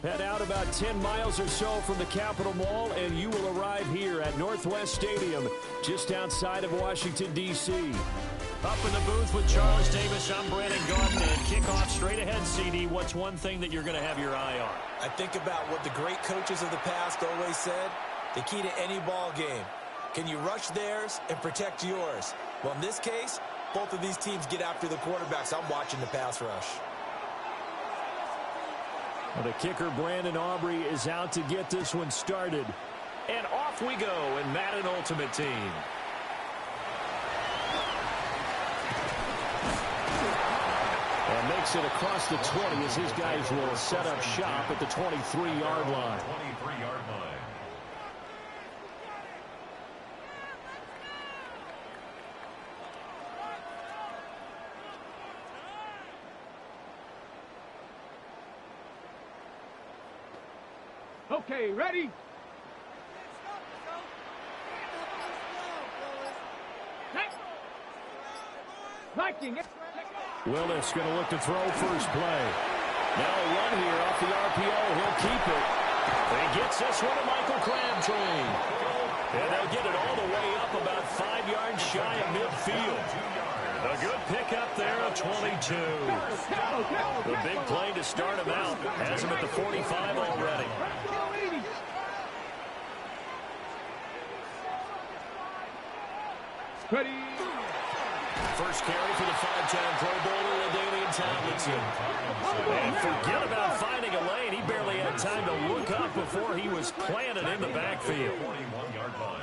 Head out about 10 miles or so from the Capitol Mall, and you will arrive here at Northwest Stadium, just outside of Washington, D.C. Up in the booth with Charles Davis, I'm Brandon Gaudin, and kickoff straight ahead, CD. What's one thing that you're going to have your eye on? I think about what the great coaches of the past always said. The key to any ball game. Can you rush theirs and protect yours? Well, in this case, both of these teams get after the quarterbacks. I'm watching the pass rush. The kicker, Brandon Aubrey, is out to get this one started. And off we go in Madden Ultimate Team. And makes it across the 20 as his guys will set up shop at the 23-yard line. 23-yard line. Okay, ready? Willis going to look to throw first play. Now a run here off the RPO. He'll keep it. And he gets this one to Michael Crabtree. And they'll get it all the way up about 5 yards shy of midfield. A good pickup there at 22. The big play to start him out. Has him at the 45 already. Ready? First carry for the 5-time Pro Bowler, LaDainian Tomlinson. And forget about finding a lane. He barely had time to look up before he was planted in the backfield. 41-yard line.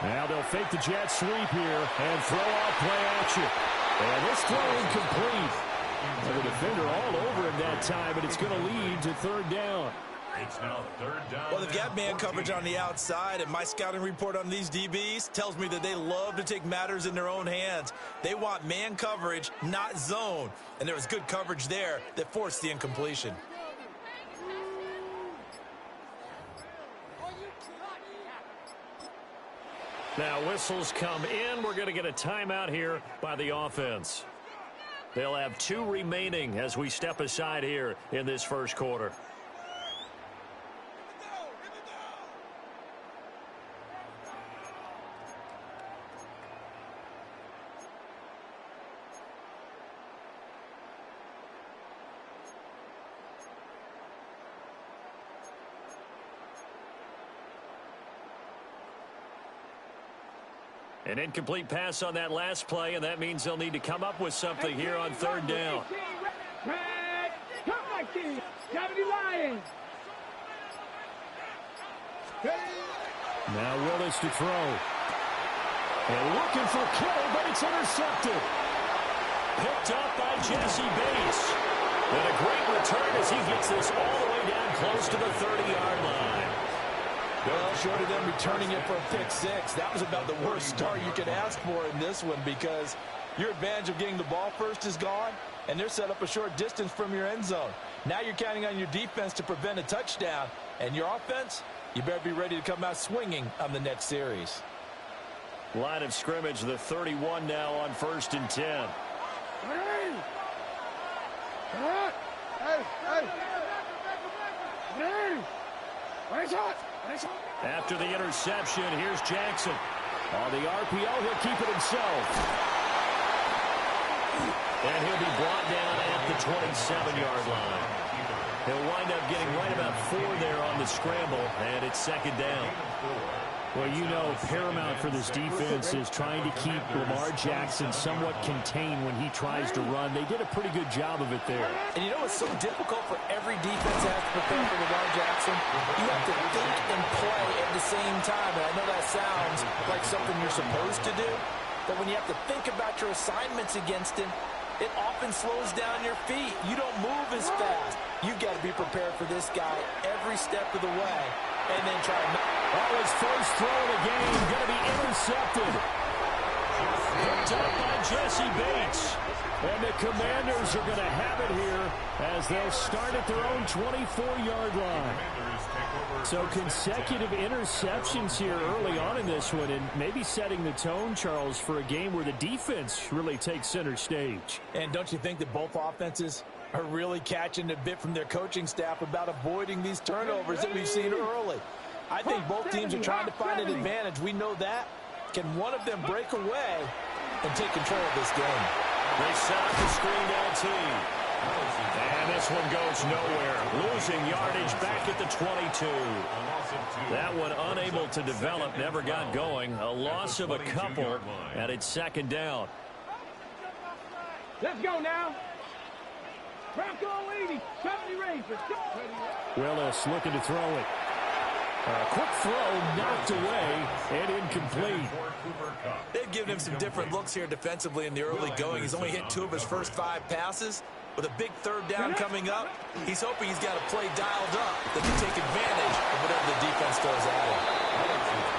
Now they'll fake the jet sweep here and throw out play action. And this throw incomplete. And the defender all over him that time, and it's going to lead to third down. It's now third down. Well, they've got man coverage on the outside, and my scouting report on these DBs tells me that they love to take matters in their own hands. They want man coverage, not zone. And there was good coverage there that forced the incompletion. Now whistles come in. We're going to get a timeout here by the offense. They'll have 2 remaining as we step aside here in this first quarter. An incomplete pass on that last play, and that means they'll need to come up with something here on third down. Now Willis to throw. And looking for Kittle, but it's intercepted. Picked up by Jesse Bates. And a great return as he gets this all the way down close to the 30-yard line. Well, short of them returning it for a pick six, that was about the worst start you could ask for in this one because your advantage of getting the ball first is gone, and they're set up a short distance from your end zone. Now you're counting on your defense to prevent a touchdown, and your offense, you better be ready to come out swinging on the next series. Line of scrimmage, the 31 now on 1st and 10. After the interception, here's Jackson. On the RPO, he'll keep it himself. And he'll be brought down at the 27-yard line. He'll wind up getting right about 4 there on the scramble, and it's second down. Well, you know, paramount for this defense is trying to keep Lamar Jackson somewhat contained when he tries to run. They did a pretty good job of it there. And you know what's so difficult for every defense that has to prepare for Lamar Jackson? You have to think and play at the same time. And I know that sounds like something you're supposed to do, but when you have to think about your assignments against him, it often slows down your feet. You don't move as fast. You've got to be prepared for this guy every step of the way and then try to... Oh, his first throw of the game going to be intercepted. Picked up by Jesse Bates. And the Commanders are going to have it here as they'll start at their own 24-yard line. So consecutive interceptions here early on in this one, and maybe setting the tone, Charles, for a game where the defense really takes center stage. And don't you think that both offenses are really catching a bit from their coaching staff about avoiding these turnovers that we've seen early? I think both teams are trying to find an advantage. We know that. Can one of them break away and take control of this game? They set up the screen down team. And this one goes nowhere. Losing yardage back at the 22. That one unable to develop, never got going. A loss of a couple, and it's second down. Let's go now. Bronco 80, 70 range. Willis looking to throw it. A quick throw knocked away and incomplete. They've given him some different looks here defensively in the early going. He's only hit 2 of his first 5 passes. With a big third down coming up, he's hoping he's got a play dialed up that can take advantage of whatever the defense throws at him.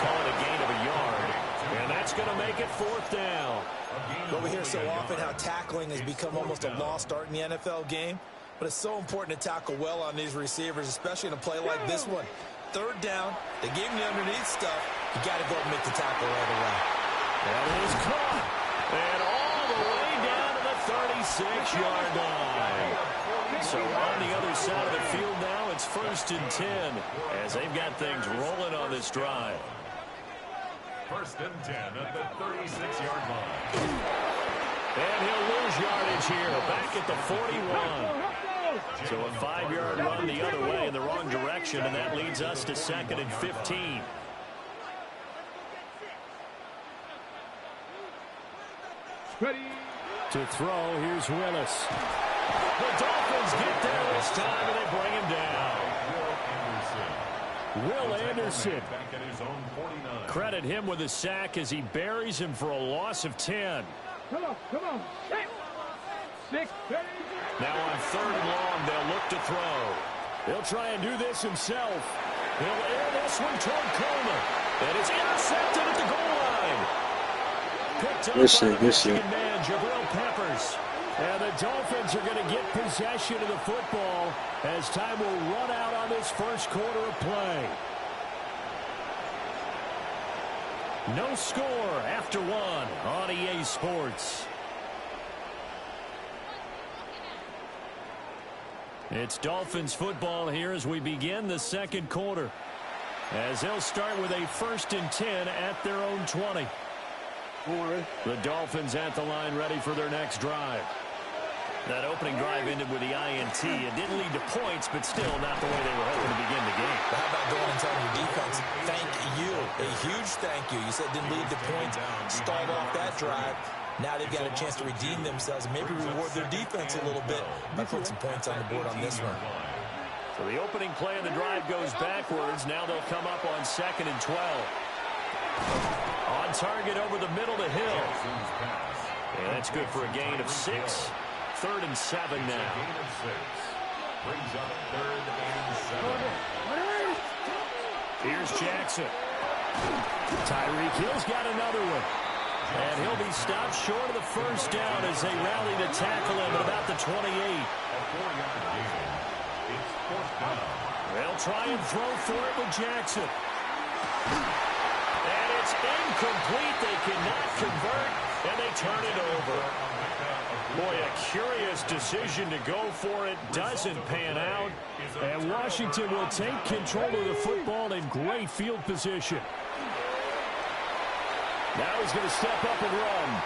Call it a gain of a yard, and that's going to make it 4th down. Well, we hear so often how tackling has become almost a lost art in the NFL game, but it's so important to tackle well on these receivers, especially in a play like this one. Third down, they gave him the underneath stuff. You got to go and make the tackle right away. That is caught, and all the way down to the 36-yard line. So on the other side of the field now, it's 1st and 10 as they've got things rolling on this drive. 1st and 10 at the 36-yard line. And he'll lose yardage here, back at the 41. So a 5-yard run the other way in the wrong direction, and that leads us to 2nd and 15. Ready. To throw, here's Willis. The Dolphins get there this time, and they bring him down. Will Anderson. Back at his own 49. Credit him with a sack as he buries him for a loss of 10. Come on, come on. 6, ready. Now on 3rd and long, they'll look to throw. He'll try and do this himself. He'll air this one toward Coleman. And it's intercepted at the goal line. Picked up by the Michigan man, Jabril Peppers. And the Dolphins are going to get possession of the football as time will run out on this first quarter of play. No score after 1 on EA Sports. It's Dolphins football here as we begin the second quarter. As they'll start with a 1st and 10 at their own 20. The Dolphins at the line ready for their next drive. That opening drive ended with the INT. It didn't lead to points, but still not the way they were hoping to begin the game. But how about going and telling your defense, thank you, a huge thank you. You said didn't lead to points, stalled off that drive. Now they've got a chance to redeem themselves and maybe reward their defense a little bit by putting some points on the board on this one. So the opening play of the drive goes backwards. Now they'll come up on 2nd and 12. On target over the middle to Hill. And that's good for a gain of 6. 3rd and 7 now. Brings up 3rd and 7. Here's Jackson. Tyreek Hill's got another one. And he'll be stopped short of the first down as they rally to tackle him at about the 28. They'll try and throw for it with Jackson. And it's incomplete. They cannot convert, and they turn it over. Boy, a curious decision to go for it. Doesn't pan out. And Washington will take control of the football in great field position. Now he's going to step up and run.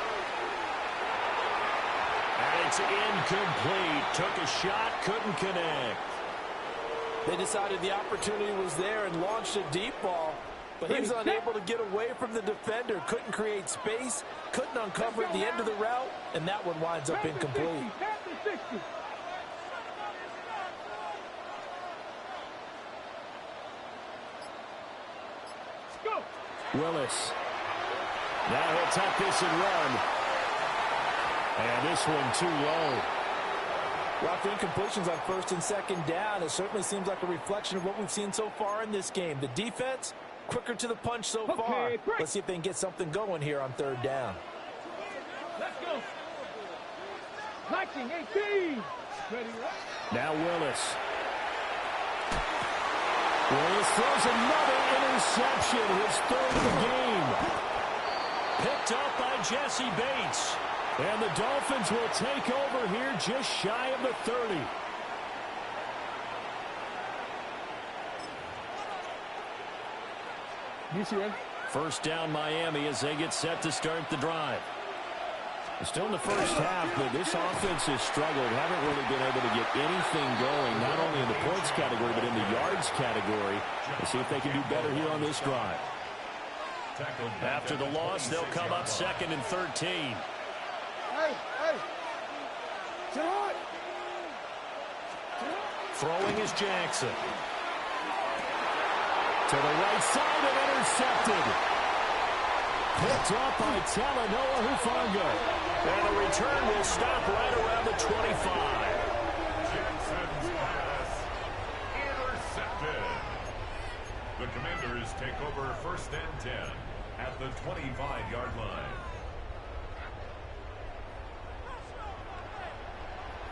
And it's incomplete. Took a shot, couldn't connect. They decided the opportunity was there and launched a deep ball, but he was unable to get away from the defender. Couldn't create space, couldn't uncover the end of the route, and that one winds up incomplete. Willis. Now he'll tuck this and run. And this one too low. Well, after incompletions on 1st and 2nd down, it certainly seems like a reflection of what we've seen so far in this game. The defense, quicker to the punch so far. Let's see if they can get something going here on 3rd down. Let's go. Flexing 18. Ready, right? Now Willis. Willis throws another interception, his third of the game. Picked up by Jesse Bates. And the Dolphins will take over here just shy of the 30. First down Miami as they get set to start the drive. Still in the first half, but this offense has struggled. Haven't really been able to get anything going, not only in the points category, but in the yards category. Let's see if they can do better here on this drive. After the loss, they'll come up 2nd and 13. Throwing is Jackson. To the right side and intercepted. Picked up by Talanoa Hufanga. And the return will stop right around the 25. Jackson's pass intercepted. The Commanders take over 1st and 10 at the 25-yard line.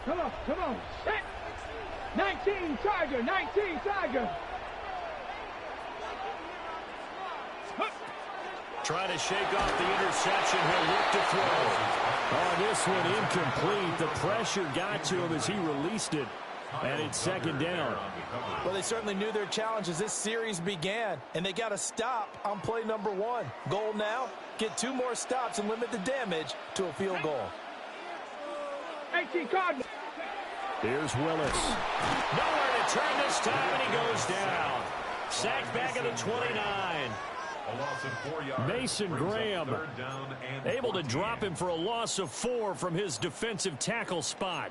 Come on. Set. 19 Tiger, 19 Tiger. Trying to shake off the interception. He'll look to throw. Oh, this one incomplete. The pressure got to him as he released it. And it's 2nd down. Well, they certainly knew their challenge as this series began. And they got to stop on play number 1. Goal now, get 2 more stops and limit the damage to a field goal. 18 Cardinals. Here's Willis. Nowhere to turn this time, and he goes down. Sacked back at the 29. A loss of 4 yards. Mason Graham able to drop him for a loss of 4 from his defensive tackle spot.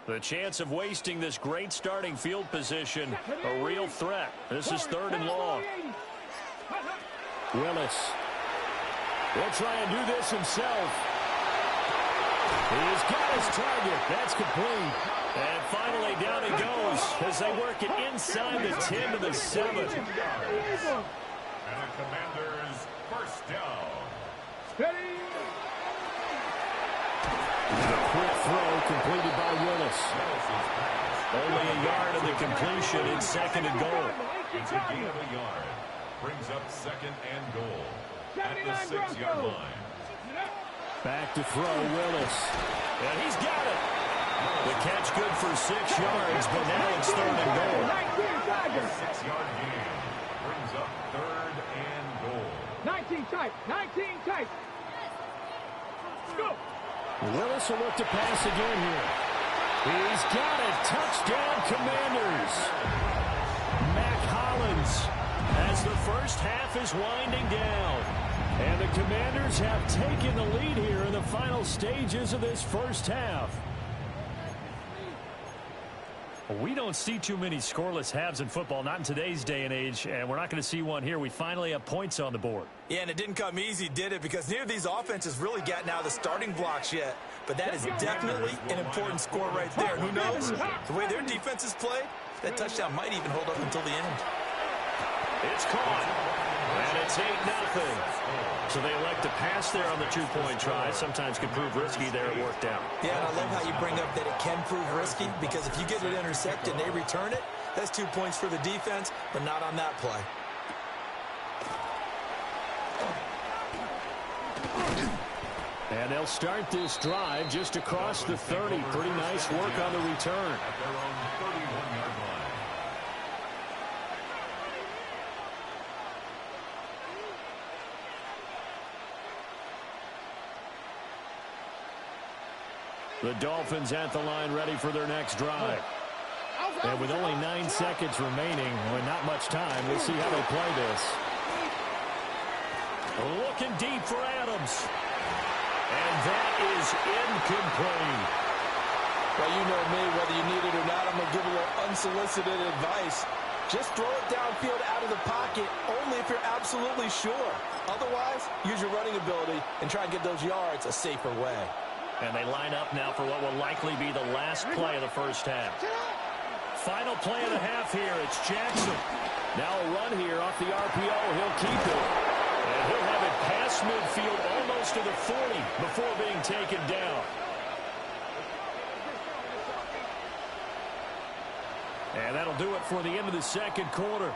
The chance of wasting this great starting field position, a real threat. This is 3rd and long. Willis. He'll try and do this himself. He's got his target. That's complete. And finally down he goes as they work it inside the 10 to the 7. And the Commanders' 1st down. Steady. A quick throw completed by Willis. Only a yard of the completion in 2nd and goal. It's a gain of a yard. Brings up 2nd and goal at the 6-yard line. Back to throw, Willis. And he's got it. The catch good for 6 yards, but now it's 3rd and goal. 6-yard gain brings up 3rd and goal. 19 tight. 19 tight. Go. Willis will look to pass again here. He's got it. Touchdown, Commanders. Mac Hollins as the first half is winding down. And the Commanders have taken the lead here in the final stages of this first half. We don't see too many scoreless halves in football, not in today's day and age, and we're not going to see one here. We finally have points on the board. Yeah, and it didn't come easy, did it? Because neither of these offenses really gotten out of the starting blocks yet. But that is definitely an important score right there. Who knows? The way their defense is played, that touchdown might even hold up until the end. It's caught, and it's 8-0. So they elect to pass there on the 2-point try. Sometimes can prove risky there. It worked out. Yeah, and I love how you bring up that it can prove risky, because if you get it intercepted and they return it, that's 2 points for the defense, but not on that play. And they'll start this drive just across the 30. Pretty nice work on the return. At their own 31-yard line. The Dolphins at the line ready for their next drive. And with only 9 seconds remaining, with not much time, we'll see how they play this. Looking deep for Adams. And that is incomplete. Well, you know me, whether you need it or not, I'm going to give a little unsolicited advice. Just throw it downfield out of the pocket, only if you're absolutely sure. Otherwise, use your running ability and try and get those yards a safer way. And they line up now for what will likely be the last play of the first half. Final play of the half here. It's Jackson. Now a run here off the RPO. He'll keep it. And he'll have it past midfield almost to the 40 before being taken down. And that'll do it for the end of the second quarter.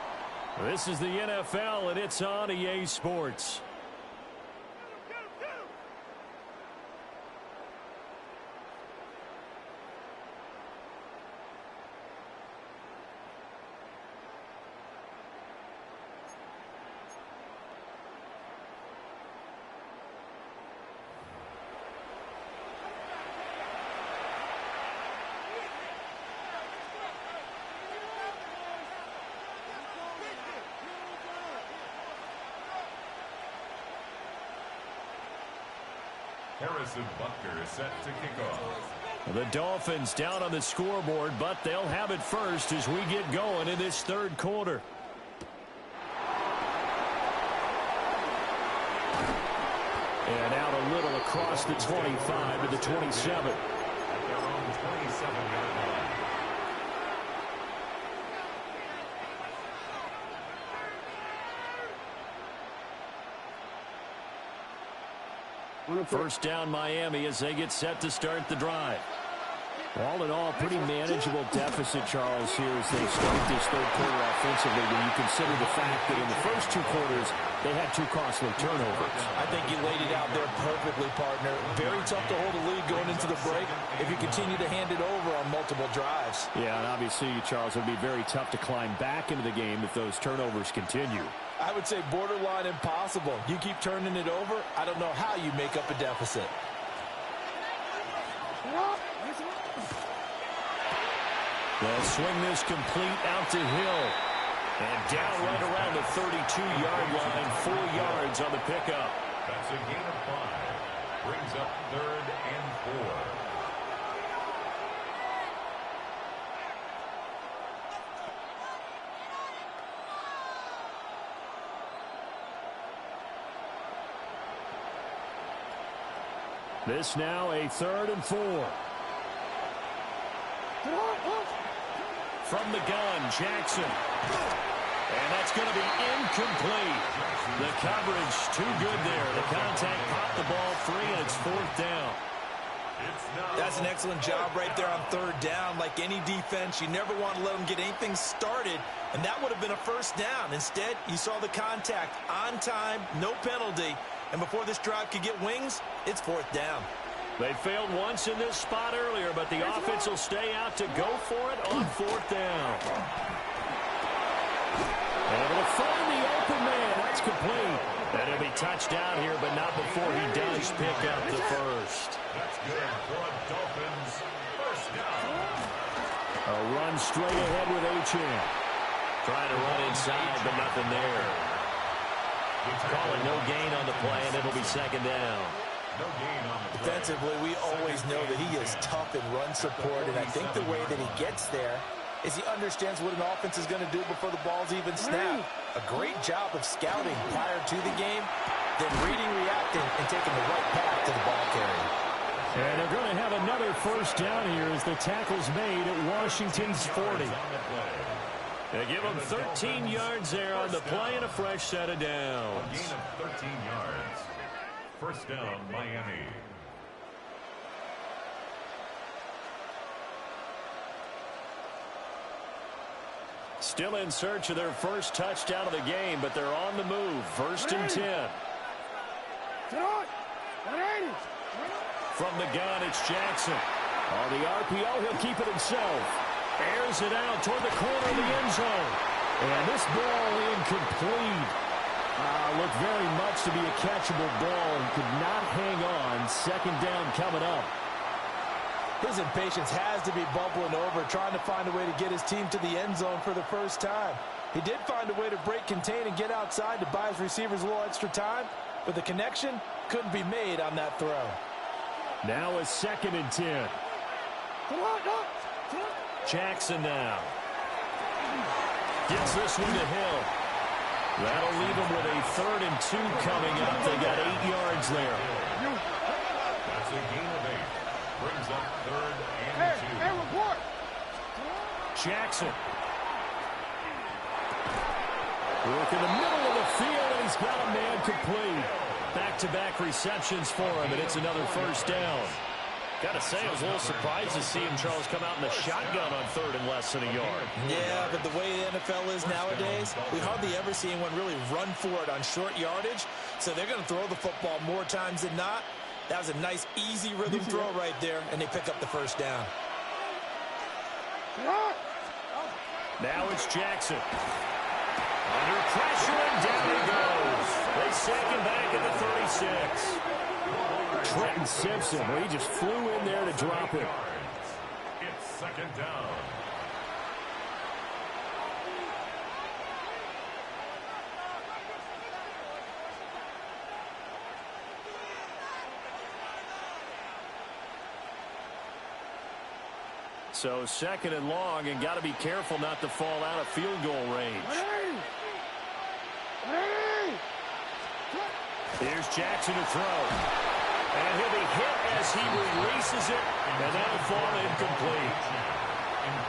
This is the NFL, and it's on EA Sports. Harrison Butker is set to kick off. The Dolphins down on the scoreboard, but they'll have it first as we get going in this third quarter. And out a little across the 25 to the 27. At their own 27-yard line. First down Miami as they get set to start the drive. All in all, pretty manageable deficit, Charles, here as they start this third quarter offensively when you consider the fact that in the first two quarters they had two costly turnovers. I think you laid it out there perfectly, partner. Very tough to hold a lead going into the break if you continue to hand it over on multiple drives. Yeah, and obviously, Charles, it would be very tough to climb back into the game if those turnovers continue. I would say borderline impossible. You keep turning it over, I don't know how you make up a deficit. They'll swing this complete out to Hill. And down right around the 32-yard line, 4 yards on the pickup. That's a gain of 5. Brings up 3rd and 4. This now a 3rd and 4. From the gun, Jackson. And that's going to be incomplete. The coverage too good there. The contact popped the ball free, and it's 4th down. That's an excellent job right there on 3rd down. Like any defense, you never want to let them get anything started, and that would have been a 1st down. Instead, you saw the contact on time, no penalty, and before this drive could get wings, it's 4th down. They failed once in this spot earlier, but the offense will stay out to go for it on 4th down. Able to find the open man. That's complete. And he'll be touched down here, but not before he does pick up the first. That's good for a Dolphins 1st down. A run straight ahead with H.M. Trying to run inside, but nothing there. Call it no gain on the play, and it'll be 2nd down. No gain on the play. Defensively, we always know that he is tough in run support, and I think the way that he gets there is he understands what an offense is going to do before the ball's even snapped. A great job of scouting prior to the game, then reading, reacting, and taking the right path to the ball carrier. And they're going to have another 1st down here as the tackle's made at Washington's 40. They give him 13 yards there on the play and a fresh set of downs. A gain of 13 yards. 1st down, Miami. Still in search of their first touchdown of the game, but they're on the move. 1st and 10. From the gun, it's Jackson. On the RPO, he'll keep it himself. Airs it out toward the corner of the end zone. And this ball incomplete. Looked very much to be a catchable ball and could not hang on. 2nd down coming up. His impatience has to be bubbling over, trying to find a way to get his team to the end zone for the first time. He did find a way to break contain and get outside to buy his receivers a little extra time, but the connection couldn't be made on that throw. Now a 2nd and 10. Jackson now. Gets this one to Hill. That'll leave him with a 3rd and 2 coming up. They got 8 yards there. That's a gain of 8. Brings up 3rd and 2. Jackson. Look in the middle of the field, and he's got a man complete. Back-to-back receptions for him, and it's another 1st down. Gotta say, I was a little surprised to see him, Charles, come out in the shotgun on third and less than a yard. Yeah, but the way the NFL is nowadays, we hardly ever see anyone really run for it on short yardage. So they're going to throw the football more times than not. That was a nice, easy rhythm throw right there, and they pick up the first down. Now it's Jackson. Under pressure, and down he goes. They sack him back at the 36. Trenton Simpson, well, he just flew in there to drop it. It's second down. So second and long, and got to be careful not to fall out of field goal range. Here's Jackson to throw. And he'll be hit as he releases it, and that'll fall incomplete.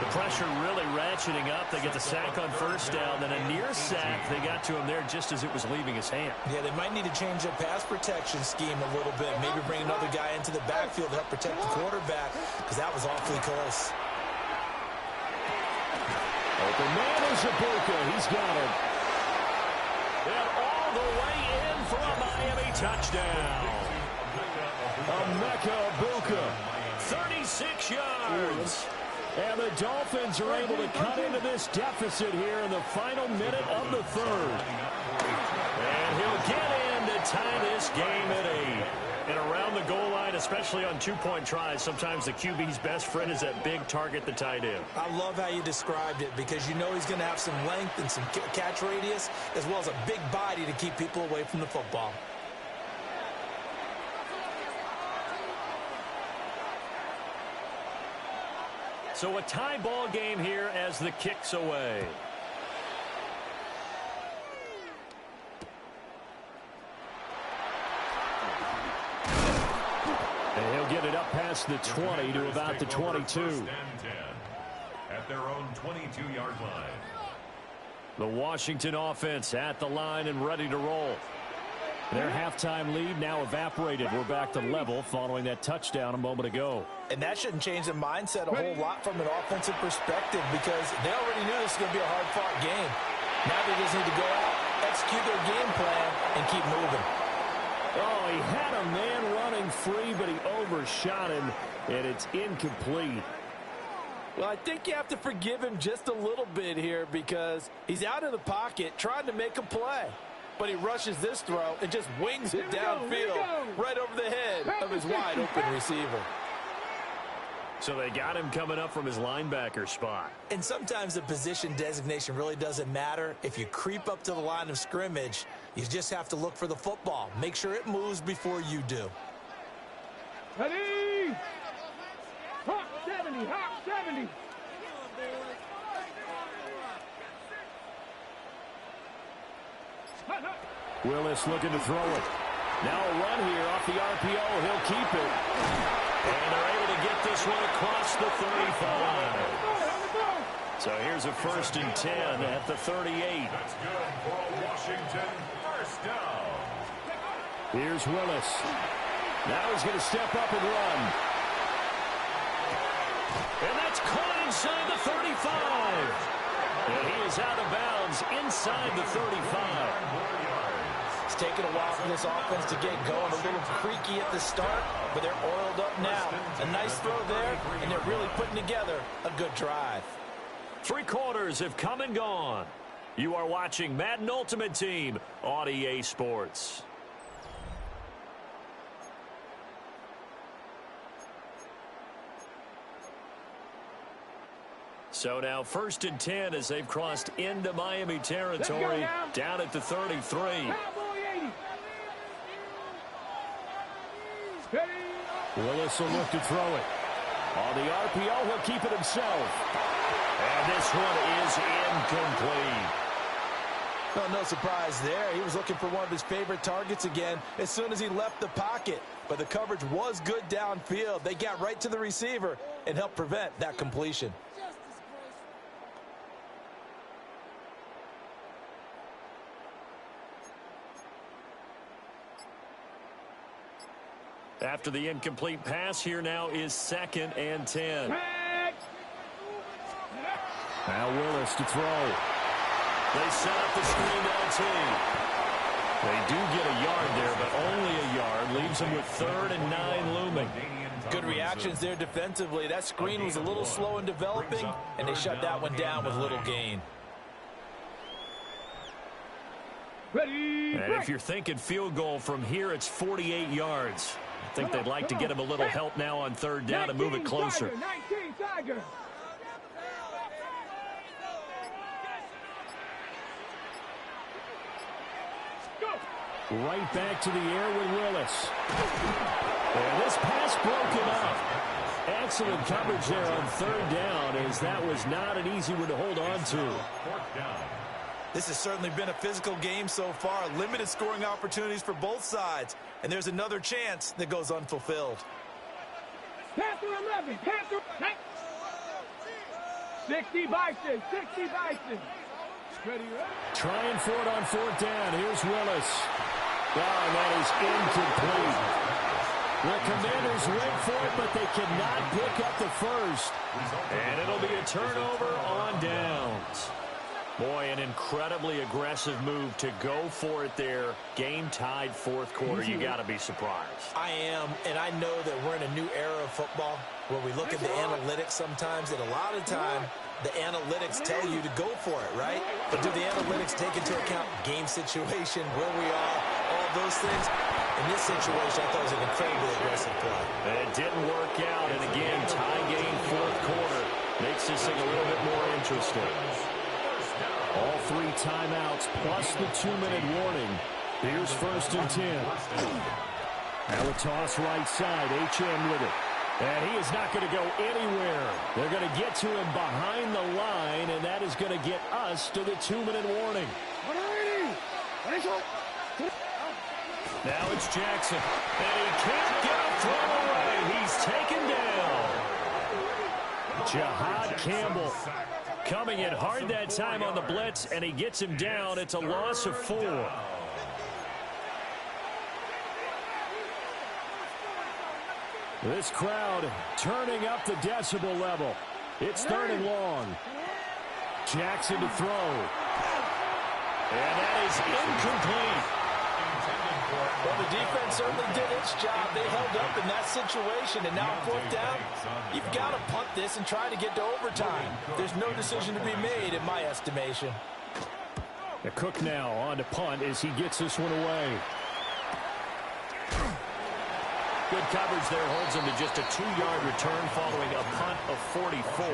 The pressure really ratcheting up. They get the sack on first down, then a near sack. They got to him there just as it was leaving his hand. Yeah, they might need to change their pass protection scheme a little bit. Maybe bring another guy into the backfield to help protect the quarterback, because that was awfully close. Open man is Ibuka. He's got it. And all the way in for a Miami touchdown. Emeka Ibuka, 36 yards. And the Dolphins are able to cut into this deficit here in the final minute of the third. And he'll get in to tie this game at 8. And around the goal line, especially on two-point tries, sometimes the QB's best friend is that big target, the tight end. I love how you described it, because you know he's going to have some length and some catch radius, as well as a big body to keep people away from the football. So a tie ball game here as the kick's away. And he'll get it up past the 20 to about the 22. At their own 22-yard line. The Washington offense at the line and ready to roll. Their halftime lead now evaporated. We're back to level following that touchdown a moment ago. And that shouldn't change the mindset a whole lot from an offensive perspective, because they already knew this was going to be a hard-fought game. Now they just need to go out, execute their game plan, and keep moving. Oh, he had a man running free, but he overshot him, and it's incomplete. Well, I think you have to forgive him just a little bit here, because he's out of the pocket trying to make a play. But he rushes this throw and just wings it downfield right over the head of his wide-open receiver. So they got him coming up from his linebacker spot. And sometimes the position designation really doesn't matter. If you creep up to the line of scrimmage, you just have to look for the football. Make sure it moves before you do. Ready? Hop 70, hop 70. Willis looking to throw it. Now a run here off the RPO. He'll keep it. And they're able to get this one across the 35. So here's a 1st and 10 at the 38. That's good for a Washington first down. Here's Willis. Now he's going to step up and run. And that's caught inside the 35. And he is out of bounds inside the 35. It's taken a while for this offense to get going. A little creaky at the start, but they're oiled up now. A nice throw there, and they're really putting together a good drive. 3 quarters have come and gone. You are watching Madden Ultimate Team on EA Sports. So now 1st and 10 as they've crossed into Miami territory, down at the 33. Willis will look to throw it. On the RPO, he'll keep it himself. And this one is incomplete. Well, no surprise there. He was looking for one of his favorite targets again as soon as he left the pocket. But the coverage was good downfield. They got right to the receiver and helped prevent that completion. After the incomplete pass, here now is 2nd and 10. Now Willis to throw. They set up the screen down team. They do get a yard there, but only a yard. Leaves them with 3rd and 9 looming. Good reactions there defensively. That screen was a little slow in developing, and they shut that one down with little gain. And if you're thinking field goal from here, it's 48 yards. I think they'd like to get him a little help now on 3rd down and move it closer. Right back to the air with Willis. And this pass broken up. Excellent coverage there on 3rd down, as that was not an easy one to hold on to. This has certainly been a physical game so far. Limited scoring opportunities for both sides. And there's another chance that goes unfulfilled. Panther 11, Panther 60 Bison, 60 Bison. Ready, ready. Trying for it on 4th down. Here's Willis. Oh, and that is incomplete. The Commanders went for it, but they cannot pick up the first. And it'll be a turnover on downs. Boy, an incredibly aggressive move to go for it there. Game tied 4th quarter. You got to be surprised. I am, and I know that we're in a new era of football where we look at the analytics sometimes, and a lot of time the analytics tell you to go for it, right? But do the analytics take into account game situation, where we are, all those things? In this situation, I thought it was an incredibly aggressive play. It didn't work out, and again, tie game 4th quarter makes this thing a little bit more interesting. All 3 timeouts plus the 2-minute warning. Here's 1st and 10. Now a toss right side. HM with it. And he is not going to go anywhere. They're going to get to him behind the line, and that is going to get us to the 2-minute warning. Now it's Jackson. And he can't get a throw away. He's taken down. Jahad Campbell coming in hard that time on the blitz, and he gets him down. It's a loss of 4. This crowd turning up the decibel level. It's 3rd and long. Jackson to throw. And that is incomplete. Well, the defense certainly did its job. They held up in that situation, and now 4th down, you've got to punt this and try to get to overtime. There's no decision to be made in my estimation. The Cook now on to punt as he gets this one away. Good coverage there holds him to just a 2-yard return following a punt of 44.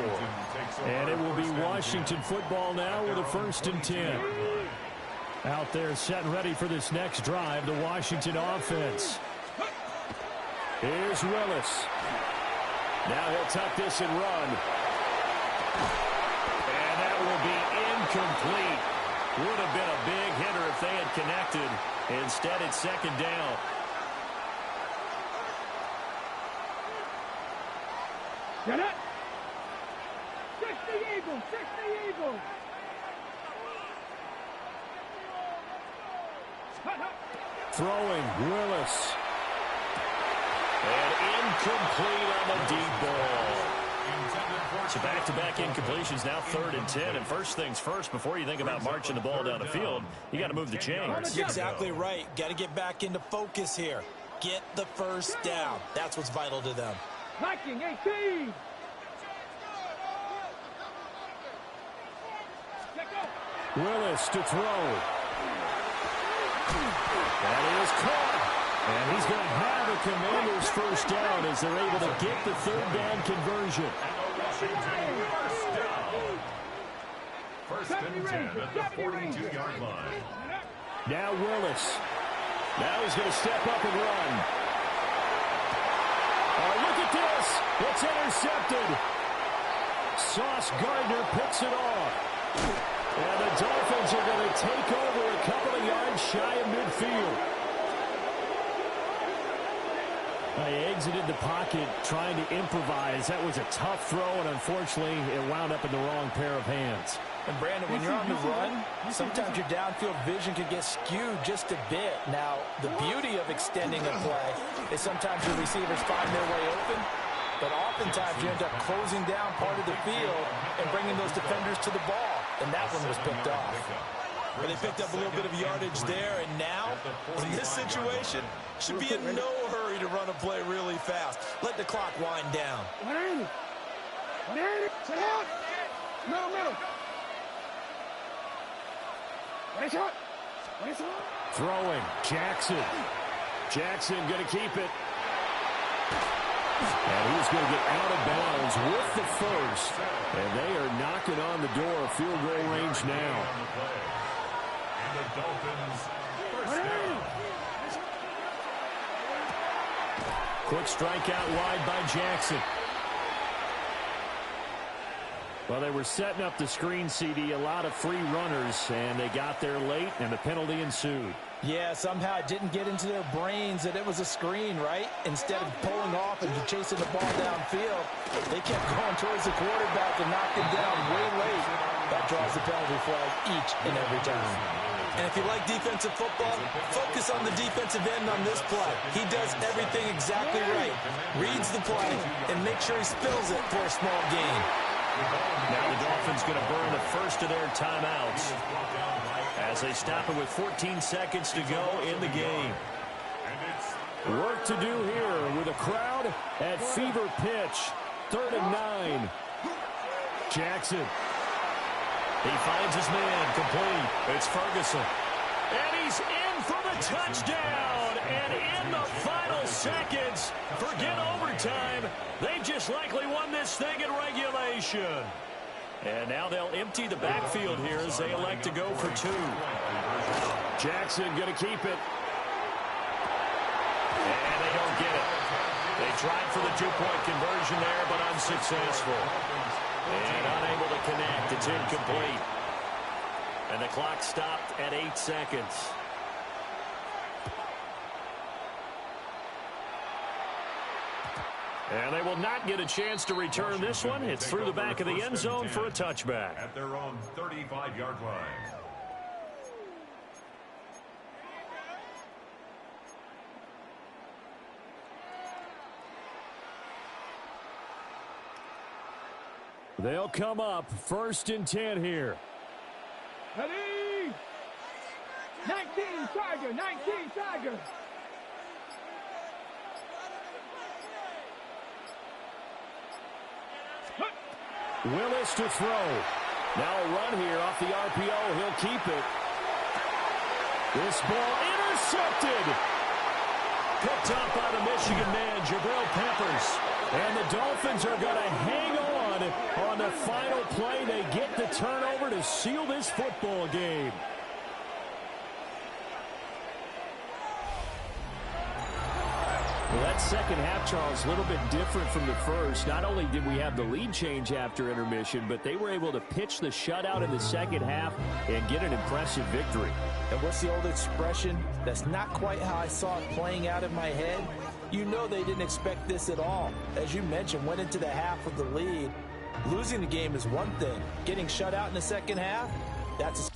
And it will be Washington football now with a 1st and 10. Out there set and ready for this next drive, the Washington offense. Here's Willis. Now he'll tuck this and run. And that will be incomplete. Would have been a big hitter if they had connected. Instead, it's 2nd down. Get it. 60 Eagles, 60 Eagles. Throwing, Willis. And incomplete on the deep ball. So back-to-back incompletions, now 3rd and 10. And first things first, before you think about marching the ball down the field, you got to move the chains. You're exactly right. Got to get back into focus here. Get the first down. That's what's vital to them. Viking 18. Willis to throw. That is caught. And he's going to have a Commanders first down as they're able to get the 3rd down conversion. First and 10 at the 42-yard line. Now Willis. Now he's going to step up and run. Oh, look at this. It's intercepted. Sauce Gardner picks it off. And the Dolphins are going to take over a couple of yards shy of midfield. He exited the pocket trying to improvise. That was a tough throw, and unfortunately, it wound up in the wrong pair of hands. And, Brandon, when you're on the run, sometimes your downfield vision can get skewed just a bit. Now, the beauty of extending a play is sometimes your receivers find their way open, but oftentimes you end up closing down part of the field and bringing those defenders to the ball, and that one was picked off. Well, they picked up a little bit of yardage there, and now, in this situation, should be in no hurry to run a play really fast. Let the clock wind down. Sit out. Middle. Throwing. Jackson. Jackson going to keep it. And he's going to get out of bounds with the first. And they are knocking on the door of field goal range now. And the Dolphins first down. Quick strikeout wide by Jackson. Well, they were setting up the screen, CD, a lot of free runners, and they got there late, and the penalty ensued. Yeah, somehow it didn't get into their brains that it was a screen, right? Instead of pulling off and chasing the ball downfield, they kept going towards the quarterback and knocked him down way late. That draws the penalty flag each and every time. And if you like defensive football, focus on the defensive end on this play. He does everything exactly right. Reads the play and makes sure he spills it for a small gain. Now the Dolphins going to burn the first of their timeouts as they stop it with 14 seconds to go in the game. Work to do here with a crowd at fever pitch. 3rd and 9. Jackson. He finds his man complete. It's Ferguson. And he's in for the touchdown. And in the final seconds, forget overtime. They just likely won this thing in regulation. And now they'll empty the backfield here as they elect to go for 2. Jackson going to keep it. And they don't get it. They tried for the 2-point conversion there, but unsuccessful. And unable to connect. It's incomplete. And the clock stopped at 8 seconds. And they will not get a chance to return this one. It's through the back of the end zone for a touchback. At their own 35-yard line. They'll come up 1st and 10 here. Ready? 19 Tiger. Willis to throw. Now a run here off the RPO. He'll keep it. This ball intercepted. Picked up by the Michigan man, Jabril Peppers. And the Dolphins are going to hang on the final play. They get the turnover to seal this football game. Well, that second half, Charles, a little bit different from the first. Not only did we have the lead change after intermission, but they were able to pitch the shutout in the second half and get an impressive victory. And what's the old expression? That's not quite how I saw it playing out in my head. You know they didn't expect this at all. As you mentioned, went into the half with the lead. Losing the game is one thing. Getting shut out in the second half, that's a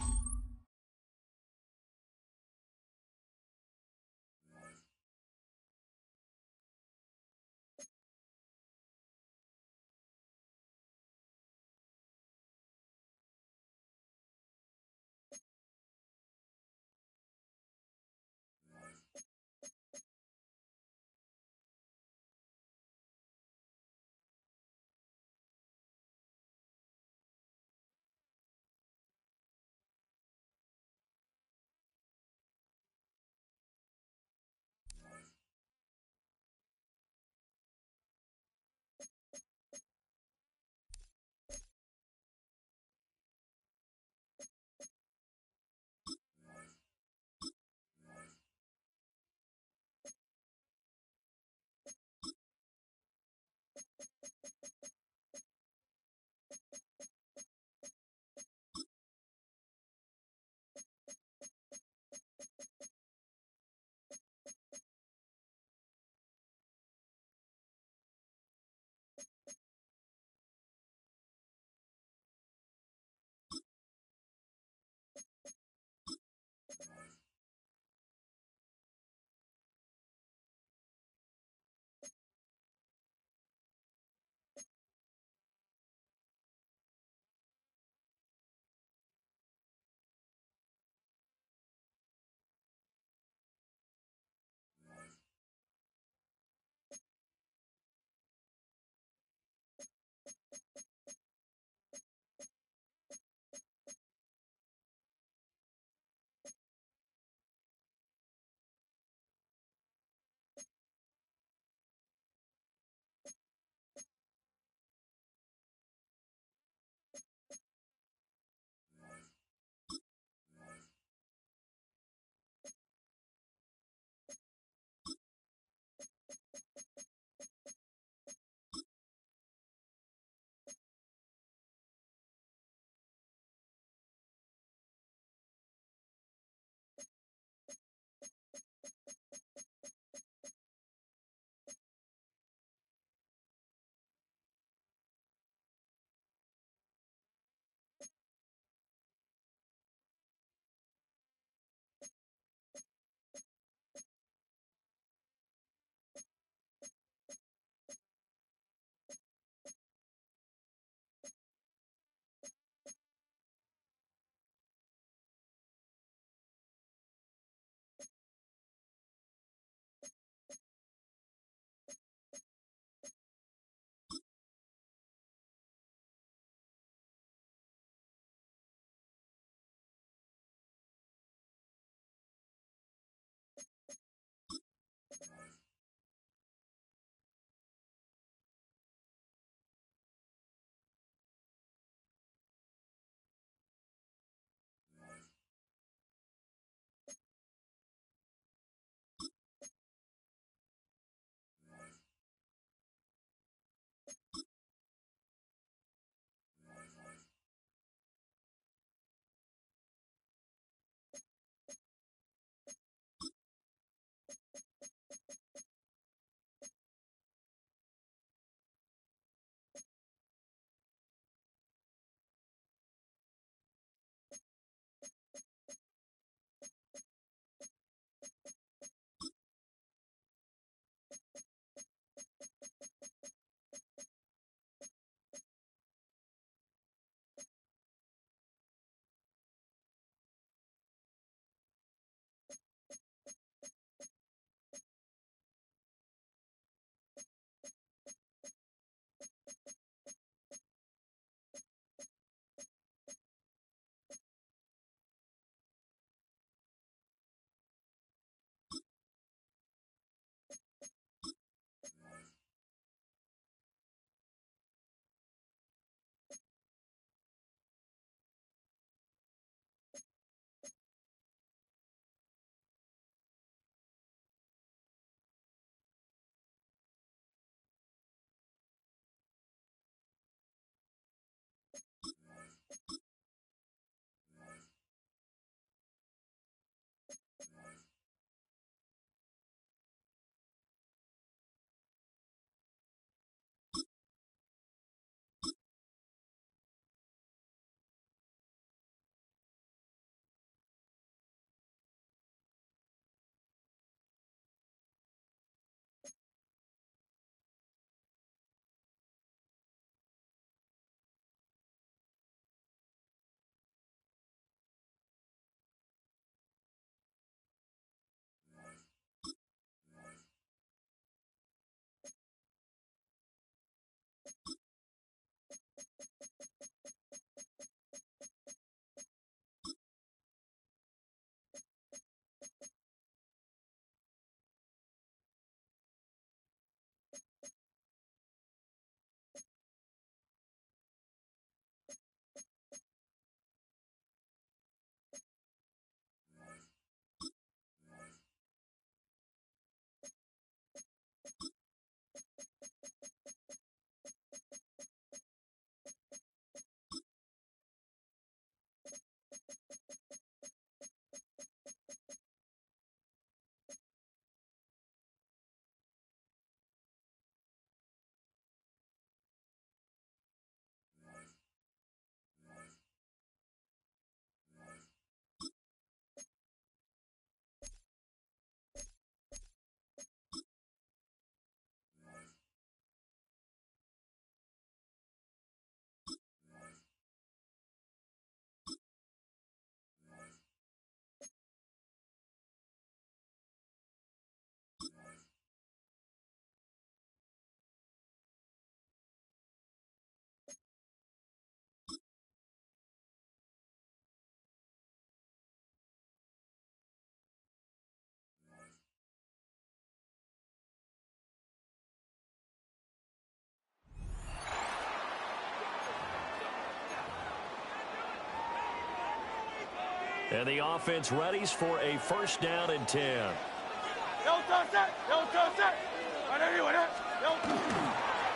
And the offense readies for a first down and 10.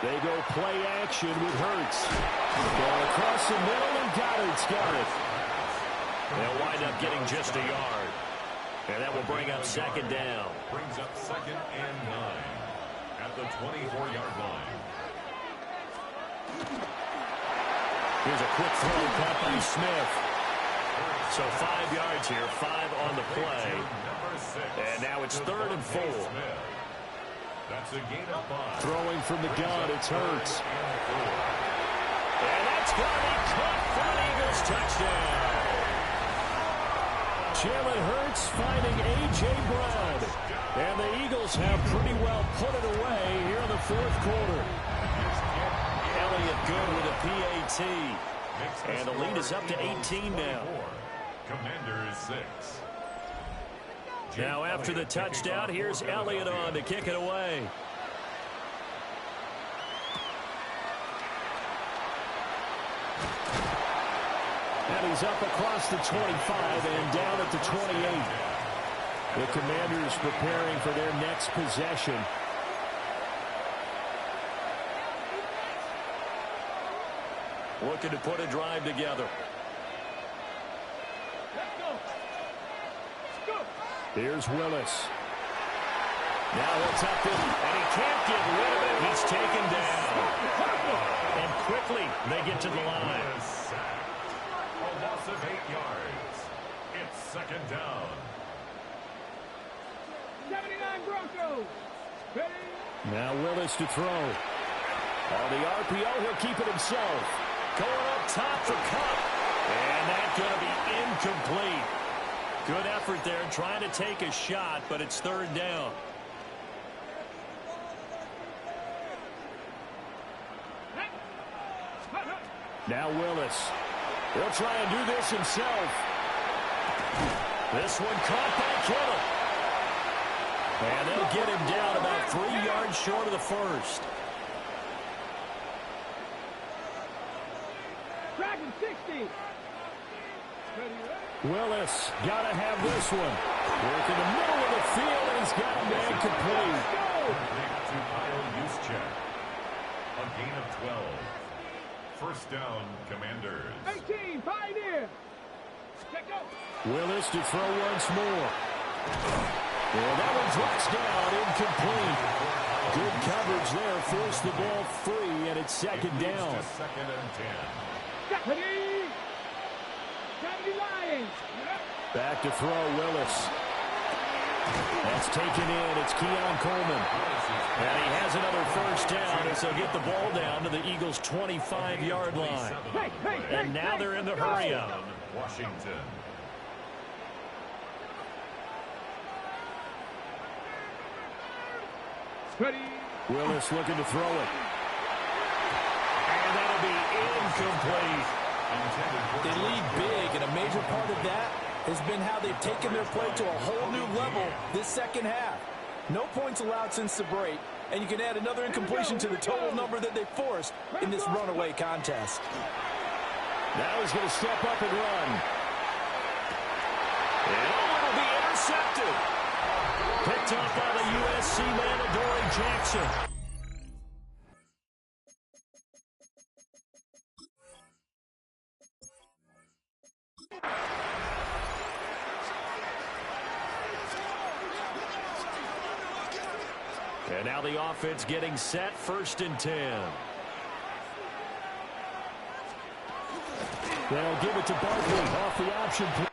They go play action with Hurts. Going across the middle, and Goddard's got it. They'll wind up getting just a yard. And that will bring up second down. Brings up 2nd and 9 at the 24-yard line. Here's a quick throw caught by Smith. So 5 yards here, 5 on the play. And now it's 3rd and 4. That's a gain of 5. Throwing from the gun, it's Hurts. And that's going to be caught for an Eagles touchdown. Jalen Hurts finding A.J. Brown. And the Eagles have pretty well put it away here in the 4th quarter. Elliott good with a PAT. And the lead is up to 18 now. Commanders 6. Now after the touchdown, here's Elliott on to kick it away. And he's up across the 25 and down at the 28. The Commanders preparing for their next possession. Looking to put a drive together. Here's Willis. Now he'll tuck it, and he can't get rid of it. He's taken down. And quickly, they get to the line. A loss of 8 yards. It's 2nd down. 79 Broncos. Ready? Now Willis to throw. On the RPO, he'll keep it himself. Going up top for Cup. And that's going to be incomplete. Good effort there, trying to take a shot, but it's 3rd down. Now Willis. He'll try and do this himself. This one caught by Kittle. And they'll get him down about 3 yards short of the first. Dragon 60. Willis got to have this one. Work in the middle of the field, and he's got a man complete. To Kyle Juszczyk. A gain of 12. First down, Commanders. 18, Pioneer. Check out. Willis to throw once more. Well, that one drops down, incomplete. Good coverage there, forced the ball free, and it's 2nd down. 2nd and 10. Ready? 70 Lions. Back to throw, Willis. That's taken in. It's Keon Coleman. And he has another first down as they'll get the ball down to the Eagles' 25-yard line. And now they're in the hurry-up. Washington. Ready? Willis looking to throw it. And that'll be incomplete. They lead big, and a major part of that has been how they've taken their play to a whole new level this second half. No points allowed since the break, and you can add another incompletion to the total number that they forced in this runaway contest. Now he's going to step up and run. And it'll be intercepted. Picked up by the USC man, Adoree Jackson. And now the offense getting set, 1st and 10. They'll give it to Barkley off the option play.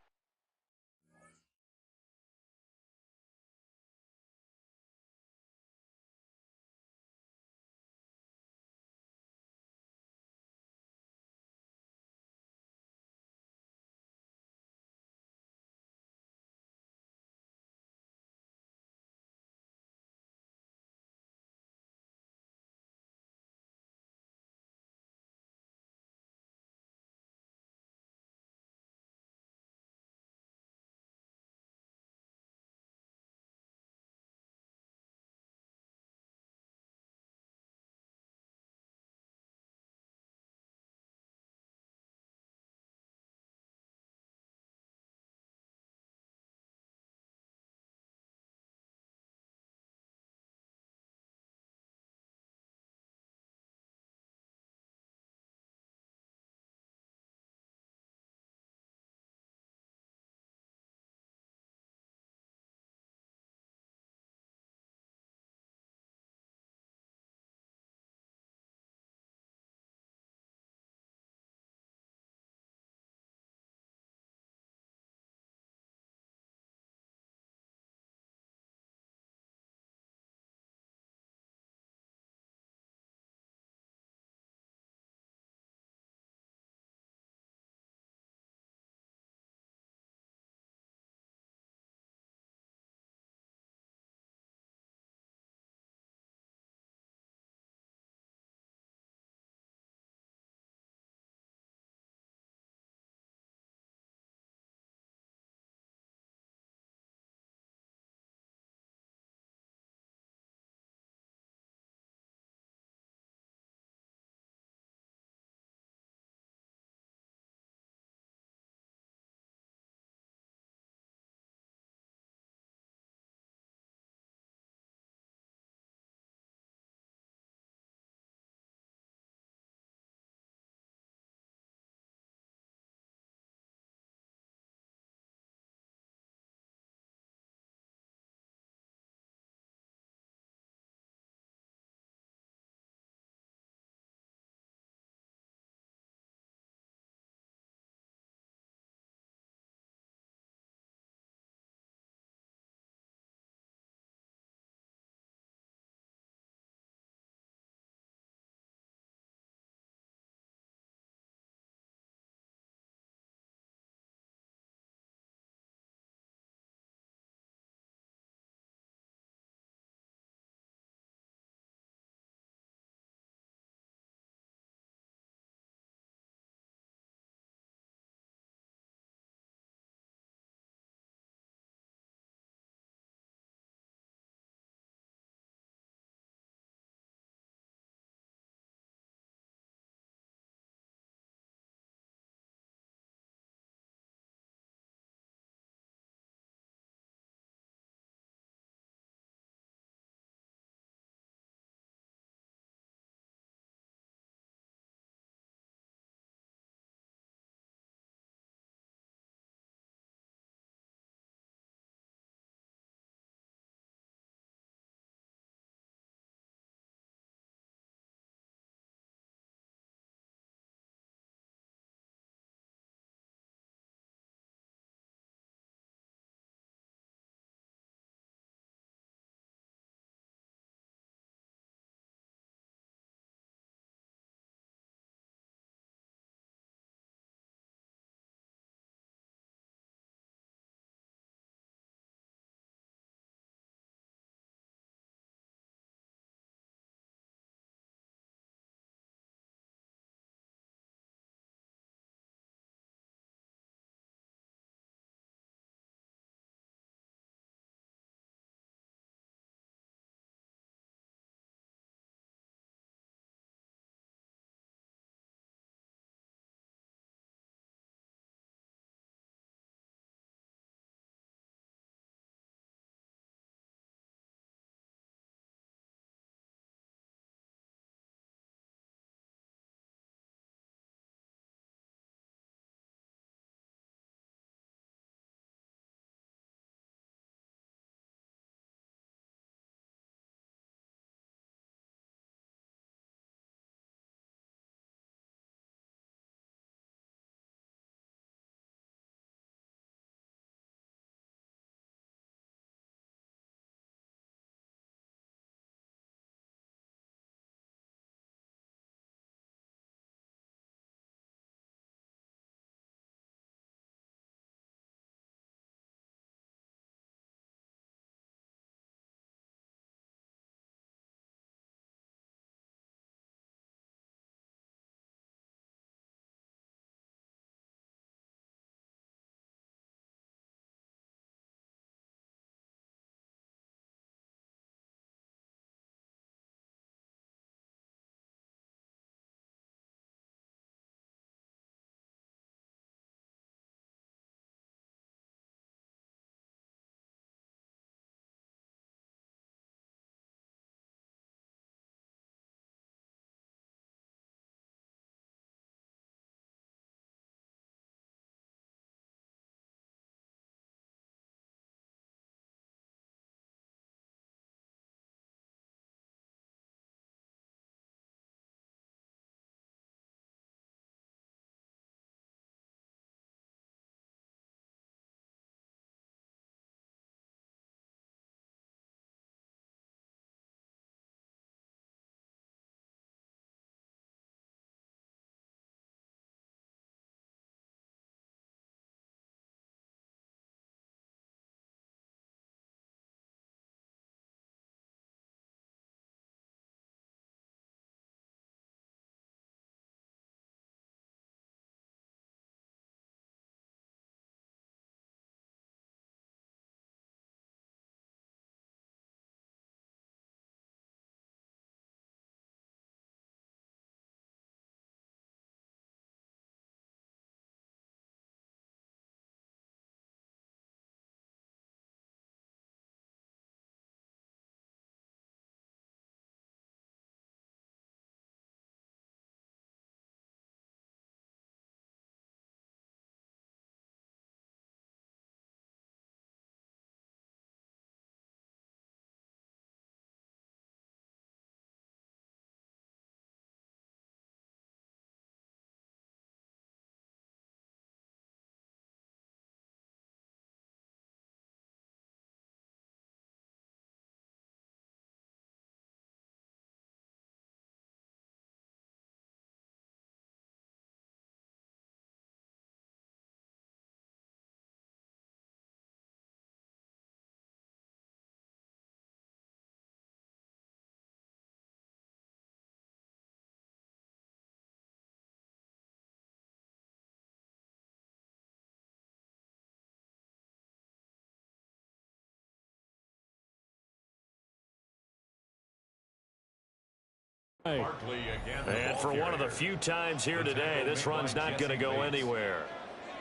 Barkley again. And for one of the few times here today, this run's not going to go anywhere.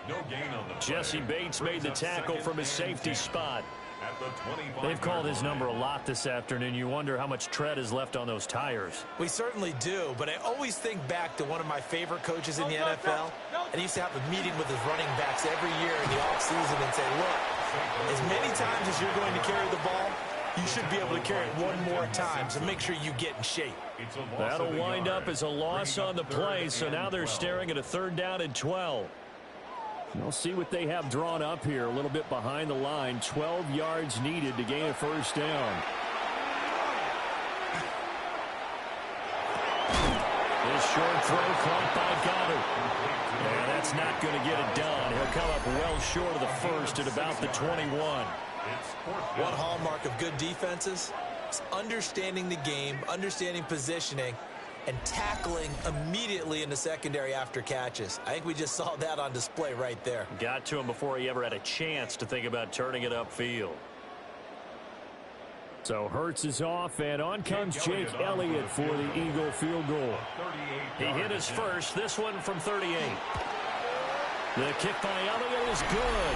No gain on the play. Jesse Bates made the tackle from his safety spot. At the 25 They've called his number a lot this afternoon. You wonder how much tread is left on those tires. We certainly do, but I always think back to one of my favorite coaches in the NFL. And he used to have a meeting with his running backs every year in the offseason and say, look, as many times as you're going to carry the ball, you should be able to carry it one more time, so make sure you get in shape. That'll wind up as a loss on the play, so now they're staring at a 3rd down and 12. We'll see what they have drawn up here. A little bit behind the line. 12 yards needed to gain a 1st down. This short throw caught by Goddard. And that's not going to get it done. He'll come up well short of the 1st at about the 21. One hallmark of good defenses is understanding the game, understanding positioning, and tackling immediately in the secondary after catches. I think we just saw that on display right there. Got to him before he ever had a chance to think about turning it upfield. So Hurts is off, and on comes Jake Elliott for the Eagle field goal. He hit his first, this one from 38. The kick by Elliott is good.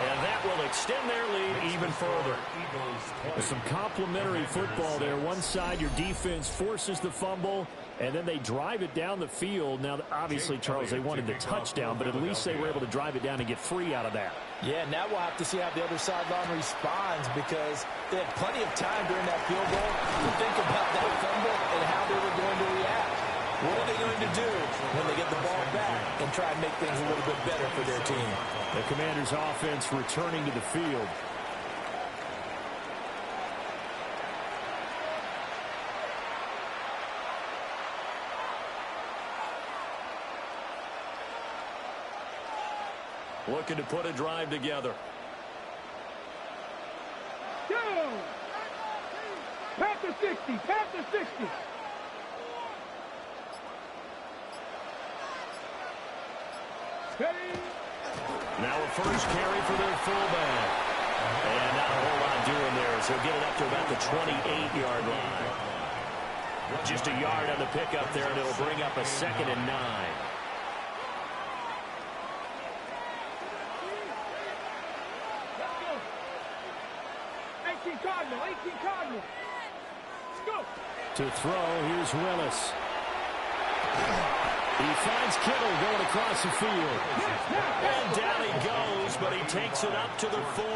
And that will extend their lead even further. Some complimentary football there. One side, your defense forces the fumble, and then they drive it down the field. Now, obviously, Charles, they wanted the touchdown, but at least they were able to drive it down and get free out of that. Yeah, now we'll have to see how the other sideline responds, because they had plenty of time during that field goal to think about that fumble and how they were going to react. What are they going to do when they get the ball back and try and make things a little bit better for their team? The Commanders' offense returning to the field. Looking to put a drive together. Go! Panther 60, Panther 60. Now a first carry for their fullback. And not a whole lot doing there, as he'll get it up to about the 28-yard line. Just a yard on the pickup there, and it'll bring up a 2nd and 9. Cardinal, 18 Cardinal. Let's go. To throw, here's Willis. He finds Kittle going across the field. And down he goes, but he takes it up to the 40. A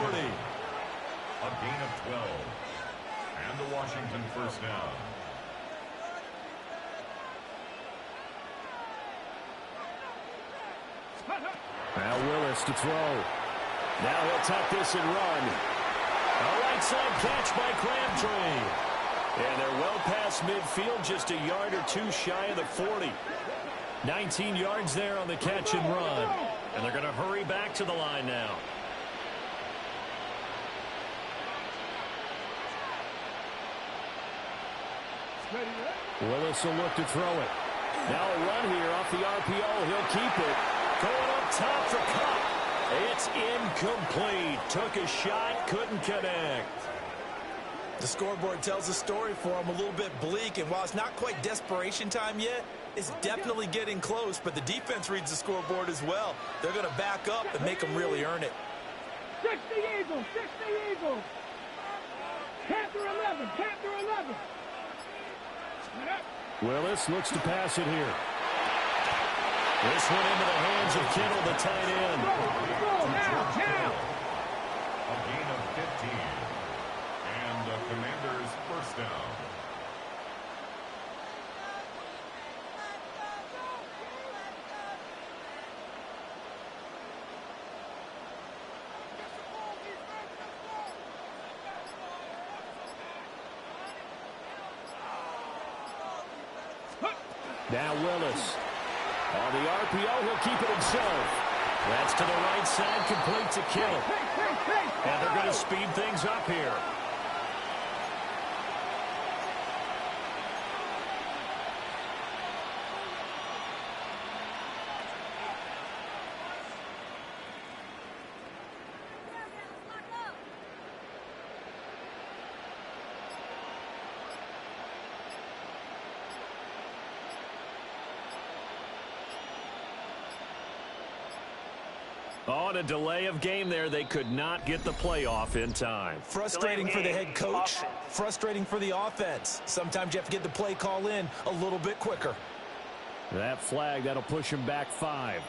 gain of 12. And the Washington 1st down. Now Willis to throw. Now he'll tuck this and run. A right side catch by Crabtree. And they're well past midfield, just a yard or two shy of the 40. 19 yards there on the catch and run. And they're going to hurry back to the line now. Willis will look to throw it. Now a run here off the RPO. He'll keep it. Going up top for Cup. It's incomplete. Took a shot, couldn't connect. The scoreboard tells a story for him, a little bit bleak, and while it's not quite desperation time yet, it's definitely getting close, but the defense reads the scoreboard as well. They're going to back up and make them really earn it. 60 Eagles, 60 Eagles. Panther 11, Panther 11. Willis looks to pass it here. This one into the hands of Kittle, the tight end. Go, now. A gain of 15. And the Commanders' 1st down. Now Willis. On the RPO, he'll keep it himself. That's to the right side, complete to Kittle. And they're going to speed things up here. On a delay of game there, they could not get the playoff in time. Frustrating for the head coach, frustrating for the offense. Sometimes you have to get the play call in a little bit quicker. That flag, that'll push them back 5.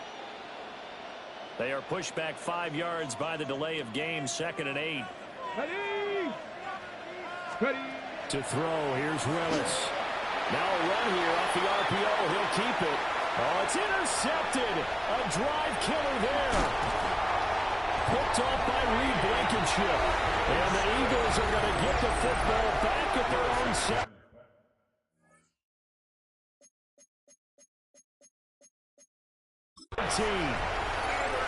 They are pushed back 5 yards by the delay of game, 2nd and 8. Ready. Ready. To throw, here's Willis. Now a run here off the RPO. He'll keep it. Oh, it's intercepted. A drive killer there. Picked off by Reed Blankenship. And the Eagles are going to get the football back at their own set.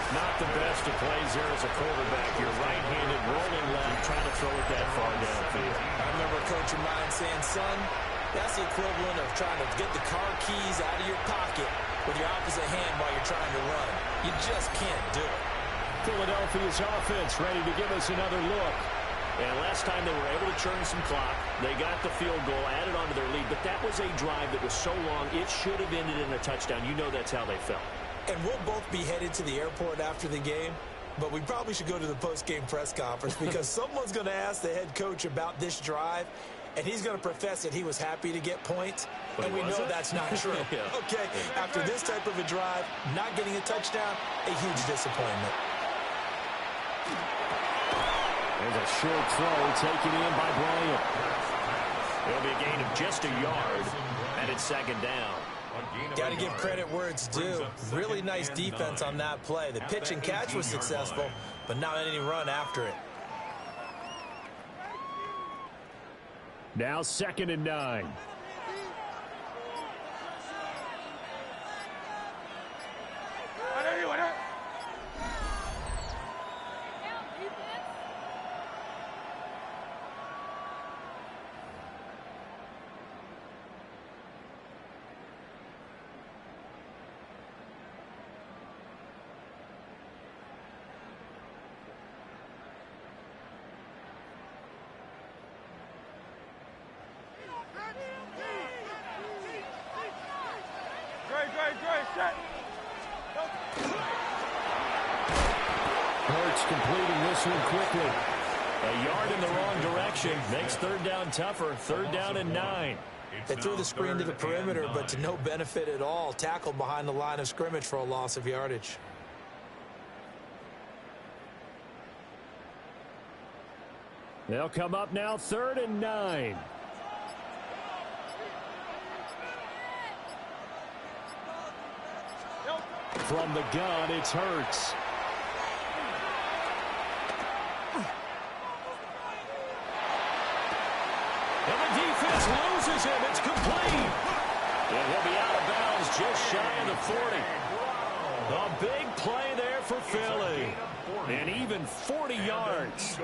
Not the best of plays there as a quarterback. You're right-handed, rolling left, trying to throw it that far downfield. I remember a coach of mine saying, son, that's the equivalent of trying to get the car keys out of your pocket with your opposite hand while you're trying to run. You just can't do it. Philadelphia's offense ready to give us another look. And last time they were able to churn some clock. They got the field goal, added on to their lead. But that was a drive that was so long, it should have ended in a touchdown. You know that's how they felt. And we'll both be headed to the airport after the game, but we probably should go to the post-game press conference because someone's going to ask the head coach about this drive, and he's going to profess that he was happy to get points, and we know that's not true. Yeah. Okay, after this type of a drive, not getting a touchdown, a huge disappointment. There's a short throw taken in by Bryant. It'll be a gain of just a yard, and it's 2nd down. Got to give credit where it's due. Really nice defense on that play. The pitch and catch was successful, but not any run after it. Now 2nd and 9. Hurts completing this one quickly. A yard in the wrong direction makes 3rd down tougher. 3rd down and 9. They threw the screen to the perimeter, but to no benefit at all. Tackled behind the line of scrimmage for a loss of yardage. They'll come up now 3rd and 9. From the gun, it's Hurts. And the defense loses him. It's complete. And he'll be out of bounds just shy of the 40. A big play there for Philly. And even 40 yards.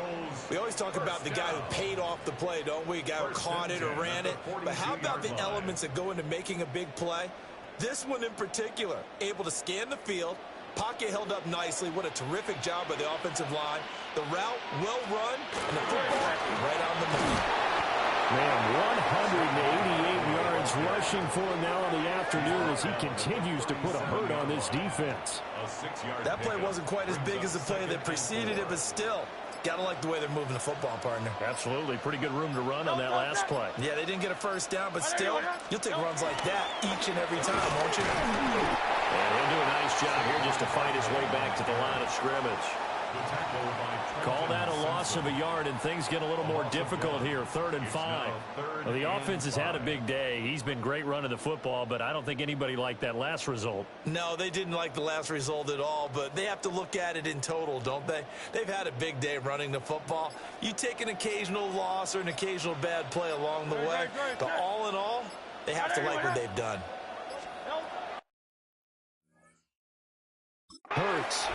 We always talk about the guy who paid off the play, don't we? A guy who caught it or ran it. But how about the elements that go into making a big play? This one in particular, able to scan the field. Pocket held up nicely. What a terrific job by the offensive line. The route, well run, and the football right on the money. Man, 188 yards rushing for him now in the afternoon as he continues to put a hurt on this defense. That play wasn't quite as big as the play that preceded it, but still, got to like the way they're moving the football, partner. Absolutely. Pretty good room to run on that last play. Yeah, they didn't get a first down, but still, you'll take runs like that each and every time, won't you? And he'll do a nice job here just to fight his way back to the line of scrimmage. Call that a loss of a yard, and things get a little more difficult here. 3rd and 5. Well, the offense has had a big day. He's been great running the football, but I don't think anybody liked that last result. No, they didn't like the last result at all, but they have to look at it in total, don't they? They've had a big day running the football. You take an occasional loss or an occasional bad play along the way, but all in all, they have to like what they've done. Hurts.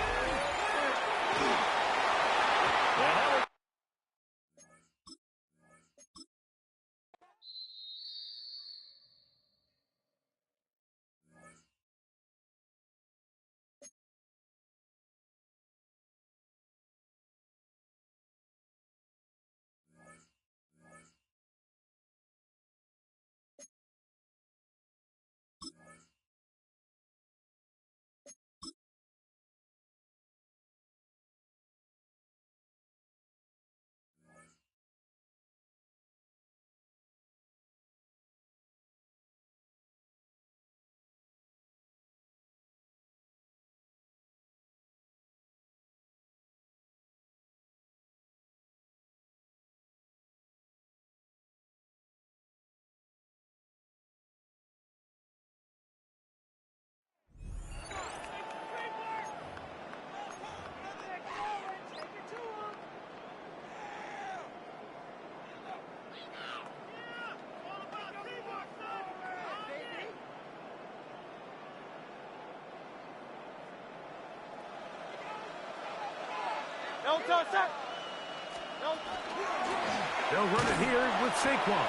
They'll run it here with Saquon.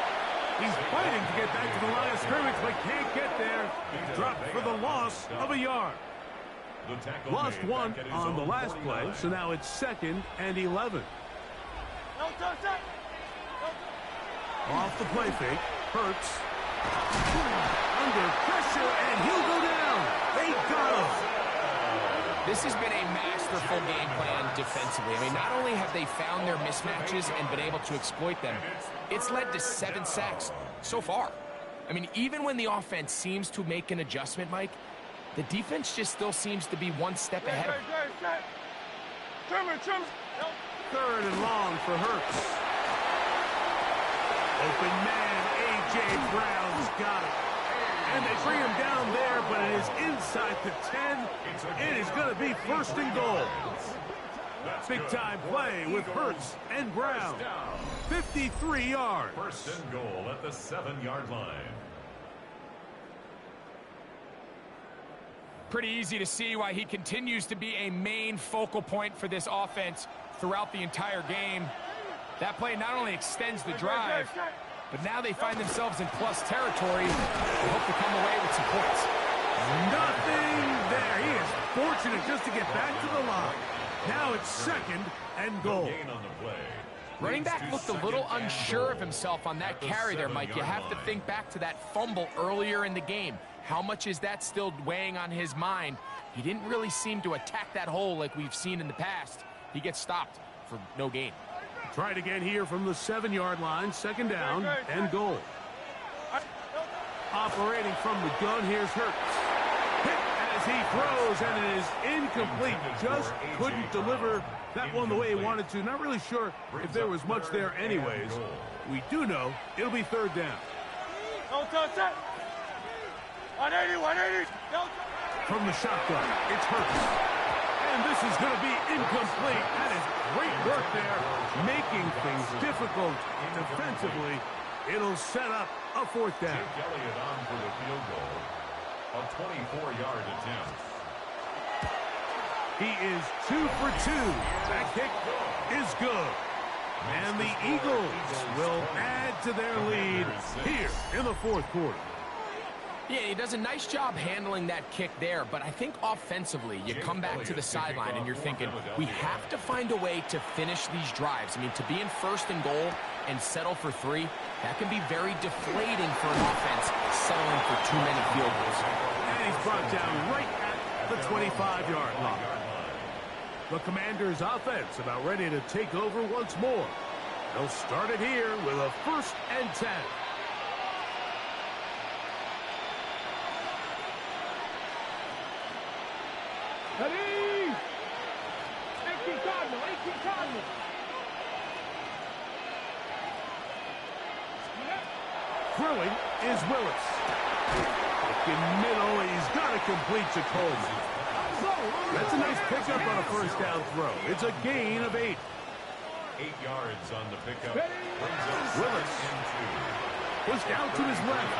He's fighting to get back to the line of scrimmage, but can't get there. Dropped for the loss of a yard. Lost one on the last play, so now it's 2nd and 11. Off the play fake, Hurts. Under pressure, and he'll go down. They got him. This has been a masterful game plan defensively. I mean, not only have they found their mismatches and been able to exploit them, it's led to 7 sacks so far. I mean, even when the offense seems to make an adjustment, Mike, the defense just still seems to be one step ahead of them. 3rd and long for Hurts. Open man, A.J. Brown's got it. And they bring him down there, but it is inside the 10. It is going to be 1st and goal. Big-time play with Hurts and Brown. 53 yards. 1st and goal at the 7-yard line. Pretty easy to see why he continues to be a main focal point for this offense throughout the entire game. That play not only extends the drive, but now they find themselves in plus territory. They hope to come away with some points. Nothing there. He is fortunate just to get back to the line. Now it's 2nd and goal. Running back looked a little unsure of himself on that carry there, Mike. You have to think back to that fumble earlier in the game. How much is that still weighing on his mind? He didn't really seem to attack that hole like we've seen in the past. He gets stopped for no gain. Tried again here from the 7-yard line. 2nd down and goal. Operating from the gun, here's Hurts. Hit as he throws, and it is incomplete. Just couldn't deliver that one the way he wanted to. Not really sure if there was much there anyways. We do know it'll be 3rd down. 180. From the shotgun, it's Hurts. And this is going to be incomplete. That is great work there, making things difficult defensively. It'll set up a 4th down. Jake Elliott on for the field goal. A 24-yard attempt. He is 2 for 2. That kick is good. And the Eagles will add to their lead here in the 4th quarter. Yeah, he does a nice job handling that kick there, but I think offensively, you come back to the sideline and you're thinking, we have to find a way to finish these drives. I mean, to be in 1st and goal and settle for 3, that can be very deflating for an offense settling for too many field goals. And he's brought down right at the 25-yard line. The Commanders' offense about ready to take over once more. They'll start it here with a 1st and 10. Ready! 18 Cardinal. Throwing is Willis. In middle, he's got to complete to Coleman. That's a nice pickup on a 1st down throw. It's a gain of 8. 8 yards on the pickup. Willis was down to his left.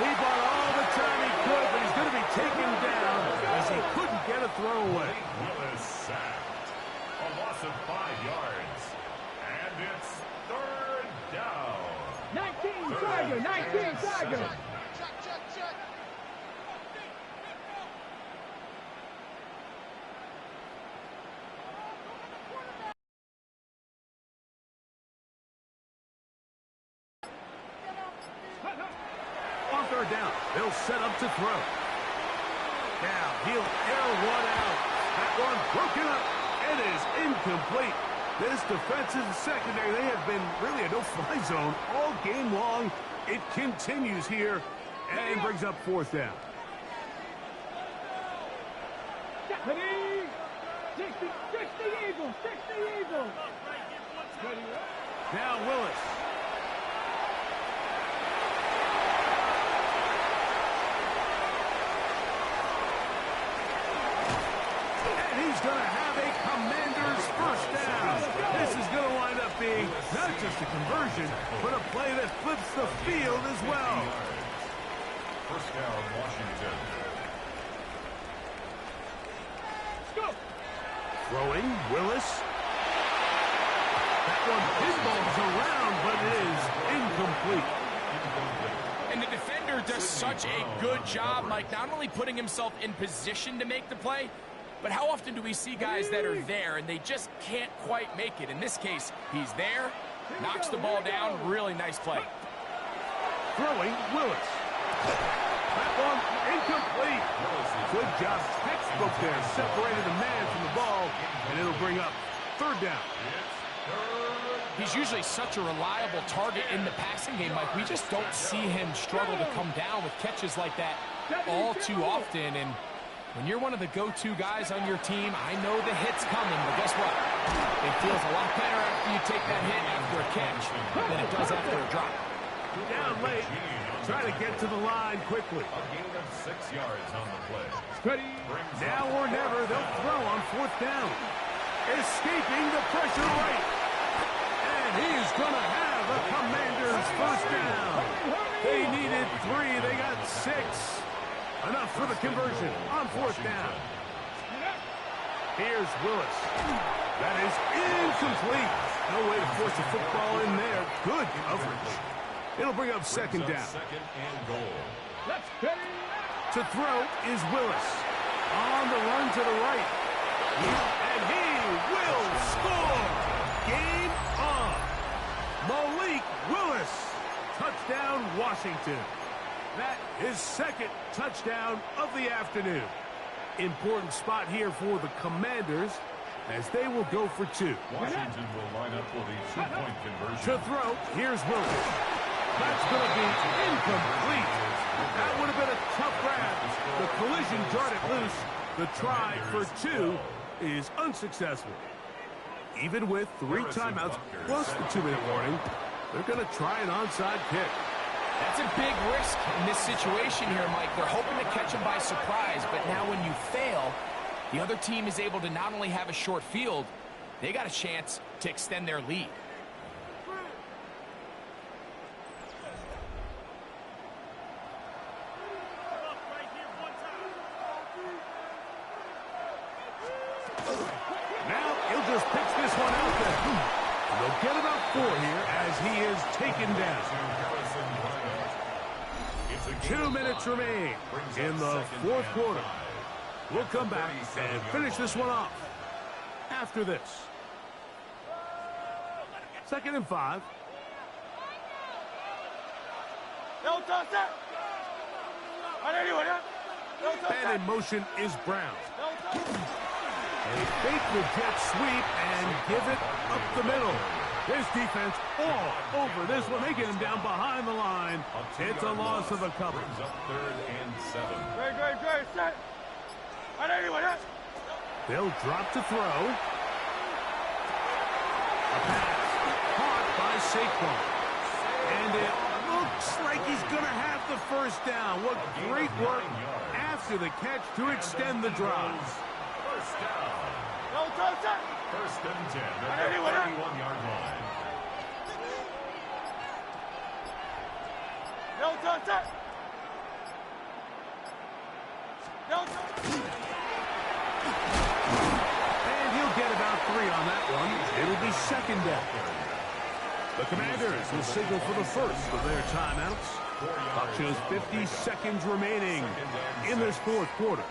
He bought all the time he could, but he's going to be taken down as he couldn't get a throw away. Willis sacked. A loss of 5 yards. And it's 3rd down. 19 Tiger. On 3rd down, they'll set up to throw. Now he'll air one out. That one broken up. It is incomplete. This defensive secondary, they have been really a no-fly zone all game long. It continues here and brings up 4th down. 60 Eagles. Now Willis. He's going to have a Commander's 1st down. This is going to wind up being not just a conversion, but a play that flips the field as well. 1st down, Washington. Throwing, Willis. That one pinballs around, but it is incomplete. And the defender does such a good job, Mike, not only putting himself in position to make the play, but how often do we see guys that are there and they just can't quite make it? In this case, he's there, knocks the ball down, really nice play. Throwing, Willis. That one incomplete. Good job, textbook there, separated the man from the ball, and it'll bring up third down. He's usually such a reliable target in the passing game, Mike. We just don't see him struggle to come down with catches like that all too often. And when you're one of the go-to guys on your team, I know the hit's coming, but guess what? It feels a lot better after you take that hit after a catch than it does after a drop. Down late. Try to get to the line quickly. A gain of 6 yards on the play. Ready. Now or never, they'll throw on fourth down. Escaping the pressure right. And he's going to have a Commanders first down. They needed 3. They got 6. Enough for the conversion on fourth down. Here's Willis. That is incomplete. No way to force a football in there. Good coverage. It'll bring up second down. Second and goal. To throw is Willis. On the run to the right. And he will score. Game on. Malik Willis. Touchdown, Washington. That is second touchdown of the afternoon. Important spot here for the Commanders as they will go for 2. Washington will line up with a 2-point conversion. To throw, here's Willis. That's going to be incomplete. That would have been a tough grab. The collision darted loose. The try for 2 is unsuccessful. Even with 3 timeouts plus the 2-minute warning, they're going to try an onside kick. That's a big risk in this situation here, Mike. They're hoping to catch him by surprise, but now when you fail, the other team is able to not only have a short field, they got a chance to extend their lead. Now he'll just pitch this one out there. They'll get about 4 here as he is taken down. 2 minutes remain in the fourth quarter. We'll come back and finish this one off after this. 2nd and 5. And in motion is Brown. They fake the jet sweep and give it up the middle. This defense all over this one. They get him down behind the line. It's a loss of a couple. Up 3rd and 7. Great, set. They'll drop to throw. A pass caught by Saquon. And it looks like he's going to have the first down. What great work after the catch to extend the drive. First down. 1st and 10 at the 31-yard line. And he'll get about 3 on that one. It'll be 2nd down. The Commanders will signal for the first of their timeouts. Clock shows 50 seconds remaining in this fourth quarter.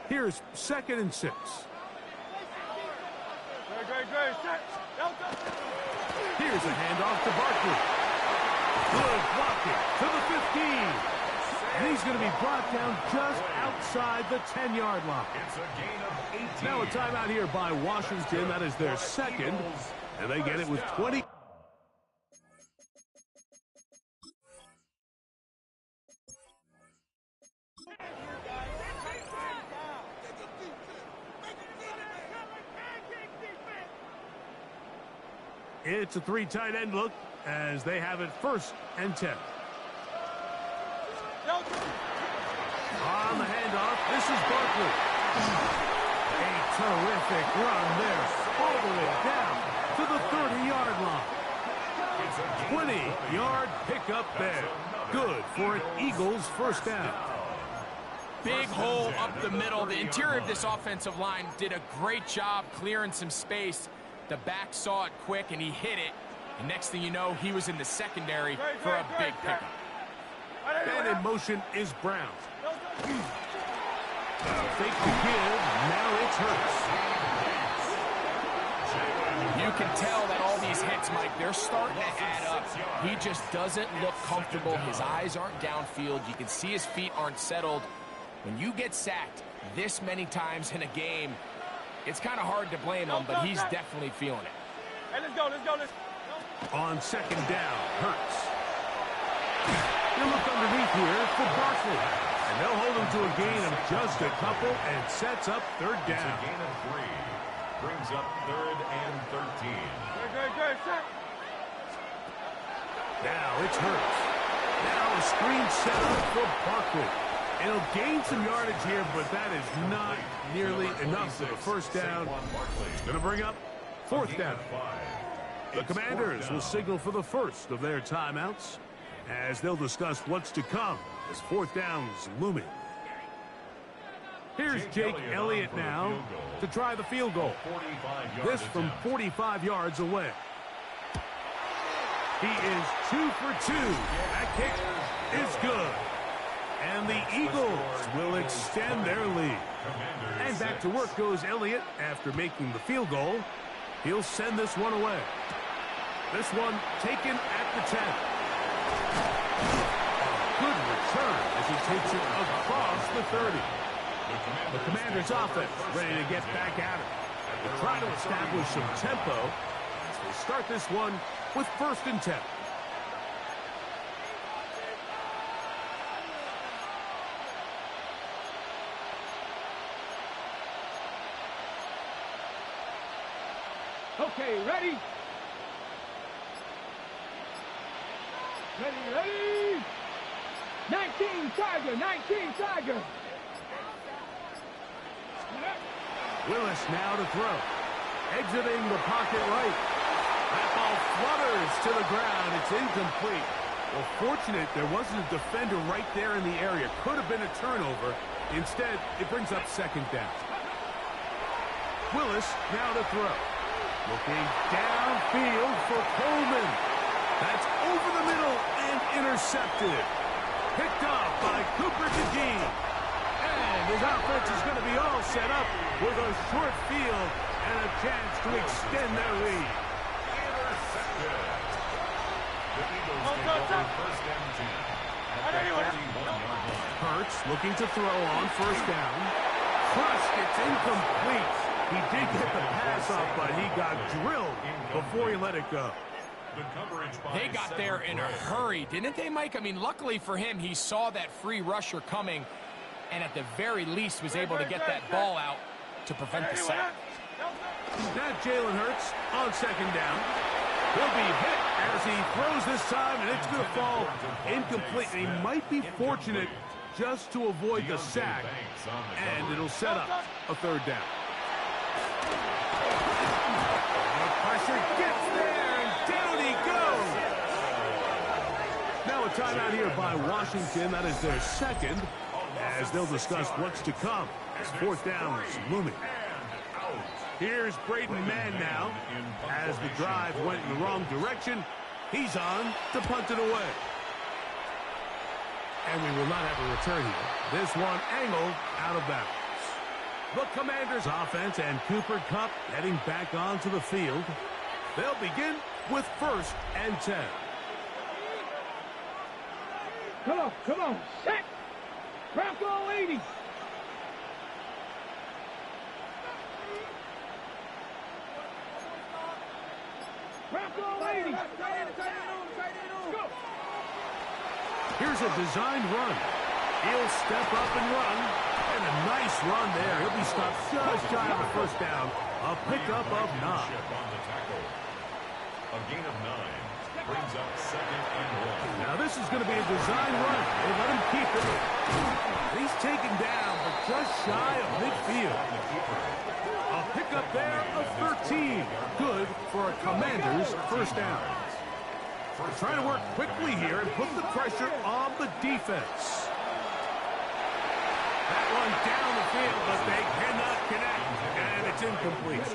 Here's 2nd and 6. Here's a handoff to Barkley. Good blocking to the 15. And he's going to be brought down just outside the 10-yard line. It's a gain of 18. Now a timeout here by Washington. That is their second. And they get it with 20. It's a 3 tight end look as they have it 1st and 10. On the handoff, this is Barkley. A terrific run there, all the way down to the 30-yard line. It's 20-yard pickup there. Good for an Eagles first down. Big hole up the middle. The interior of this offensive line did a great job clearing some space. The back saw it quick, and he hit it. And next thing you know, he was in the secondary for a big pickup. And in motion is Brown. Fake to give. Now it's Hurts. You can tell that all these hits, Mike, they're starting to add up. He just doesn't look comfortable. His eyes aren't downfield. You can see his feet aren't settled. When you get sacked this many times in a game, it's kind of hard to blame him, but he's definitely feeling it. Hey, let's go. On second down, Hurts. He'll look underneath here for Barkley. And they'll hold him to a gain of just a couple and sets up third down. It's a gain of 3. Brings up 3rd and 13. Good, set. Now it's Hurts. Now a screen set up for Barkley. And he'll gain some yardage here, but that is not nearly enough for the first down. It's going to bring up fourth down. The Commanders will signal for the first of their timeouts as they'll discuss what's to come as fourth down's looming. Here's Jake Elliott now to try the field goal. This from 45 yards away. He is 2 for 2. That kick is good. And the Eagles will extend their lead. And back to work goes Elliott after making the field goal. He'll send this one away. This one taken at the 10. Good return as he takes it across the 30. The Commanders' offense ready to get back at it. They'll try to establish some tempo as they start this one with 1st and 10. Okay, ready? Ready? 19 Tiger. Willis now to throw. Exiting the pocket right. That ball flutters to the ground. It's incomplete. Well, fortunate there wasn't a defender right there in the area. Could have been a turnover. Instead, it brings up second down. Willis now to throw. Looking downfield for Coleman. That's over the middle and intercepted. Picked up by Cooper DeGee. And his offense is going to be all set up with a short field and a chance to extend their lead. Intercepted. The Eagles take over 1st and 10 at the 31-yard line. Hurts looking to throw on 1st down. Crushed. It's incomplete. He did get the pass off, but he got drilled before he let it go. They got there in a hurry, didn't they, Mike? I mean, luckily for him, he saw that free rusher coming and at the very least was able to get that ball out to prevent the sack. Now Jalen Hurts on 2nd down. He'll be hit as he throws this time, and it's going to fall incomplete. And he might be fortunate just to avoid the sack, and it'll set up a 3rd down. Pressure gets there, and down he goes. Now a timeout here by Washington. That is their second, as they'll discuss what's to come as 4th down is looming. Here's Braden Mann now. As the drive went in the wrong direction, he's on to punt it away. And we will not have a return here. This one angled out of bounds. The Commanders' offense and Cooper Kupp heading back onto the field. They'll begin with 1st and 10. Come on, set. Bronco 80. Bronco 80. Go. Here's a designed run. He'll step up and run. And a nice run there. He'll be stopped just shy of a 1st down. A pickup of 9. A gain of 9 brings up 2nd and 1. Now this is going to be a design run. They let him keep it. He's taken down, but just shy of midfield. A pickup there of 13. Good for a Commander's 1st down. Trying to work quickly here and put the pressure on the defense. That one down the field, but they cannot connect. And it's incomplete.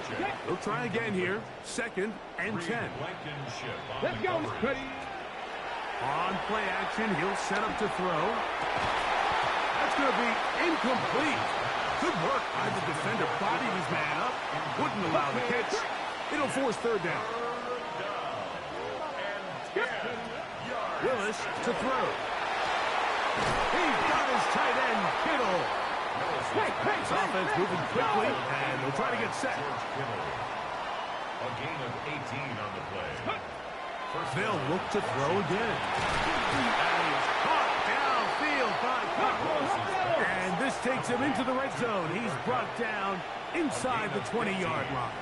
They'll try again here. 2nd and 10. Let's go. On play action, he'll set up to throw. That's going to be incomplete. Good work by the defender. Bodied his man up. Wouldn't allow the catch. It'll force 3rd down. Willis to throw. He's got his tight end, Kittle. This offense moving quickly, and they'll try to get set. A gain of 18 on the play. They'll look to throw again. And he's caught downfield by Cook. And this takes him into the red zone. He's brought down inside the 20-yard line.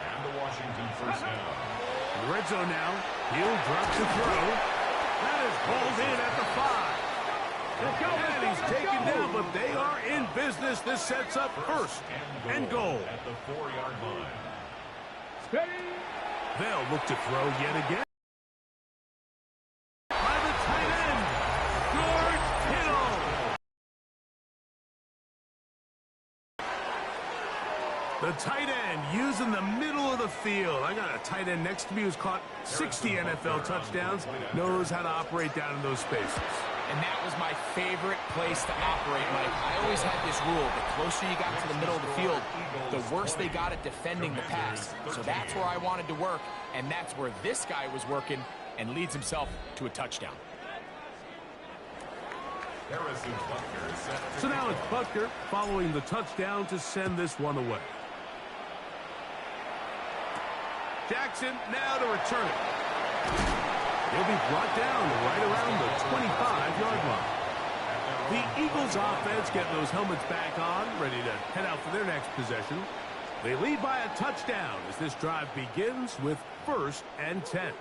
And the Washington first down. In the red zone now. He'll drop to throw. That is pulled in at the 5. And he's taken down, but they are in business. This sets up 1st and goal. At the 4-yard line. They'll look to throw yet again. By the tight end, George Kittle. The tight end using the middle of the field. I got a tight end next to me who's caught 60 NFL touchdowns, knows how to operate down in those spaces. And that was my favorite place to operate, Mike. I always had this rule. The closer you got to the middle of the field, the worse they got at defending the pass. So that's where I wanted to work, and that's where this guy was working and leads himself to a touchdown. So now it's Butker following the touchdown to send this one away. Jackson now to return it. He'll be brought down right around the 25-yard line. The Eagles offense getting those helmets back on, ready to head out for their next possession. They lead by a touchdown as this drive begins with 1st and 10.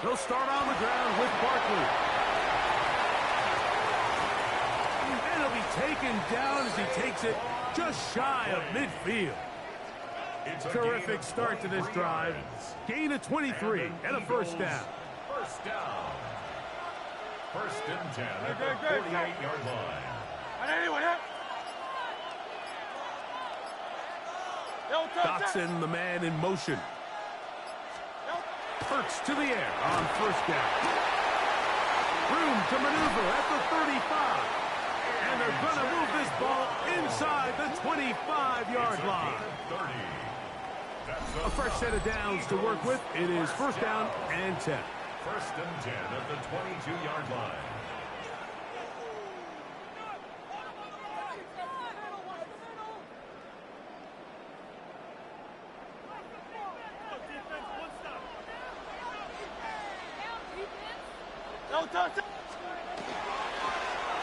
They'll start on the ground with Barkley. And he'll be taken down as he takes it just shy of midfield. Terrific start to this drive. Gain of 23 and a 1st down. First down. 1st and 10 at the 48-yard line. Dotson, the man in motion. Hurts to the air on 1st down. Room to maneuver at the 35. And they're going to move this ball inside the 25-yard line. A fresh set of downs to work with. It is 1st down and 10. 1st and 10 at the 22-yard line.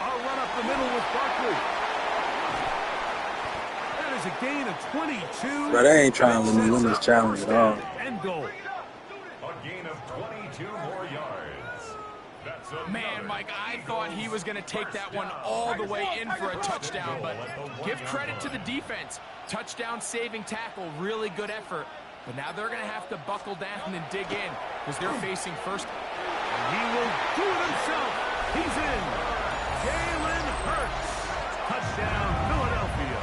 I'll run up the middle with Barkley. That is a gain of 22. But they ain't trying to let me win this challenge at all. And goal. A gain of 22 more yards. That's Man, Mike, I thought he was going to take that one all the way in for a touchdown, but give credit to the defense. Touchdown saving tackle, really good effort. But now they're going to have to buckle down and dig in because they're facing 1st. He will do it himself. He's in. Jalen Hurts. Touchdown, Philadelphia.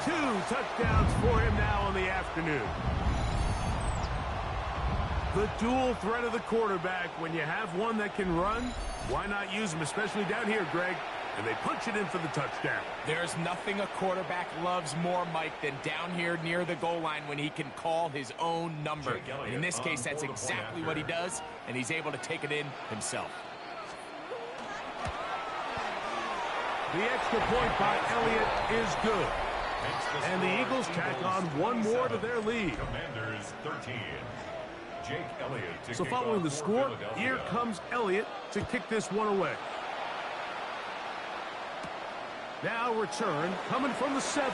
2 touchdowns for him now on the afternoon. The dual threat of the quarterback. When you have one that can run, why not use him, especially down here, Greg? And they punch it in for the touchdown. There's nothing a quarterback loves more, Mike, than down here near the goal line when he can call his own number. And in this case, that's exactly what he does, and he's able to take it in himself. The extra point by Elliott is good. And the Eagles tack on one more to their lead. Commanders 13. Jake Elliott. So following the score, here comes Elliott to kick this one away. Now return coming from the 7.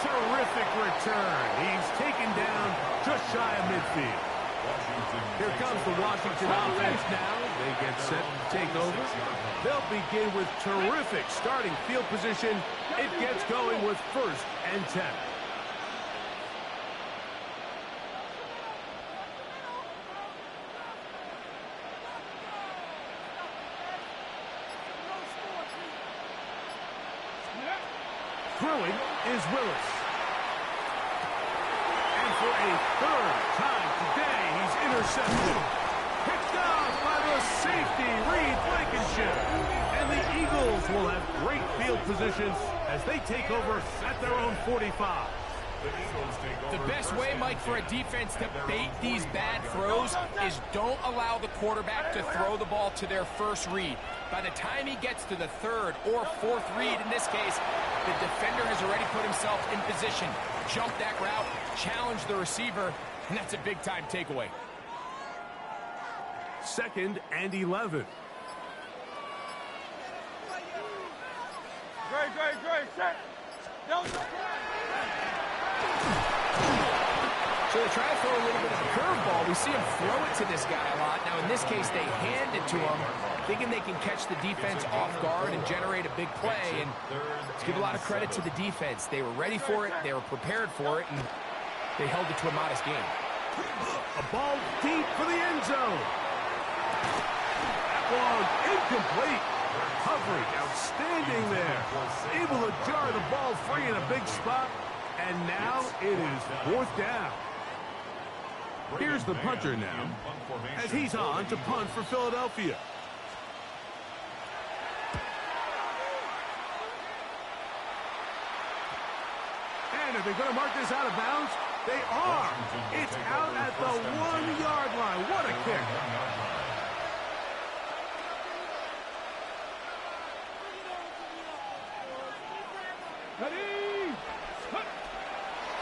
Terrific return. He's taken down just shy of midfield. Here comes the Washington offense now. They get set to take over. They'll begin with terrific starting field position. It gets going with 1st and 10. Throwing is Willis. And for a 3rd time today, he's intercepted. Picked off by the safety, Reed Blankenship. And the Eagles will have great field position as they take over at their own 45. The best way, Mike, for a defense to bait these bad throws is don't allow the quarterback to throw the ball to their first read. By the time he gets to the 3rd or 4th read, in this case, the defender has already put himself in position. Jump that route, challenge the receiver, and that's a big-time takeaway. 2nd and 11. Great, set. So they try to throw a little bit of a curveball. We see him throw it to this guy a lot. Now, in this case, they hand it to him, thinking they can catch the defense off guard and generate a big play. And let's give a lot of credit to the defense. They were ready for it, they were prepared for it, and they held it to a modest game. A ball deep for the end zone. That one incomplete. Recovery outstanding there. Able to jar the ball free in a big spot. And now it is 4th down. Here's the punter now, as he's on to punt for Philadelphia. And are they going to mark this out of bounds? They are. It's out at the 1-yard line. What a kick.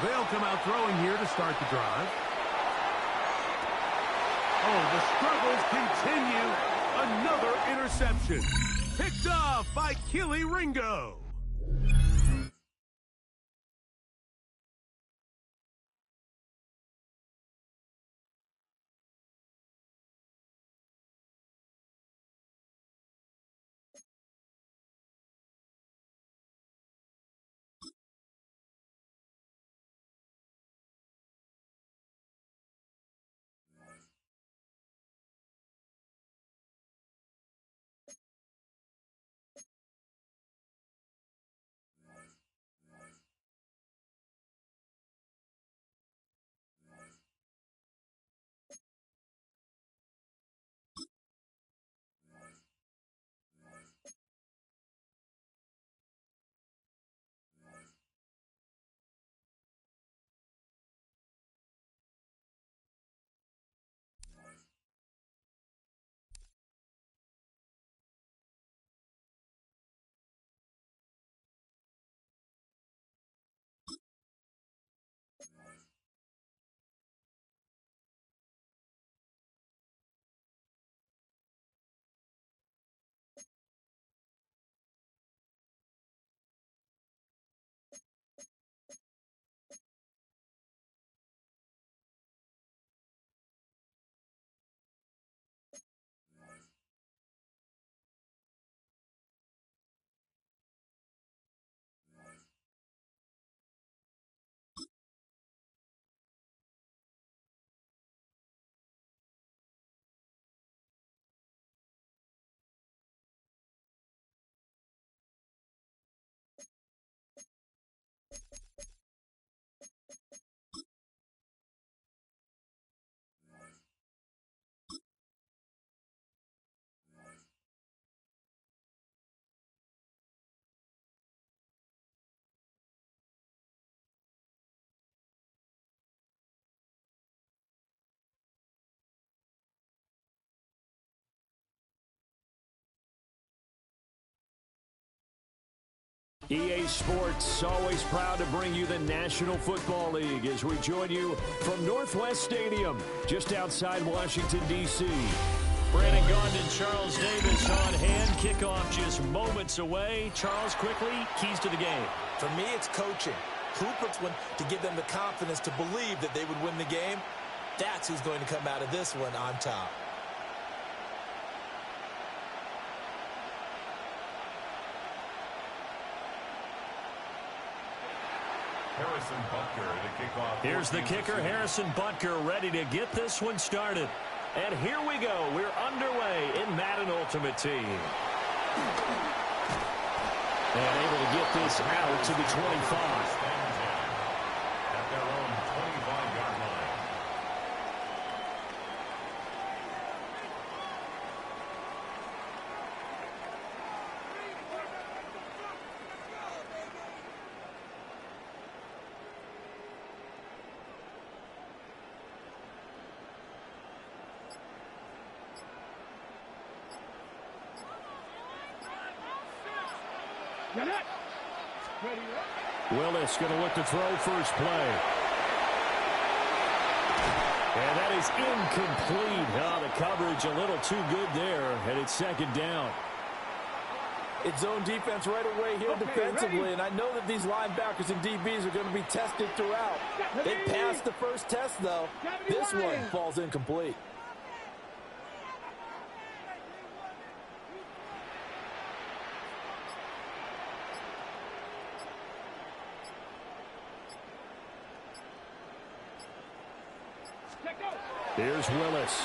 They'll come out throwing here to start the drive. Oh, the struggles continue. Another interception. Picked off by Keely Ringo. EA Sports, always proud to bring you the National Football League as we join you from Northwest Stadium, just outside Washington, D.C. Brandon Gaughan, Charles Davis on hand. Kickoff just moments away. Charles, quickly, keys to the game. For me, it's coaching. Who puts one to give them the confidence to believe that they would win the game? That's who's going to come out of this one on top. Here's the kicker, Harrison Butker, ready to get this one started. And here we go. We're underway in Madden Ultimate Team. And able to get this out to the 25. At their own 25-yard line. Willis going to look to throw first play. And that is incomplete. Oh, the coverage a little too good there, and it's second down. It's zone defense right away here defensively, and I know that these linebackers and DBs are going to be tested throughout. They passed the first test, though. This one falls incomplete. Here's Willis.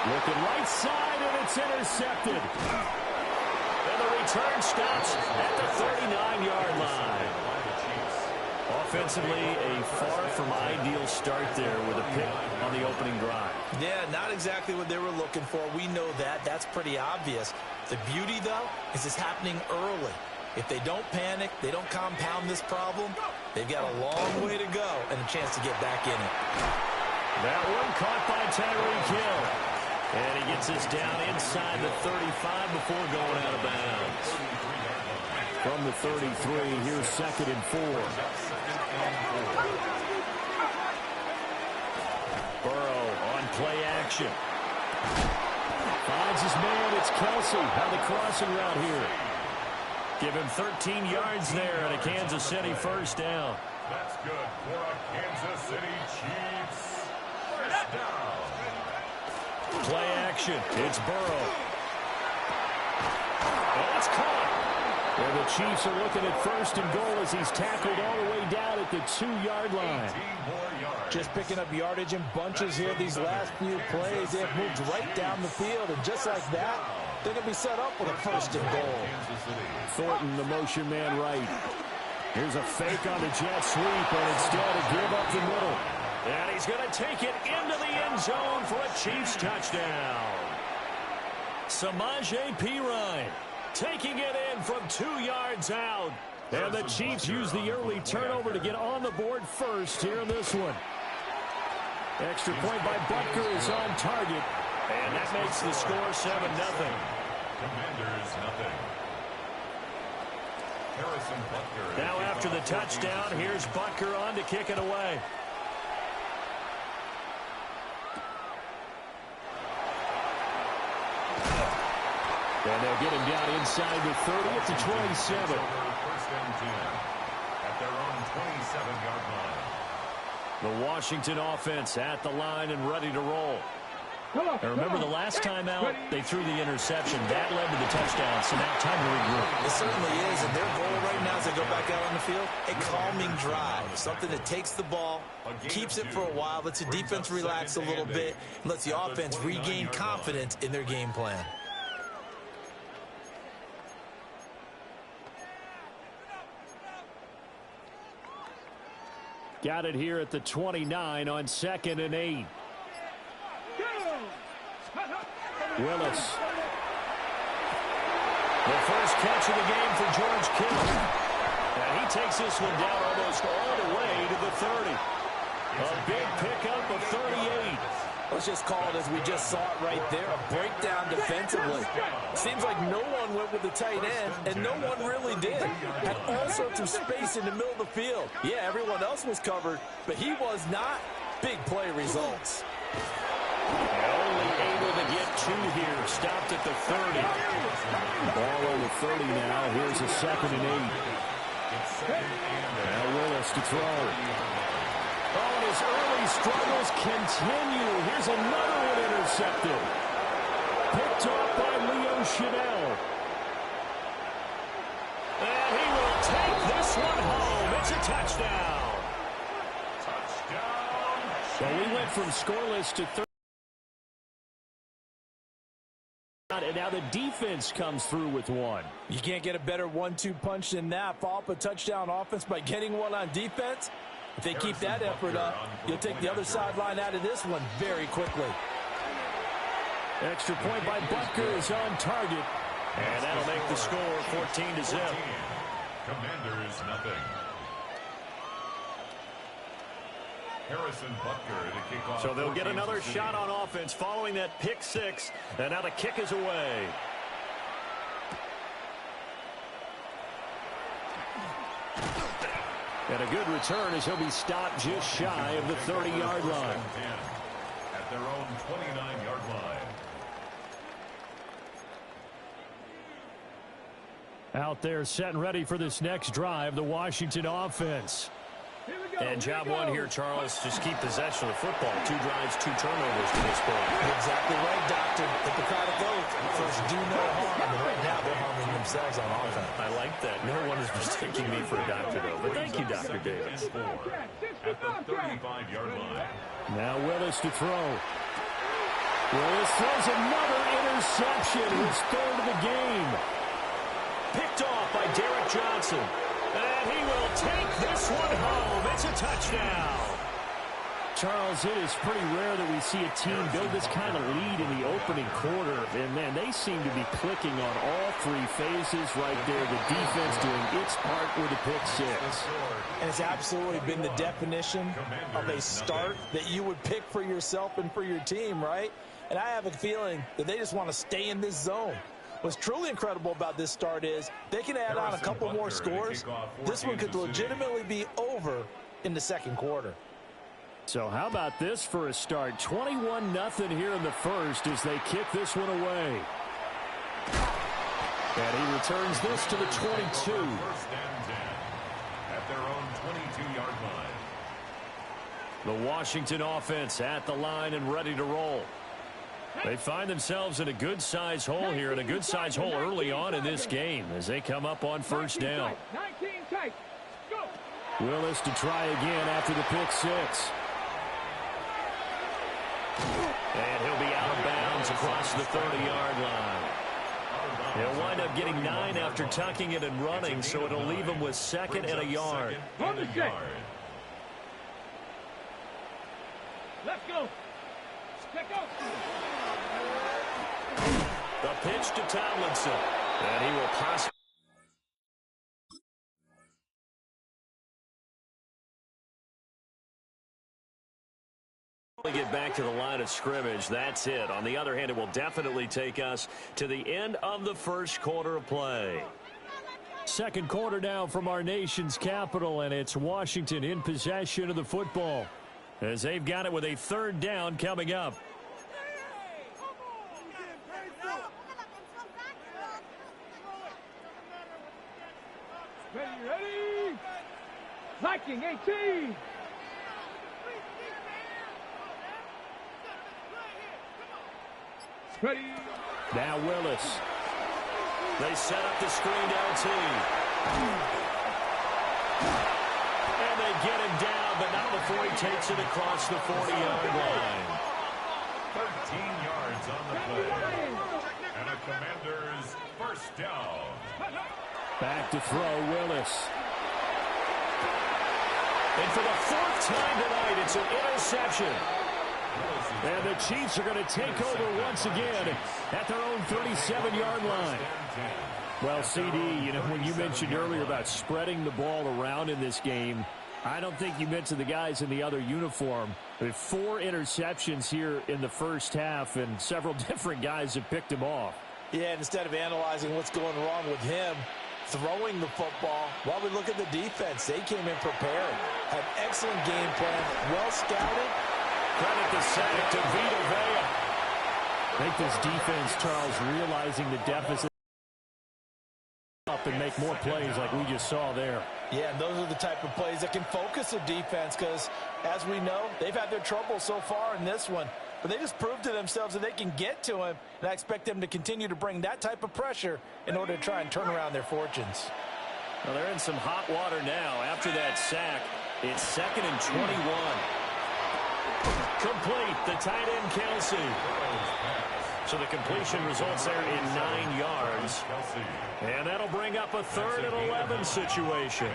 Looking right side, and it's intercepted. And the return stops at the 39-yard line. Offensively, a far from ideal start there with a pick on the opening drive. Yeah, not exactly what they were looking for. We know that. That's pretty obvious. The beauty, though, is it's happening early. If they don't panic, they don't compound this problem, they've got a long way to go and a chance to get back in it. That one caught by Tyreek Hill. And he gets us down inside the 35 before going out of bounds. From the 33, here's 2nd and 4. Burrow on play action. Finds his man, it's Kelsey on the crossing route here. Give him 13 yards there and a Kansas City first down. That's good for a Kansas City Chiefs first down. Play action. It's Burrow. And it's caught. And the Chiefs are looking at 1st and goal as he's tackled all the way down at the 2-yard line. Just picking up yardage in bunches here these last few plays. They've moved right down the field, and just like that, they're going to be set up with a 1st and goal. Thornton, the motion man right. Here's a fake on the jet sweep, and instead a give up the middle. And he's going to take it into the end zone for a Chiefs touchdown. Samaje Perine taking it in from 2 yards out. And the Chiefs use the early turnover to get on the board first here in this one. Extra point by Butker is on target. And that makes the score 7-0. Commanders, nothing. Harrison Butker. Now after the touchdown, here's Butker on to kick it away. And they'll get him down inside the 30 at the 27. 1st and 10 at their own 27-yard line. The Washington offense at the line and ready to roll. And remember, the last time out, they threw the interception. That led to the touchdown, so now time to regroup. It certainly is, and their goal right now as they go back out on the field, a calming drive, something that takes the ball, keeps it for a while, lets the defense relax a little bit, and lets the offense regain confidence in their game plan. Got it here at the 29 on 2nd and 8. Willis. The first catch of the game for George Kittle. And he takes this one down almost all the way to the 30. A big pickup of 38. Let's just call it as we just saw it right there, a breakdown defensively. Seems like no one went with the tight end, and no one really did. Had all sorts of space in the middle of the field. Yeah, everyone else was covered, but he was not. Big play results. Only able to get 2 here. Stopped at the 30. Ball on the 30 now. Here's a 2nd and 8. Now Willis to throw. Oh, and his early struggles continue. Here's another one intercepted. Picked off by Leo Chanel. And he will take this one home. It's a touchdown. Well, we went from scoreless to 30. And now the defense comes through with one. You can't get a better 1-2 punch than that. Follow up a touchdown offense by getting one on defense. If they keep that effort up, you'll take the other sideline out of this one very quickly. Extra point by Butker is on target. And that'll make the score 14-0. Commanders nothing. Harrison Butker to kick off. So they'll get another shot on offense following that pick six. And now the kick is away. And a good return as he'll be stopped just shy of the 30-yard line. At their own 29-yard line. Out there set and ready for this next drive, the Washington offense. And job one here, Charles, just keep possession of the football. 2 drives, 2 turnovers to this point. Exactly right, Doctor. Hippocratic oath. First, do no harm. And right now, they're harming themselves on offense. I like that. No one is mistaking me for a doctor, though. But thank you, Dr. Davis. At the 35-yard line. Now Willis to throw. Willis throws another interception. His third of the game. Picked off by Derek Johnson. And he will take this one home. It's a touchdown. Charles, it is pretty rare that we see a team build this kind of lead in the opening quarter. And, man, they seem to be clicking on all 3 phases right there. The defense doing its part with a pick six. And it's absolutely been the definition of a start that you would pick for yourself and for your team, right? And I have a feeling that they just want to stay in this zone. What's truly incredible about this start is they can add on a couple more scores. This one could legitimately be over in the second quarter. So how about this for a start? 21-0 here in the first as they kick this one away. And he returns this to the 22. First and 10 at their own 22-yard line. The Washington offense at the line and ready to roll. They find themselves in a good-sized hole here, and a good-sized hole early on in this game as they come up on first down. Willis to try again after the pick six. And he'll be out of bounds across the 30-yard line. He'll wind up getting 9 after tucking it and running, so it'll leave him with 2nd and a yard. Let's go. The pitch to Tomlinson. And he will possibly get back to the line of scrimmage. That's it. On the other hand, it will definitely take us to the end of the first quarter of play. Second quarter now from our nation's capital, and it's Washington in possession of the football as they've got it with a 3rd down coming up. Ready. Liking 18. Ready. Now Willis. They set up the screened LT. And they get him down, but not before he takes it across the 40-yard line. 13 yards on the play. And a Commander's first down. Back to throw, Willis. And for the 4th time tonight, it's an interception. And the Chiefs are going to take over once again at their own 37-yard line. Well, CD, you know, when you mentioned earlier about spreading the ball around in this game, I don't think you mentioned the guys in the other uniform. With 4 interceptions here in the first half, and several different guys have picked him off. Yeah, and instead of analyzing what's going wrong with him, throwing the football, while we look at the defense, they came in prepared. Had excellent game plan, well scouted. Credit the sack to Vita Vea. I think this defense, Charles, realizing the deficit up and make more plays like we just saw there. Yeah, and those are the type of plays that can focus a defense because, as we know, they've had their trouble so far in this one. But they just proved to themselves that they can get to him, and I expect them to continue to bring that type of pressure in order to try and turn around their fortunes. Well, they're in some hot water now. After that sack, it's 2nd and 21. Complete, the tight end, Kelsey. So the completion results there in 9 yards. And that'll bring up a 3rd and 11 situation.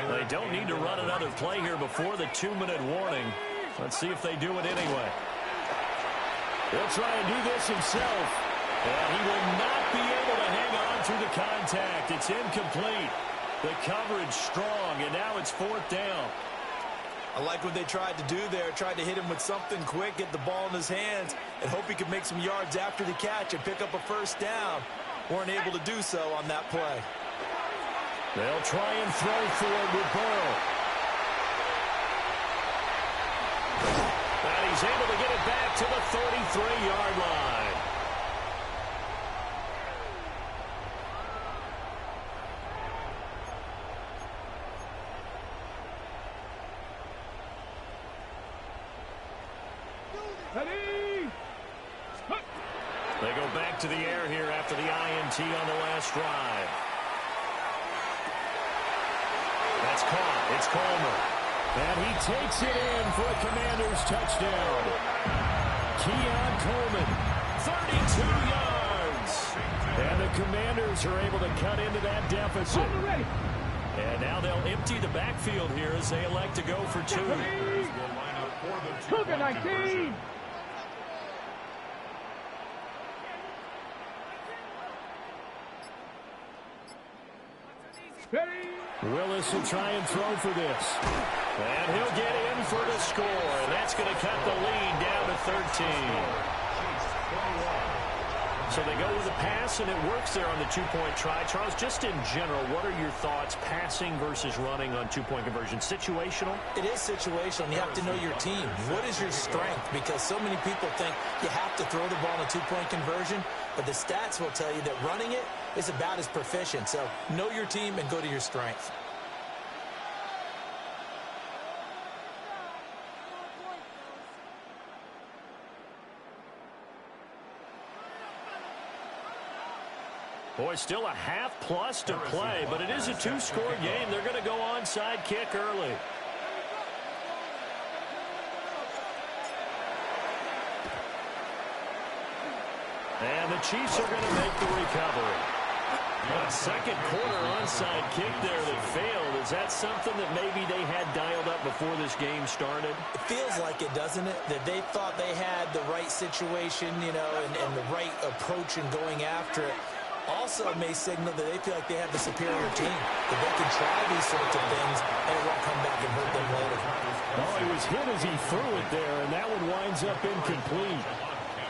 They don't need to run another play here before the 2-minute warning. Let's see if they do it anyway. He'll try and do this himself. And he will not be able to hang on through the contact. It's incomplete. The coverage strong, and now it's 4th down. I like what they tried to do there. Tried to hit him with something quick, get the ball in his hands, and hope he could make some yards after the catch and pick up a 1st down. Weren't able to do so on that play. They'll try and throw for it with Burrow. And he's able to get it back to the 33-yard line. They go back to the air here after the INT on the last drive. That's caught. It's Coleman. And he takes it in for a Commanders touchdown. Keon Coleman, 32 yards. And the Commanders are able to cut into that deficit. And now they'll empty the backfield here as they elect to go for 2. Cougar 19. Willis will try and throw for this. And he'll get in for the score. And that's going to cut the lead down to 13. So they go with a pass, and it works there on the 2-point try. Charles, just in general, what are your thoughts passing versus running on 2-point conversion? Situational? It is situational. You have to know your team. What is your strength? Because so many people think you have to throw the ball in a 2-point conversion, but the stats will tell you that running it is about as proficient. So know your team and go to your strength. Boy, still a half-plus to play, but it is a 2-score game. They're going to go onside kick early. And the Chiefs are going to make the recovery. A second quarter onside kick there that failed. Is that something that maybe they had dialed up before this game started? It feels like it, doesn't it? That they thought they had the right situation, you know, and the right approach in going after it. Also may signal that they feel like they have the superior team, that they can try these sorts of things and it won't come back and hurt them later. Oh, he was hit as he threw it there, and that one winds up incomplete.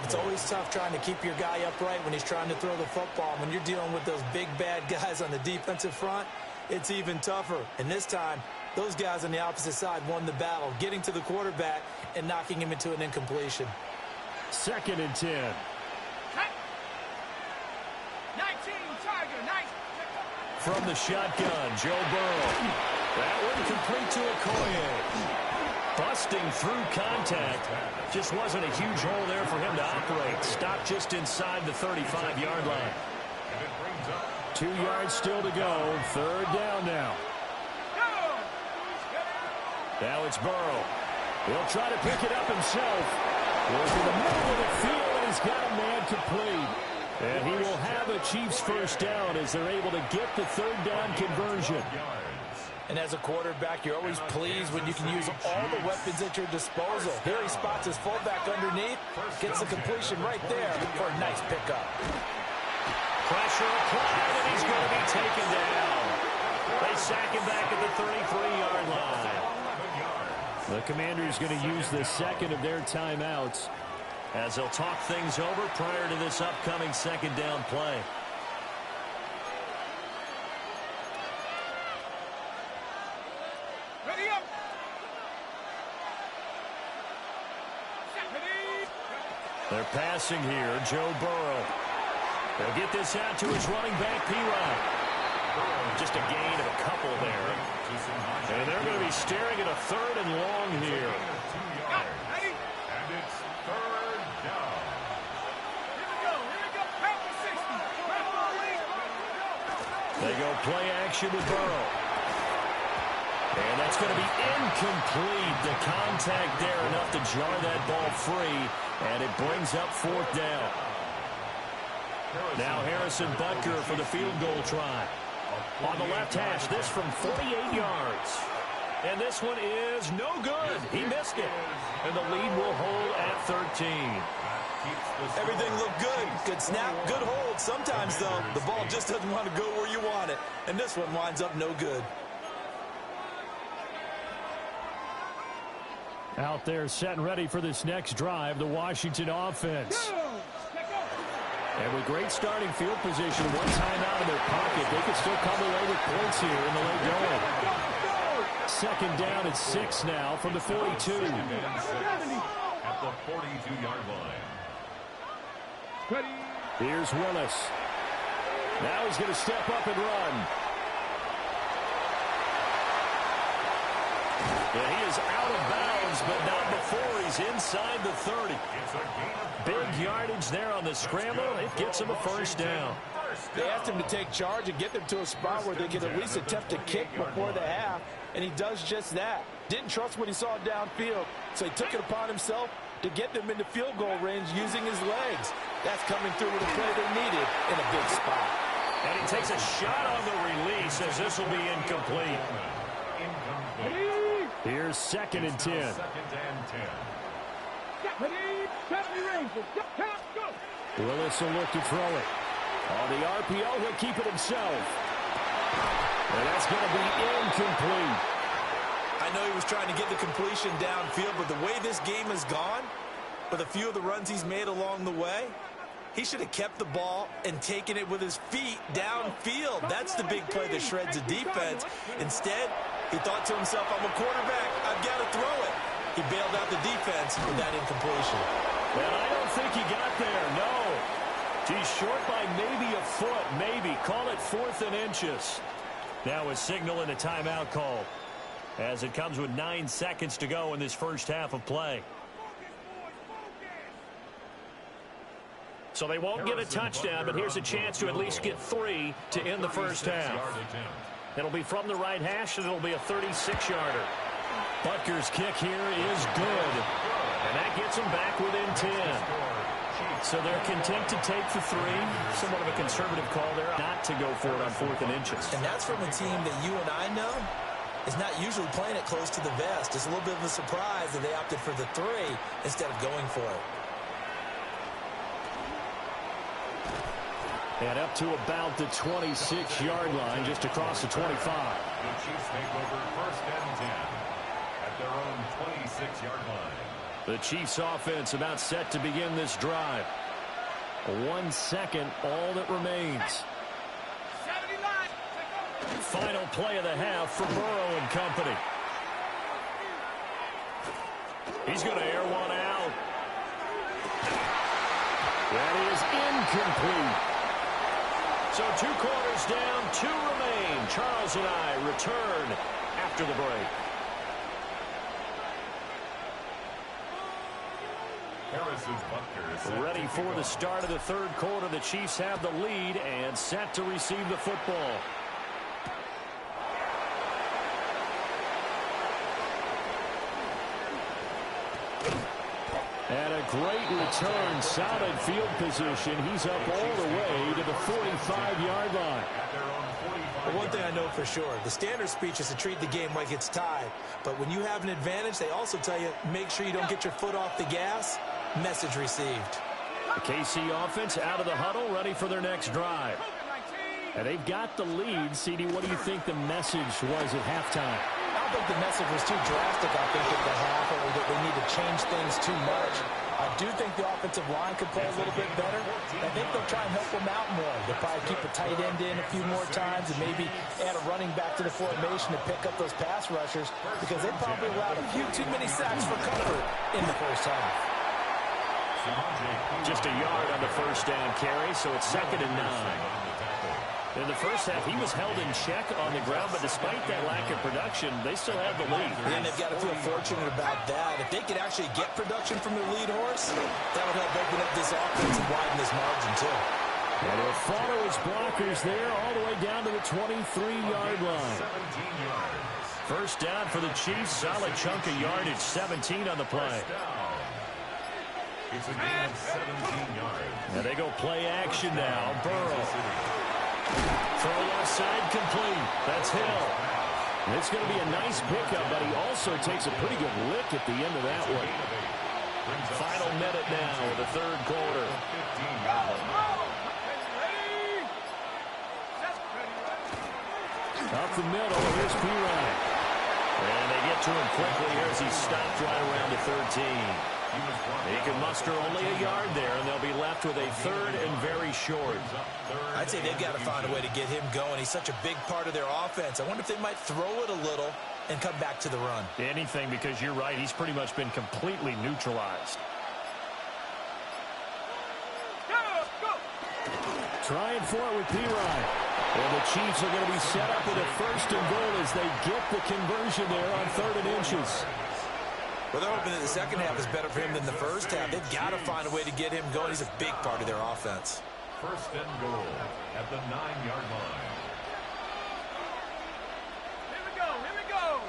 It's always tough trying to keep your guy upright when he's trying to throw the football. When you're dealing with those big, bad guys on the defensive front, it's even tougher. And this time, those guys on the opposite side won the battle, getting to the quarterback and knocking him into an incompletion. 2nd and 10. 19, Tiger, 19. From the shotgun, Joe Burrow. That one complete to Okoye. Busting through contact. Just wasn't a huge hole there for him to operate. Stopped just inside the 35-yard line. 2 yards still to go. 3rd down now. Now it's Burrow. He'll try to pick it up himself. Goes to the middle of the field, and he's got a man complete. And he will have a Chiefs 1st down as they're able to get the 3rd down conversion. And as a quarterback, you're always pleased when you can use all the weapons at your disposal. Here he spots his fullback underneath, gets the completion right there for a nice pickup. Pressure applied, and he's going to be taken down. They sack him back at the 33-yard line. The Commanders going to use the second of their timeouts as they'll talk things over prior to this upcoming 2nd down play. Ready up. They're passing here, Joe Burrow. They'll get this out to his running back, P-Rod. Just a gain of a couple there. And they're going to be staring at a 3rd and long here. And it's 3rd down. They go play action with Burrow. And that's going to be incomplete. The contact there enough to jar that ball free. And it brings up 4th down. Now Harrison Butker for the field goal try. On the left hash, this from 48 yards. And this one is no good. He missed it. And the lead will hold at 13. Everything looked good. Good snap, good hold. Sometimes, though, the ball just doesn't want to go where you want it. And this one winds up no good. Out there set and ready for this next drive, the Washington offense. And with great starting field position, one time out of their pocket, they could still come away with points here in the late going. 2nd down and 6 now from the 42. At the 42-yard line. Here's Willis. Now he's going to step up and run. And he is out of bounds, but not before he's inside the 30. Big yardage there on the scramble. It gets him a 1st down. They asked him to take charge and get them to a spot where they could at least attempt a kick before the half, and he does just that. Didn't trust what he saw downfield, so he took it upon himself to get them into field goal range using his legs. That's coming through with a play they needed in a big spot. And he takes a shot on the release as this will be incomplete. Here's 2nd and 10. 2nd and 10. Willis will look to throw it. On the RPO, he'll keep it himself. And that's going to be incomplete. I know he was trying to get the completion downfield, but the way this game has gone, with a few of the runs he's made along the way, he should have kept the ball and taken it with his feet downfield. That's the big play that shreds a defense. Instead, he thought to himself, I'm a quarterback, I've got to throw it. He bailed out the defense with that incompletion. And I don't think he got there, no. He's short by maybe a foot, maybe. Call it 4th and inches. Now a signal and a timeout call, as it comes with 9 seconds to go in this first half of play. So they won't get a touchdown, but here's a chance to at least get 3 to end the first half. It'll be from the right hash, and it'll be a 36-yarder. Butker's kick here is good, and that gets them back within 10. So they're content to take the 3. Somewhat of a conservative call there, not to go for it on 4th and inches. And that's from a team that you and I know is not usually playing it close to the vest. It's a little bit of a surprise that they opted for the 3 instead of going for it. And up to about the 26-yard line, just across the 25. The Chiefs take over 1st and 10 at their own 26-yard line. The Chiefs offense about set to begin this drive. 1 second, all that remains. Final play of the half for Burrow and company. He's going to air one out. That is incomplete. So 2 quarters down, 2 remain. Charles and I return after the break. Ready for the start of the 3rd quarter. The Chiefs have the lead and set to receive the football. And a great return, solid field position. He's up all the way to the 45-yard line. Well, one thing I know for sure, the standard speech is to treat the game like it's tied. But when you have an advantage, they also tell you, make sure you don't get your foot off the gas. Message received. The KC offense out of the huddle, ready for their next drive. And they've got the lead. CD, what do you think the message was at halftime? I don't think the message was too drastic, I think, at the half, or that they need to change things too much. I do think the offensive line could play a little bit better. I think they'll try and help them out more. They'll probably keep a tight end in a few more times and maybe add a running back to the formation to pick up those pass rushers, because they probably allowed a few too many sacks for comfort in the first half. Just a yard on the first down carry, so it's 2nd and 9. In the first half, he was held in check on the ground, but despite that lack of production, they still have the lead. And they've got to feel fortunate about that. If they could actually get production from their lead horse, that would help open up this offense and widen this margin, too. And he'll follow his blockers there all the way down to the 23-yard line. 17 yards. First down for the Chiefs. Solid chunk of yardage. 17 on the play. It's a gain of 17 yards. And they go play action now. Burrow. Throw left side complete. That's Hill. And it's going to be a nice pickup, but he also takes a pretty good lick at the end of that one. Final minute now of the third quarter. Up the middle, here's Pirine. And they get to him quickly here as he stopped right around the 13. He can muster only a yard there, and they'll be left with a third and very short. I'd say they've got to find a way to get him going. He's such a big part of their offense. I wonder if they might throw it a little and come back to the run. Anything, because you're right. He's pretty much been completely neutralized. Trying for it with Pirine. And the Chiefs are going to be set up with a first and goal as they get the conversion there on 3rd and inches. Well, they're hoping that the second half is better for him than the first half. They've got to find a way to get him going. He's a big part of their offense. First and goal at the 9-yard line. Here we go, here we go.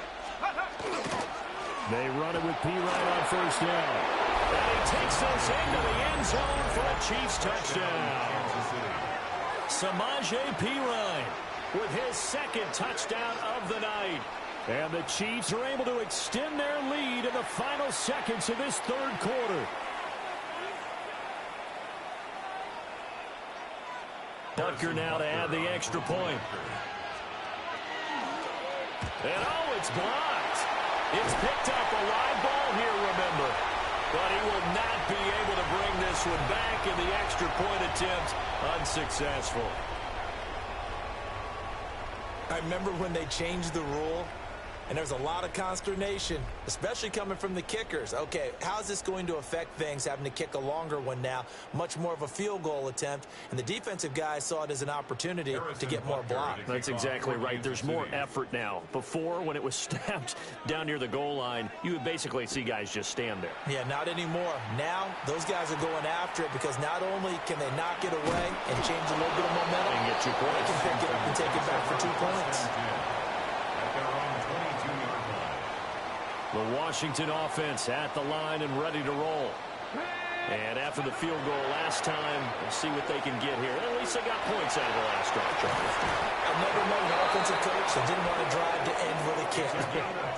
They run it with Pirine on first down. And he takes this into the end zone for a Chiefs touchdown. Samaje Pirine with his second touchdown of the night. And the Chiefs are able to extend their lead in the final seconds of this third quarter. Tucker now to add the extra point. And oh, it's blocked. It's picked up a live ball here, remember. But he will not be able to bring this one back, and the extra point attempt unsuccessful. I remember when they changed the rule, and there's a lot of consternation, especially coming from the kickers. Okay, how's this going to affect things, having to kick a longer one now, much more of a field goal attempt, and the defensive guys saw it as an opportunity to get more block. That's exactly right. There's more effort now. Before, when it was snapped down near the goal line, you would basically see guys just stand there. Yeah, not anymore. Now, those guys are going after it because not only can they knock it away and change a little bit of momentum, and get 2 points. They can pick it up and take it back for 2 points. The Washington offense at the line and ready to roll. And after the field goal last time, we'll see what they can get here. At least they got points out of the last drive, Charles. I've never met an offensive coach that didn't want to drive to end with a kick.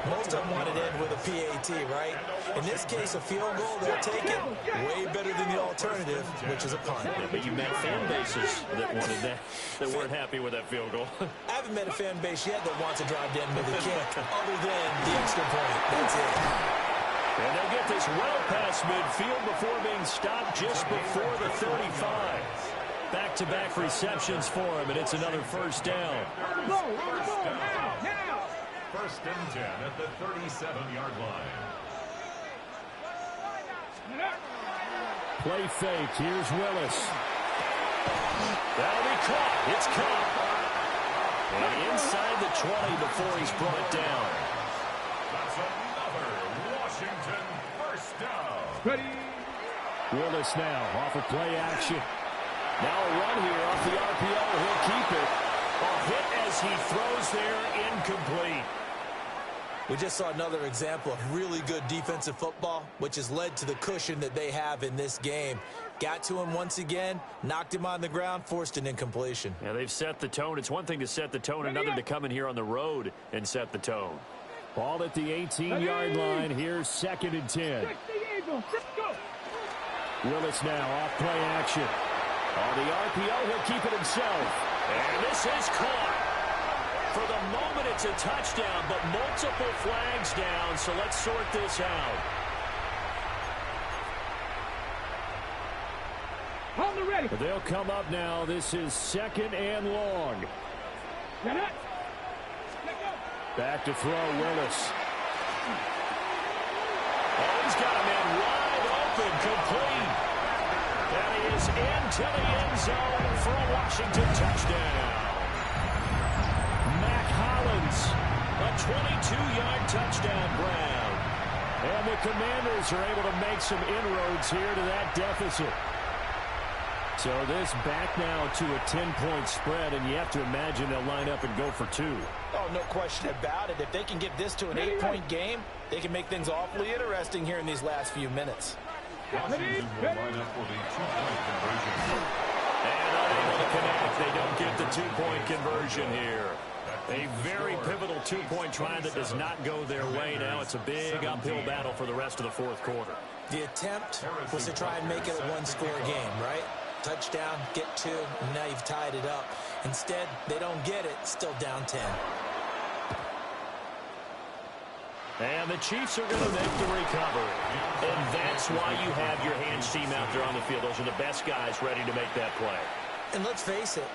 Most of them wanted to end with a PAT, right? In this case, a field goal, they'll take it way better than the alternative, which is a punt. Yeah, but you met fan bases that wanted that, that weren't happy with that field goal. I haven't met a fan base yet that wants to drive to end with a kick, other than the extra point. That's it. And they'll get this well past midfield before being stopped just before the 35. Back-to-back receptions for him, and it's another first down. First and 10 at the 37-yard line. Play fake. Here's Willis. That'll be caught. It's caught. And inside the 20 before he's brought down. That's another Washington first down. Ready. Willis now off of play action. Now a run here off the RPO. He'll keep it. A hit as he throws there, incomplete. We just saw another example of really good defensive football, which has led to the cushion that they have in this game. Got to him once again, knocked him on the ground, forced an incompletion. Yeah, they've set the tone. It's one thing to set the tone, another to come in here on the road and set the tone. Ball at the 18-yard line. Here's 2nd and 10. Willis now off play action. On the RPO, he'll keep it himself. And this is caught. For the moment, it's a touchdown, but multiple flags down, so let's sort this out. On the ready. They'll come up now. This is 2nd and long. Back to throw, Willis. Oh, he's got a man wide open, complete. And he is into the end zone for a Washington touchdown. Orleans. A 22-yard touchdown grab. And the Commanders are able to make some inroads here to that deficit. So this back now to a 10-point spread, and you have to imagine they'll line up and go for two. Oh, no question about it. If they can get this to an 8-point game, they can make things awfully interesting here in these last few minutes. Washington will line up for the two-point conversion. And unable to connect. They don't get the two-point conversion here. A very pivotal two-point try that does not go their way. Now it's a big uphill battle for the rest of the fourth quarter. The attempt was to try and make it a one-score game, right? Touchdown, get two, and now you've tied it up. Instead, they don't get it, still down 10. And the Chiefs are going to make the recovery. And that's why you have your hands team out there on the field. Those are the best guys ready to make that play. And let's face it,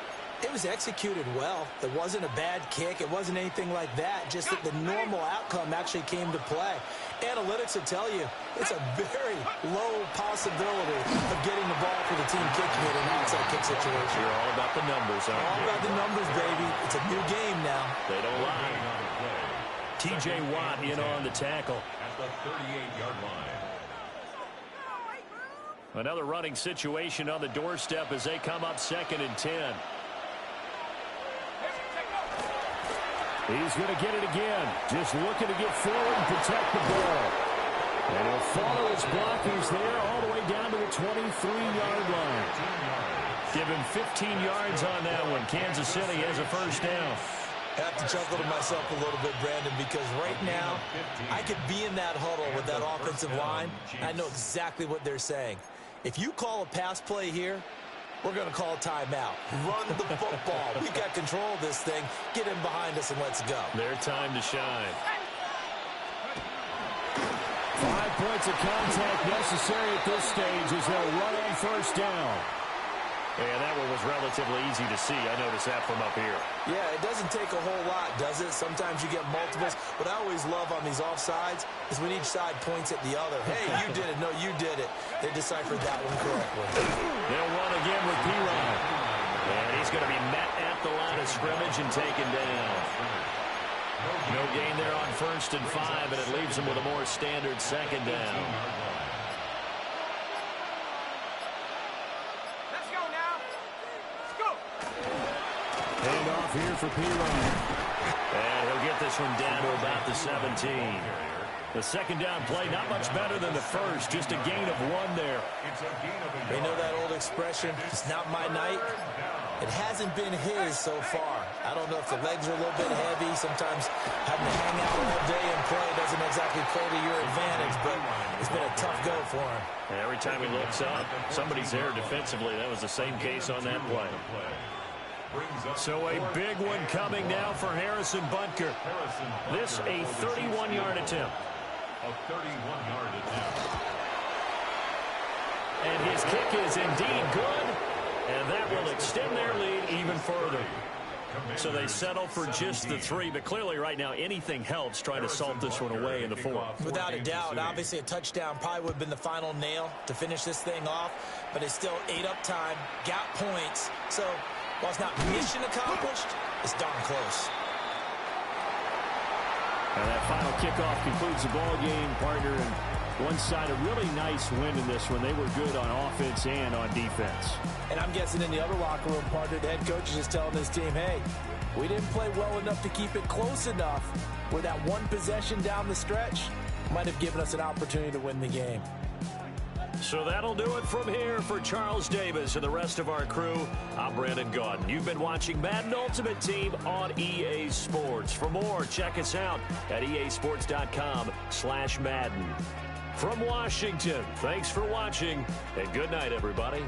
it was executed well. It wasn't a bad kick. It wasn't anything like that. Just that the normal outcome actually came to play. Analytics will tell you it's a very low possibility of getting the ball for the team kicking it in an outside kick situation. You're all about the numbers, aren't you? All about the numbers, baby. It's a new game now. They don't lie. T.J. Watt in on the tackle. At the 38-yard line. Another running situation on the doorstep as they come up 2nd and 10. He's going to get it again. Just looking to get forward and protect the ball. And he'll follow his blockers there all the way down to the 23-yard line. Give him 15 yards on that one. Kansas City has a first down. I have to chuckle to myself a little bit, Brandon, because right now I could be in that huddle with that offensive line. I know exactly what they're saying. If you call a pass play here, we're going to call a timeout. Run the football. We've got control of this thing. Get in behind us and let's go. Their time to shine. 5 points of contact necessary at this stage as they'll run on first down. And that one was relatively easy to see. I noticed that from up here. Yeah, it doesn't take a whole lot, does it? Sometimes you get multiples. What I always love on these offsides is when each side points at the other. Hey, you did it. No, you did it. They deciphered that one correctly. They'll run again with P-Ryan. And he's going to be met at the line of scrimmage and taken down. No gain there on 1st and 5, and it leaves them with a more standard 2nd down. Hand off here for P-Ryan. And he'll get this one down to about the 17. The 2nd down play, not much better than the first. Just a gain of 1 there. They know that old expression, it's not my night. It hasn't been his so far. I don't know if the legs are a little bit heavy. Sometimes having to hang out all day and play doesn't exactly play to your advantage, but it's been a tough go for him. And every time he looks up, somebody's there defensively. That was the same case on that play. So a big one coming now for Harrison Butker. This a 31-yard attempt. A 31-yard attempt. And his kick is indeed good. And that will extend their lead even further. So they settle for just the 3. But clearly right now anything helps trying to salt this one away in the 4th. Without a doubt, obviously a touchdown probably would have been the final nail to finish this thing off. But it's still ate up time, got points. So while it's not mission accomplished, it's darn close. And that final kickoff concludes the ball game, partner. And one side, a really nice win in this one. They were good on offense and on defense. And I'm guessing in the other locker room, partner, the head coach is just telling his team, hey, we didn't play well enough to keep it close enough where that one possession down the stretch might have given us an opportunity to win the game. So that'll do it from here for Charles Davis and the rest of our crew. I'm Brandon Gaudin. You've been watching Madden Ultimate Team on EA Sports. For more, check us out at easports.com/Madden. From Washington, thanks for watching, and good night, everybody.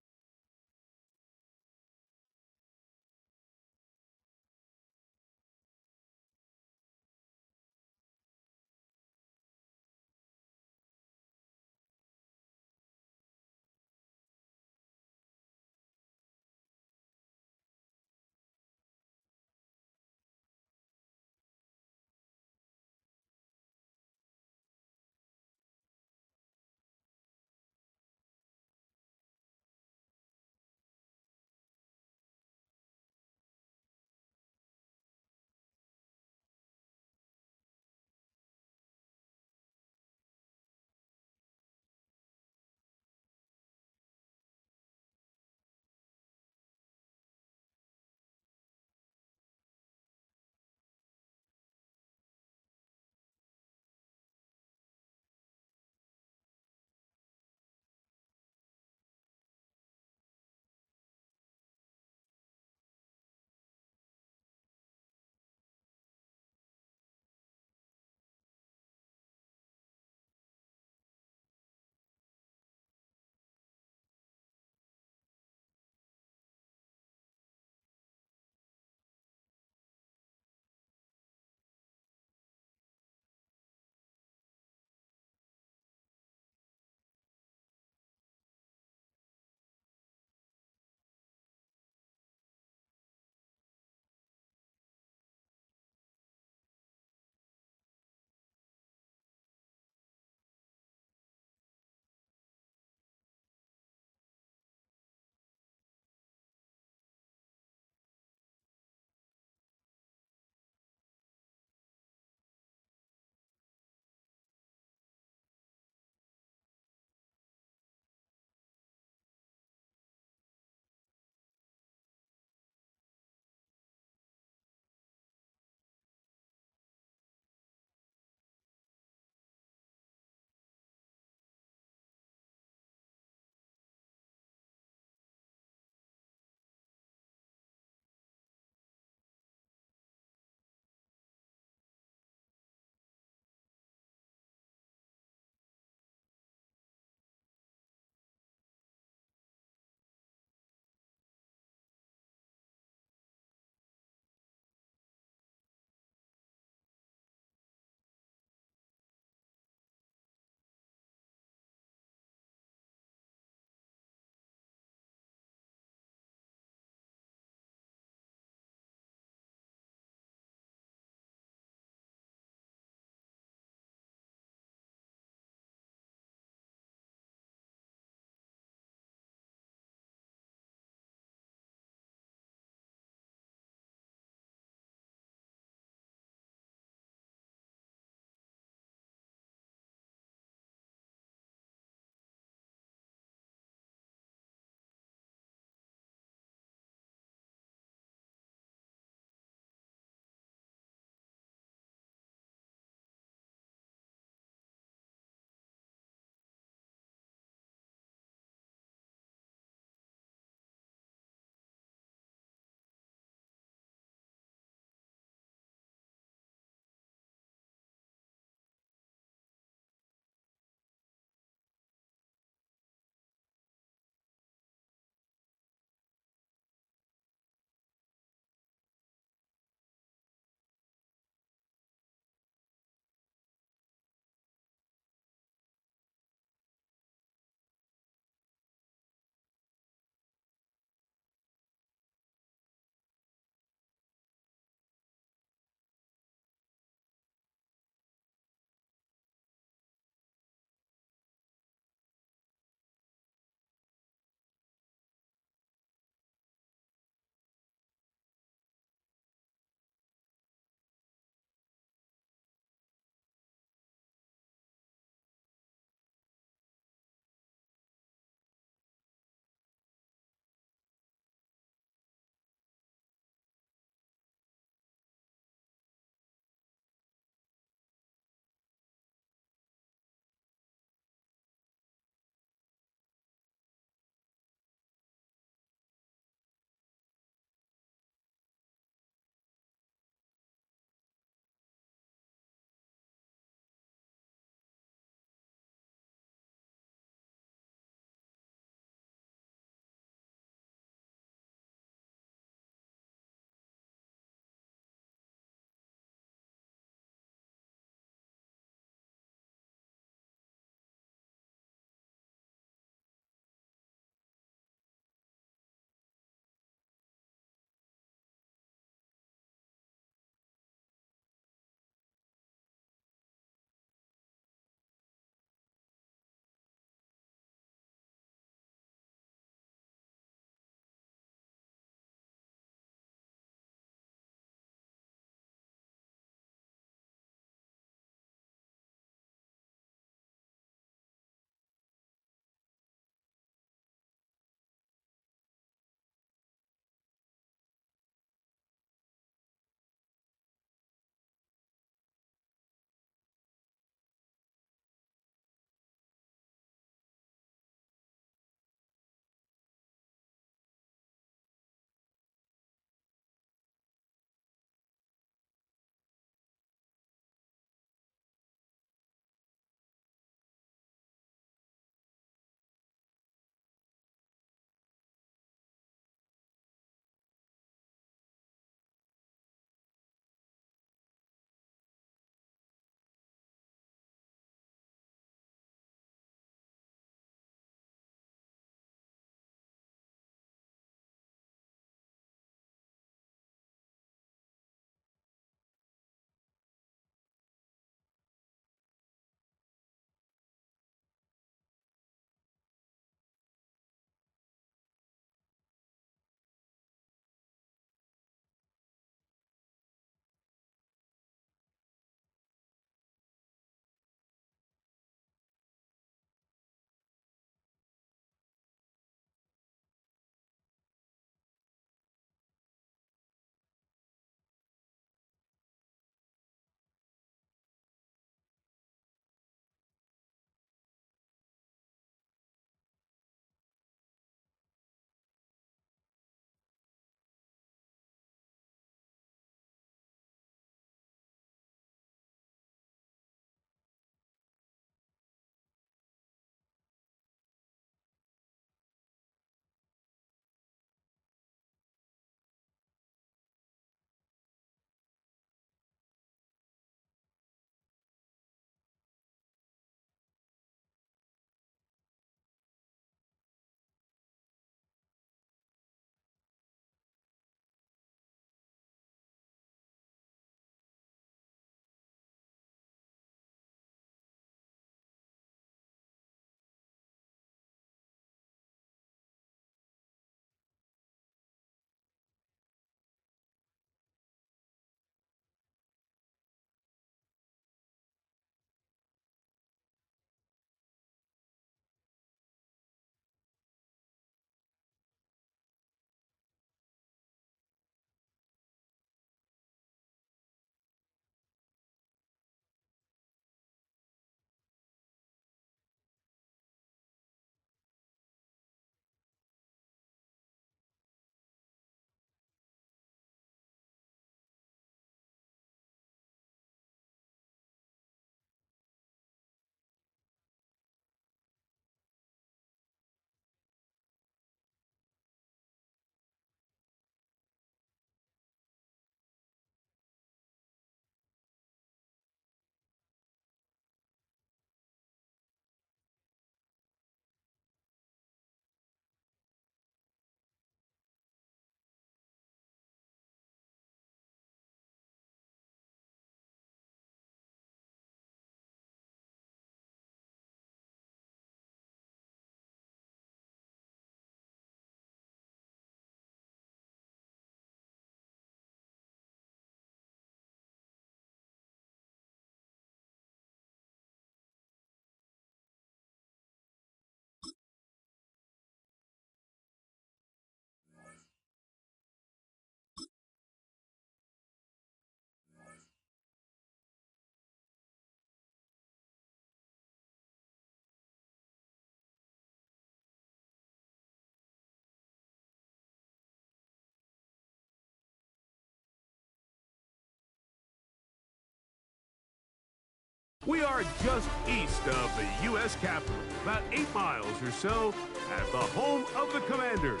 We are just east of the U.S. Capitol, about 8 miles or so, at the home of the Commanders,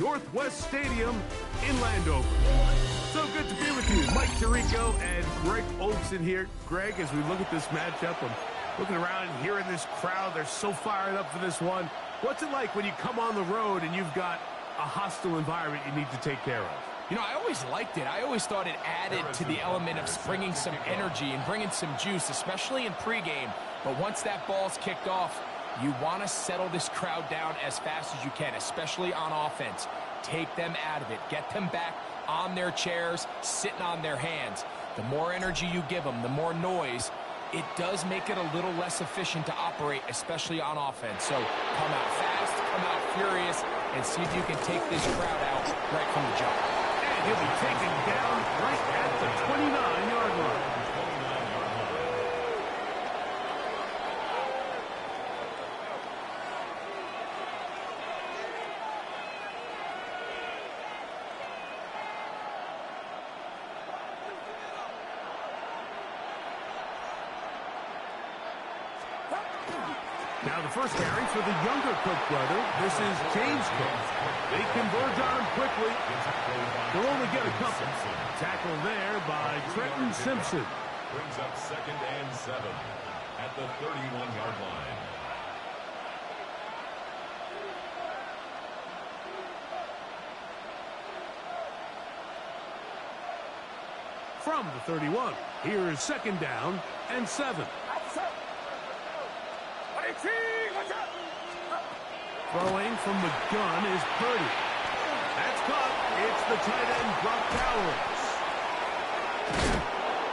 Northwest Stadium in Landover. So good to be with you. Mike Tirico and Greg Olson here. Greg, as we look at this matchup, I'm looking around and hearing this crowd. They're so fired up for this one. What's it like when you come on the road and you've got a hostile environment you need to take care of? You know, I always liked it. I always thought it added to the element of bringing some energy and bringing some juice, especially in pregame. But once that ball's kicked off, you want to settle this crowd down as fast as you can, especially on offense. Take them out of it. Get them back on their chairs, sitting on their hands. The more energy you give them, the more noise, it does make it a little less efficient to operate, especially on offense. So come out fast, come out furious, and see if you can take this crowd out right from the jump. And he'll be taken down right at the 29-yard line. Now the first carry for the younger Cook brother. This is James Cook. They converge on him quickly. They'll only get a couple. Tackle there by Trenton Simpson. Brings up 2nd and 7 at the 31-yard line. From the 31, here is 2nd down and 7. Throwing from the gun is Purdy. That's caught. It's the tight end, Brock Towers.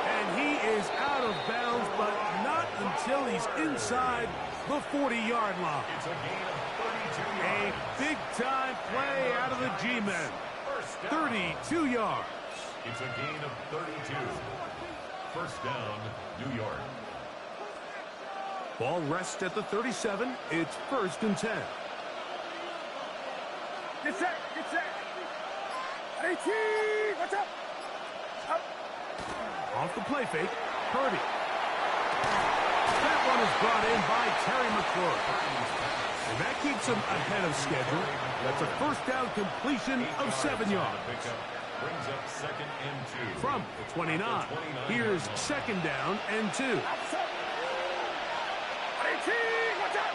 And he is out of bounds, but not until he's inside the 40-yard line. It's a gain of 32 A yards. big-time play out of the G-men. 32 yards. It's a gain of 32. First down, New York. Ball rests at the 37. It's 1st and 10. Get set, get set. 18, watch out. Up. Off the play fake, Purdy. That one is brought in by Terry McLaurin. And that keeps him ahead of schedule. That's a first down completion of 7 yards. Brings up 2nd and 2. From the 29, here's 2nd down and 2. 18, watch out.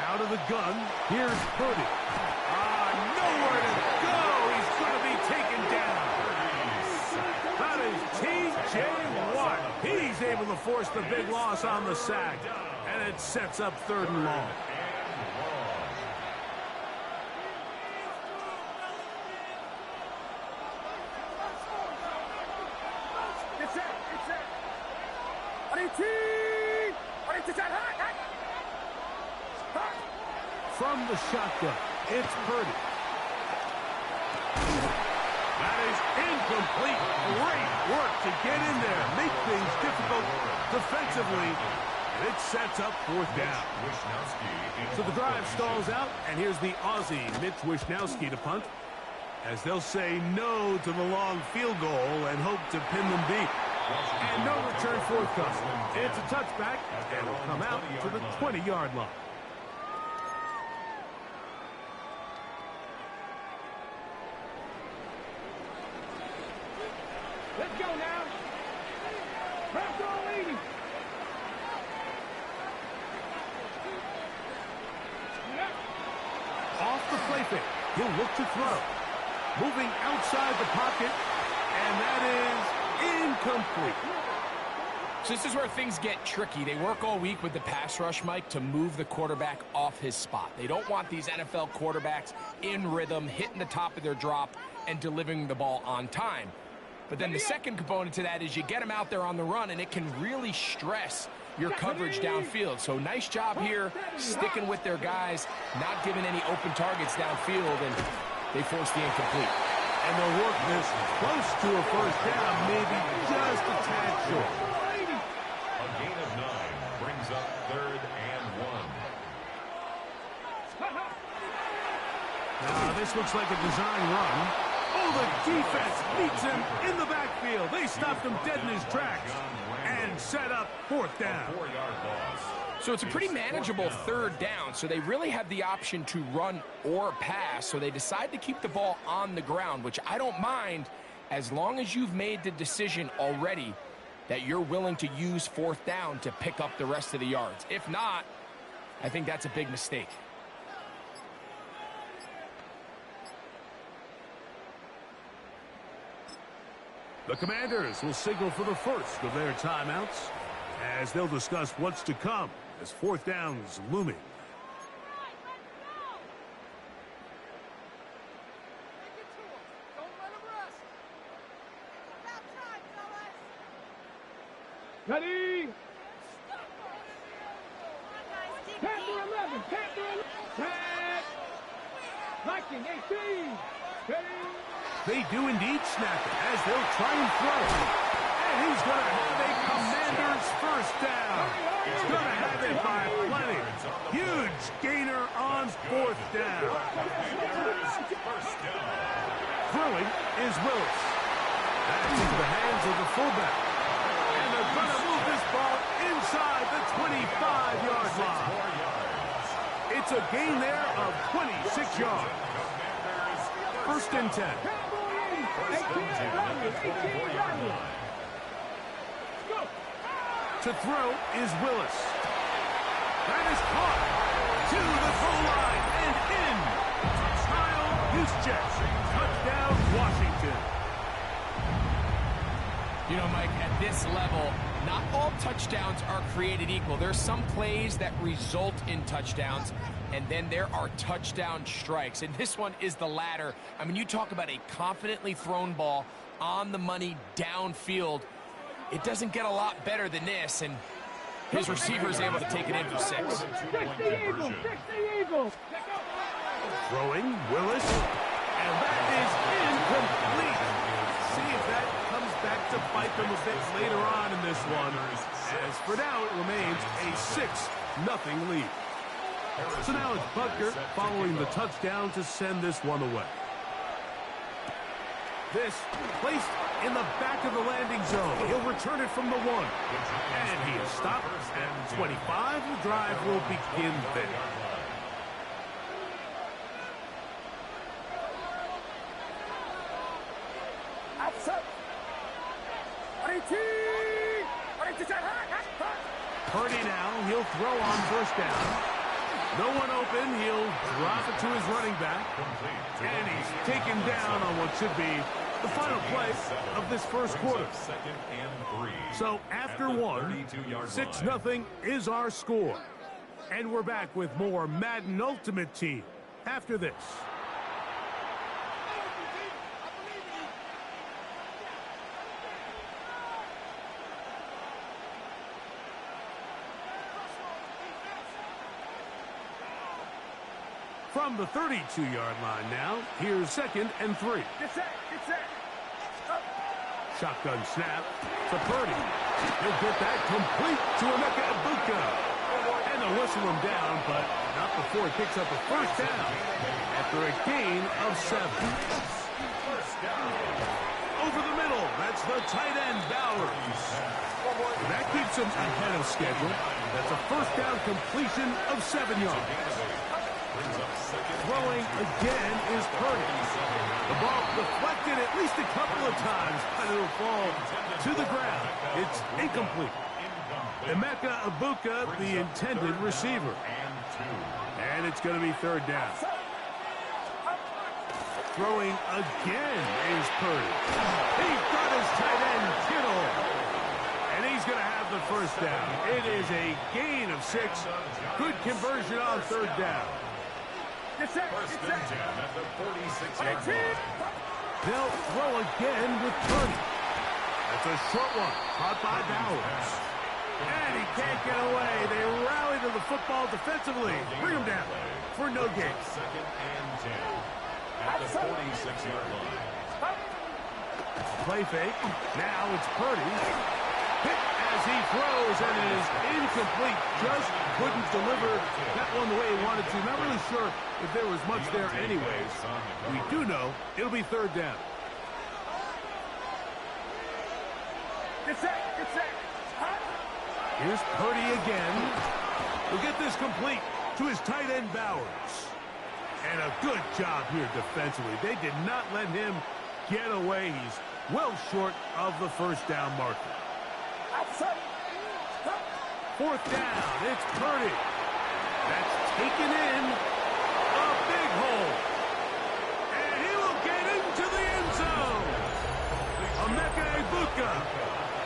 Out of the gun, here's Purdy. Nowhere to go. He's going to be taken down. That is T.J. Watt. He's able to force the big loss on the sack. And it sets up 3rd and long. Get set, get set. 18, From the shotgun, it's Purdy. That is incomplete. Great work to get in there. Make things difficult defensively. And it sets up 4th down. So the drive stalls out, and here's the Aussie, Mitch Wishnowsky, to punt, as they'll say no to the long field goal and hope to pin them deep. And no return forthcoming. It's a touchback, and will come out to the 20-yard line. Let's go now. Bronco leading. Off the play fake. He'll look to throw. Moving outside the pocket, and that is incomplete. So this is where things get tricky. They work all week with the pass rush, Mike, to move the quarterback off his spot. They don't want these NFL quarterbacks in rhythm, hitting the top of their drop, and delivering the ball on time. But then the second component to that is you get them out there on the run, and it can really stress your coverage downfield. So nice job here, sticking with their guys, not giving any open targets downfield, and they force the incomplete. And they'll work this close to a first down, maybe just a tad short. A gain of 9 brings up 3rd and 1. This looks like a design run. Oh, the defense meets him in the backfield. They stopped him dead in his tracks. And and set up 4th down. A 4-yard loss. So it's a pretty manageable 3rd down, so they really have the option to run or pass, so they decide to keep the ball on the ground, which I don't mind as long as you've made the decision already that you're willing to use 4th down to pick up the rest of the yards. If not, I think that's a big mistake. The Commanders will signal for the first of their timeouts as they'll discuss what's to come as 4th down's looming. Ready? Panther 11, Panther 11. Tag. Viking 18. Ready? They do indeed snap it as they'll try and throw. And he's going to have a Commanders first down. He's going to have it by plenty. Huge gainer on 4th down. Throwing is Willis. That's into the hands of the fullback. And they're going to move this ball inside the 25-yard line. It's a gain there of 26 yards. 1st and 10. To throw is Willis. That is caught to the goal line and in. Kyle Juszczyk. Touchdown, Washington. You know, Mike, at this level, not all touchdowns are created equal. There's some plays that result in touchdowns, and then there are touchdown strikes. And this one is the latter. I mean, you talk about a confidently thrown ball on the money downfield. It doesn't get a lot better than this, and his receiver is able to take it in for 6. Throwing, Willis, and that is incomplete. See if that comes back to bite them a bit later on in this one. As for now, it remains a 6-0 lead. So now it's Butker following the touchdown to send this one away. This placed in the back of the landing zone. He'll return it from the 1. And he is stopped at 25. The drive will begin there. Purdy now, he'll throw on 1st down. No one open, he'll drop it to his running back. And he's taken down on what should be the final play of this first quarter. So after 1, 6-0 is our score. And we're back with more Madden Ultimate Team after this. From the 32-yard line now, here's 2nd and 3. Shotgun snap to Purdy. He'll get that complete to Emeka. And they'll whistle him down, but not before he picks up a 1st down after a gain of 7. Over the middle, that's the tight end, Bowers. That keeps him ahead of schedule. That's a 1st down completion of 7 yards. Throwing again is Purdy. The ball deflected at least a couple of times, but it'll fall to the ground. It's incomplete. Emeka, the intended receiver. And it's going to be 3rd down. Throwing again is Purdy. He's got his tight end, Kittle. And he's going to have the 1st down. It is a gain of 6. Good conversion on 3rd down. 1st and 10 at the 46-yard line. They'll throw again with Purdy. That's a short one, caught by Bowers. And he can't get away. They rally to the football defensively. Bring him down for no gain. 2nd and 10 at the 46-yard line. Play fake. Now it's Purdy. Hit as he throws, and it is incomplete. Just couldn't deliver that one the way he wanted to. Not really sure if there was much there anyways. We do know it'll be 3rd down. Get set. Here's Purdy again. We'll get this complete to his tight end, Bowers. And a good job here defensively. They did not let him get away. He's well short of the first down marker. Fourth down, it's Purdy. That's taken in a big hole. And he will get into the end zone. Emeka Egbuka.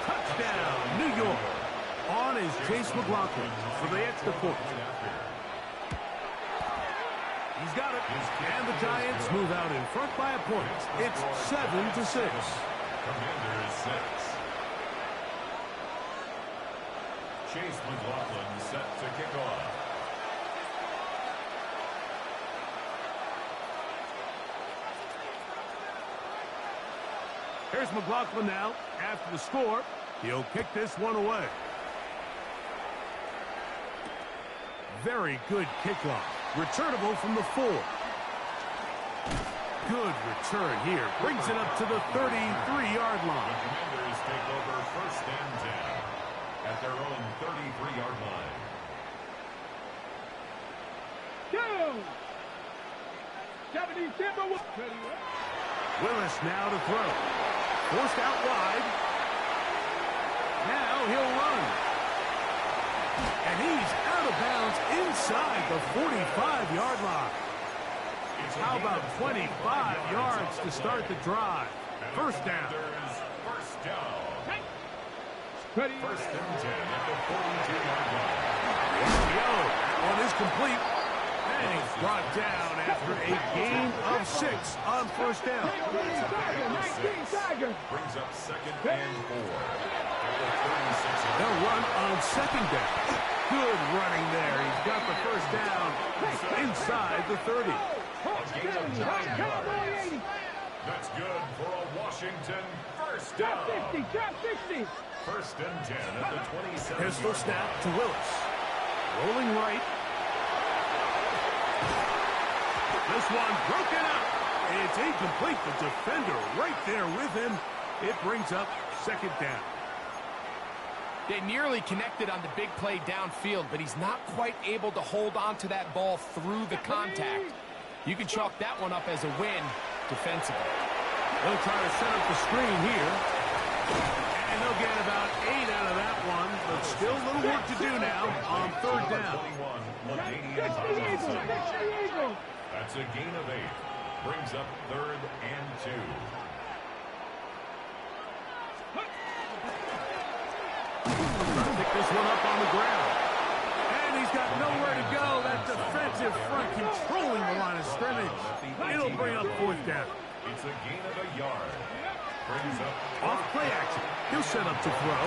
Touchdown, New York. On is Chase McLaughlin for the extra point. He's got it. And the Giants move out in front by a point. It's 7-6. Commanders 6. Chase McLaughlin set to kick off. Here's McLaughlin now. After the score, he'll kick this one away. Very good kickoff. Returnable from the 4. Good return here. Brings it up to the 33-yard line. The Commanders take over first and 10 at their own 33-yard line. Willis now to throw. Forced out wide. Now he'll run. And he's out of bounds inside the 45-yard line. How about 25 yards to start the drive? First down. First down. First and 10 at the 42-yard line. That one is complete. And he's brought down after a gain of 6 on first down. Brings up second and 4. They'll run on second down. Good running there. He's got the first down inside the 30. That's good for a Washington first down. First and 10 at the 27. Pistol snap to Willis. Rolling right. This one broken up. It's incomplete. The defender right there with him. It brings up second down. They nearly connected on the big play downfield, but he's not quite able to hold on to that ball through the contact. You can chalk that one up as a win defensively. They'll try to set up the screen here. And they'll get about 8 out of that one, but still a little work to do now on third down. That's a gain of 8. Brings up third and 2. Pick this one up on the ground. And he's got nowhere to go. That defensive front controlling the line of scrimmage. It'll bring up fourth down. It's a gain of a yard. Brings up off play action. He'll set up to throw.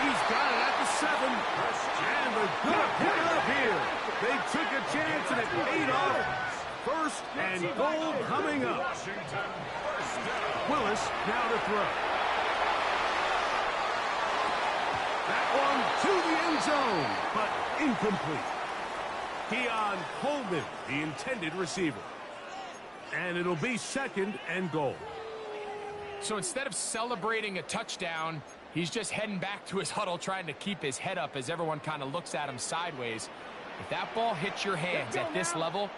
He's got it at the 7. And they're going to pick it up here. They took a chance and it paid off. First and goal coming up. Willis now to throw. That one to the end zone, but incomplete. Keon Coleman, the intended receiver. And it'll be second and goal. So instead of celebrating a touchdown, he's just heading back to his huddle trying to keep his head up as everyone kind of looks at him sideways. If that ball hits your hands at this level,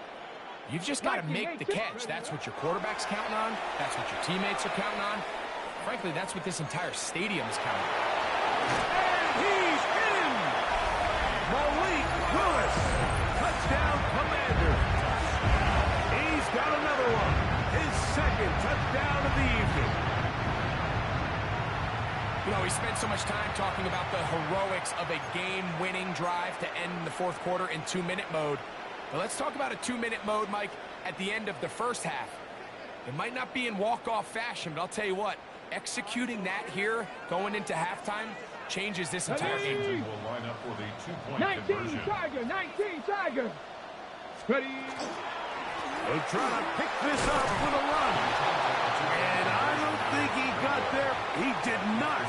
you've just got to make the catch. That's what your quarterback's counting on. That's what your teammates are counting on. Frankly, that's what this entire stadium's counting on. He's in! Malik Willis, touchdown Commander. He's got another one. His second touchdown of the evening. You know, we spent so much time talking about the heroics of a game-winning drive to end the fourth quarter in 2-minute mode. But let's talk about a 2-minute mode, Mike, at the end of the first half. It might not be in walk-off fashion, but I'll tell you what, executing that here going into halftime changes this entire game. Will line up for the 2-point conversion. 19 Tiger. Ready. They'll try to pick this up with a run. And I don't think he got there. He did not.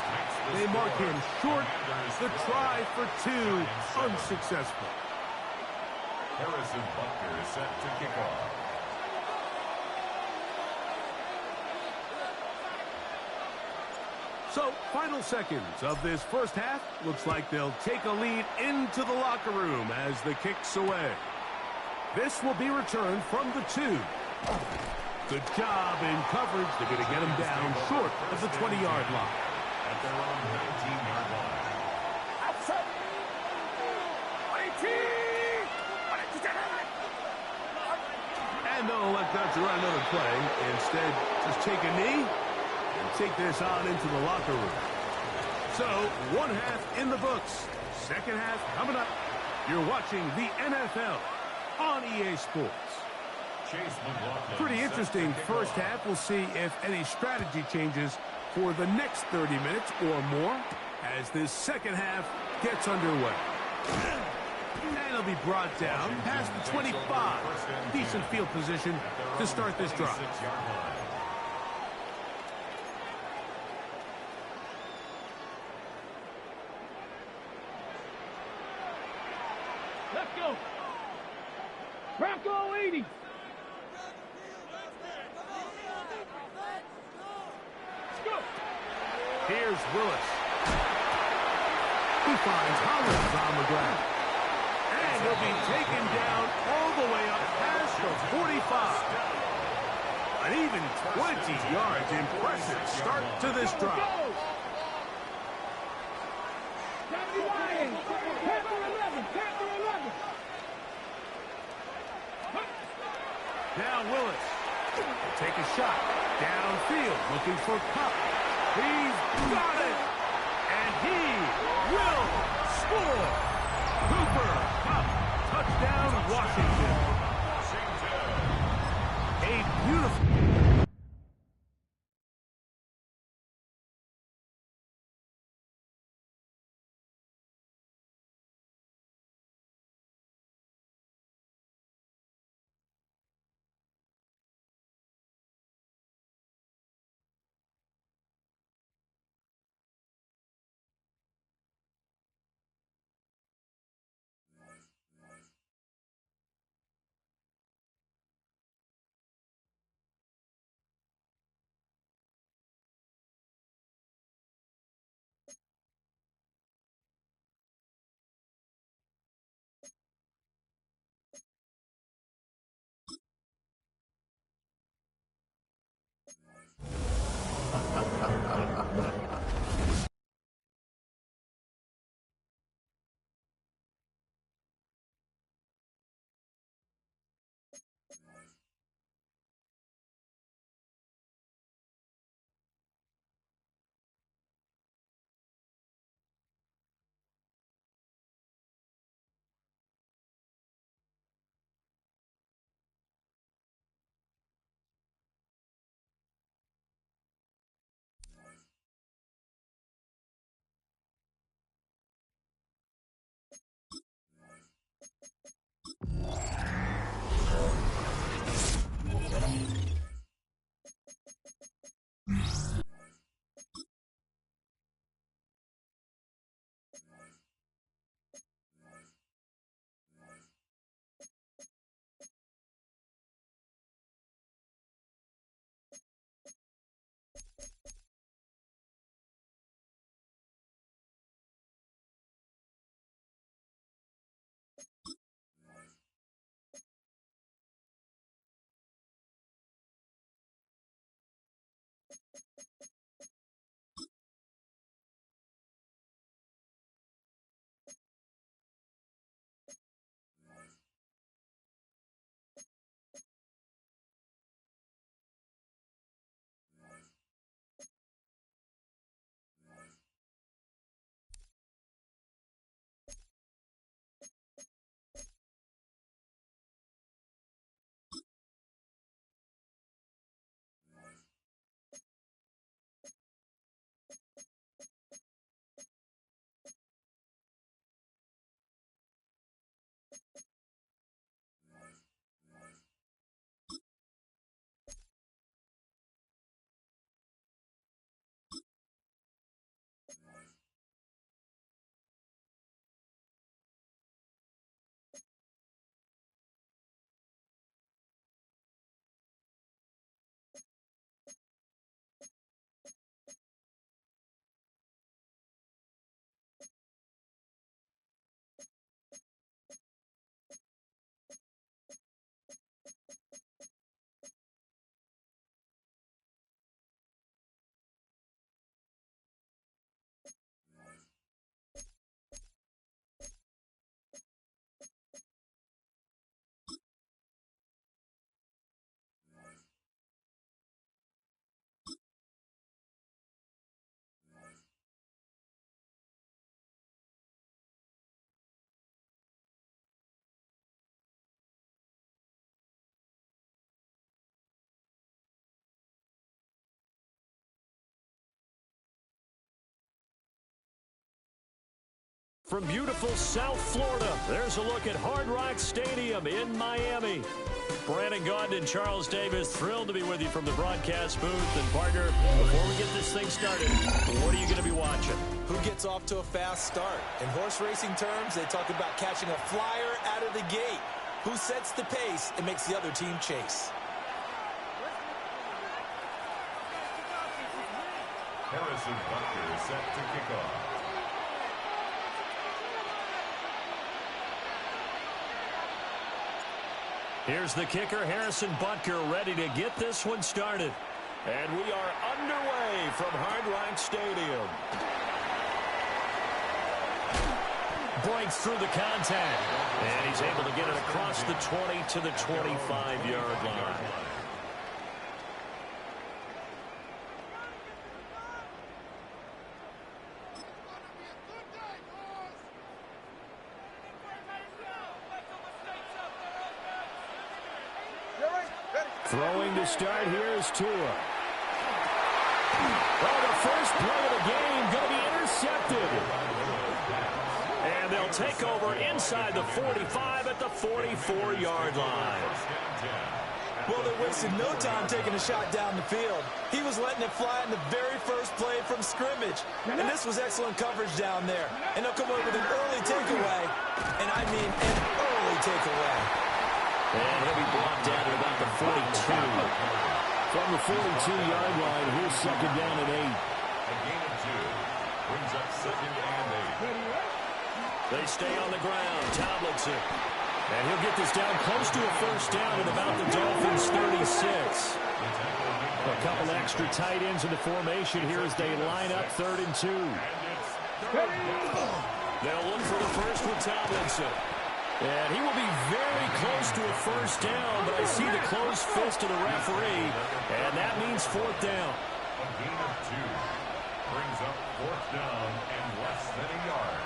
They mark him short. The try for 2, unsuccessful. Harrison Butker is set to kick off. So, final seconds of this first half. Looks like they'll take a lead into the locker room as the kick's away. This will be returned from the 2. Good job in coverage. They're going to get him down short of the 20-yard line. At their own 19-yard line. Outside. 18. And they'll elect not to run another play. Instead, just take a knee and take this on into the locker room. So, one half in the books. Second half coming up. You're watching the NFL on EA Sports. Pretty interesting first half. We'll see if any strategy changes for the next 30 minutes or more as this second half gets underway. And it'll be brought down past the 25. Decent field position to start this drive. Let's go. Bronco 80. Here's Willis. He finds Hollins on the ground. And he'll be taken down all the way up past the 45. An even 20 yards. Impressive start to this drive. Now Willis will take a shot. Downfield, looking for Cup. He's got it! And he will score! Cooper Cup, touchdown Washington. A beautiful... From beautiful South Florida, there's a look at Hard Rock Stadium in Miami. Brandon Gaudin and Charles Davis, thrilled to be with you from the broadcast booth. And, partner, before we get this thing started, what are you going to be watching? Who gets off to a fast start? In horse racing terms, they talk about catching a flyer out of the gate. Who sets the pace and makes the other team chase? Harrison Butker is set to kick off. Here's the kicker, Harrison Butker, ready to get this one started. And we are underway from Hard Rock Stadium. Breaks through the contact. And he's able to get it across the 20 to the 25-yard line. Throwing to start here is Tua. Oh, the first play of the game going to be intercepted. And they'll take over inside the 45 at the 44-yard line. Well, they wasted no time taking a shot down the field. He was letting it fly in the very first play from scrimmage. And this was excellent coverage down there. And they'll come away with an early takeaway. And I mean an early takeaway. And he'll be brought down at about the 42. From the 42-yard line, here's second down and 8. A gain of 2 brings up second and 8. They stay on the ground. Tomlinson. And he'll get this down close to a first down at about the Dolphins' 36. A couple extra tight ends in the formation here as they line up 3rd and 2. They'll look for the first with Tomlinson. And he will be very close to a first down, but I see the closed fist of the referee, and that means 4th down. A gain of 2 brings up 4th down and less than a yard.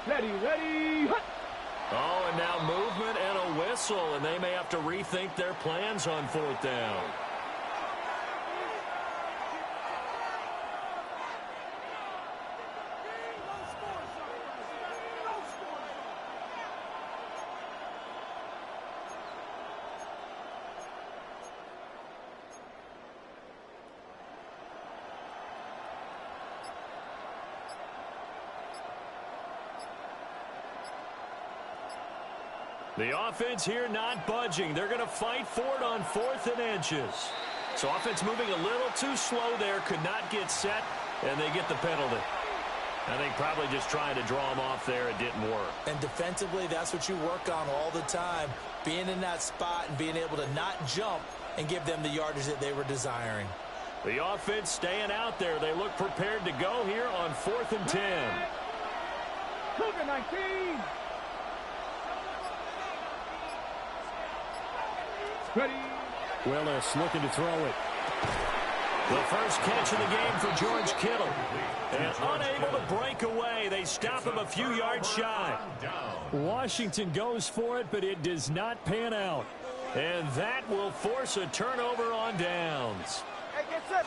Ready. Oh, and now movement and a whistle, and they may have to rethink their plans on 4th down. The offense here not budging. They're going to fight for it on 4th and inches. So offense moving a little too slow there. Could not get set, and they get the penalty. I think probably just trying to draw them off there. It didn't work. And defensively, that's what you work on all the time. Being in that spot and being able to not jump and give them the yardage that they were desiring. The offense staying out there. They look prepared to go here on 4th and 10. Cougar 19. Ready. Willis looking to throw it. The first catch of the game for George Kittle. And unable to break away. They stop him a few yards shy. Washington goes for it, but it does not pan out. And that will force a turnover on downs. Hey, get set.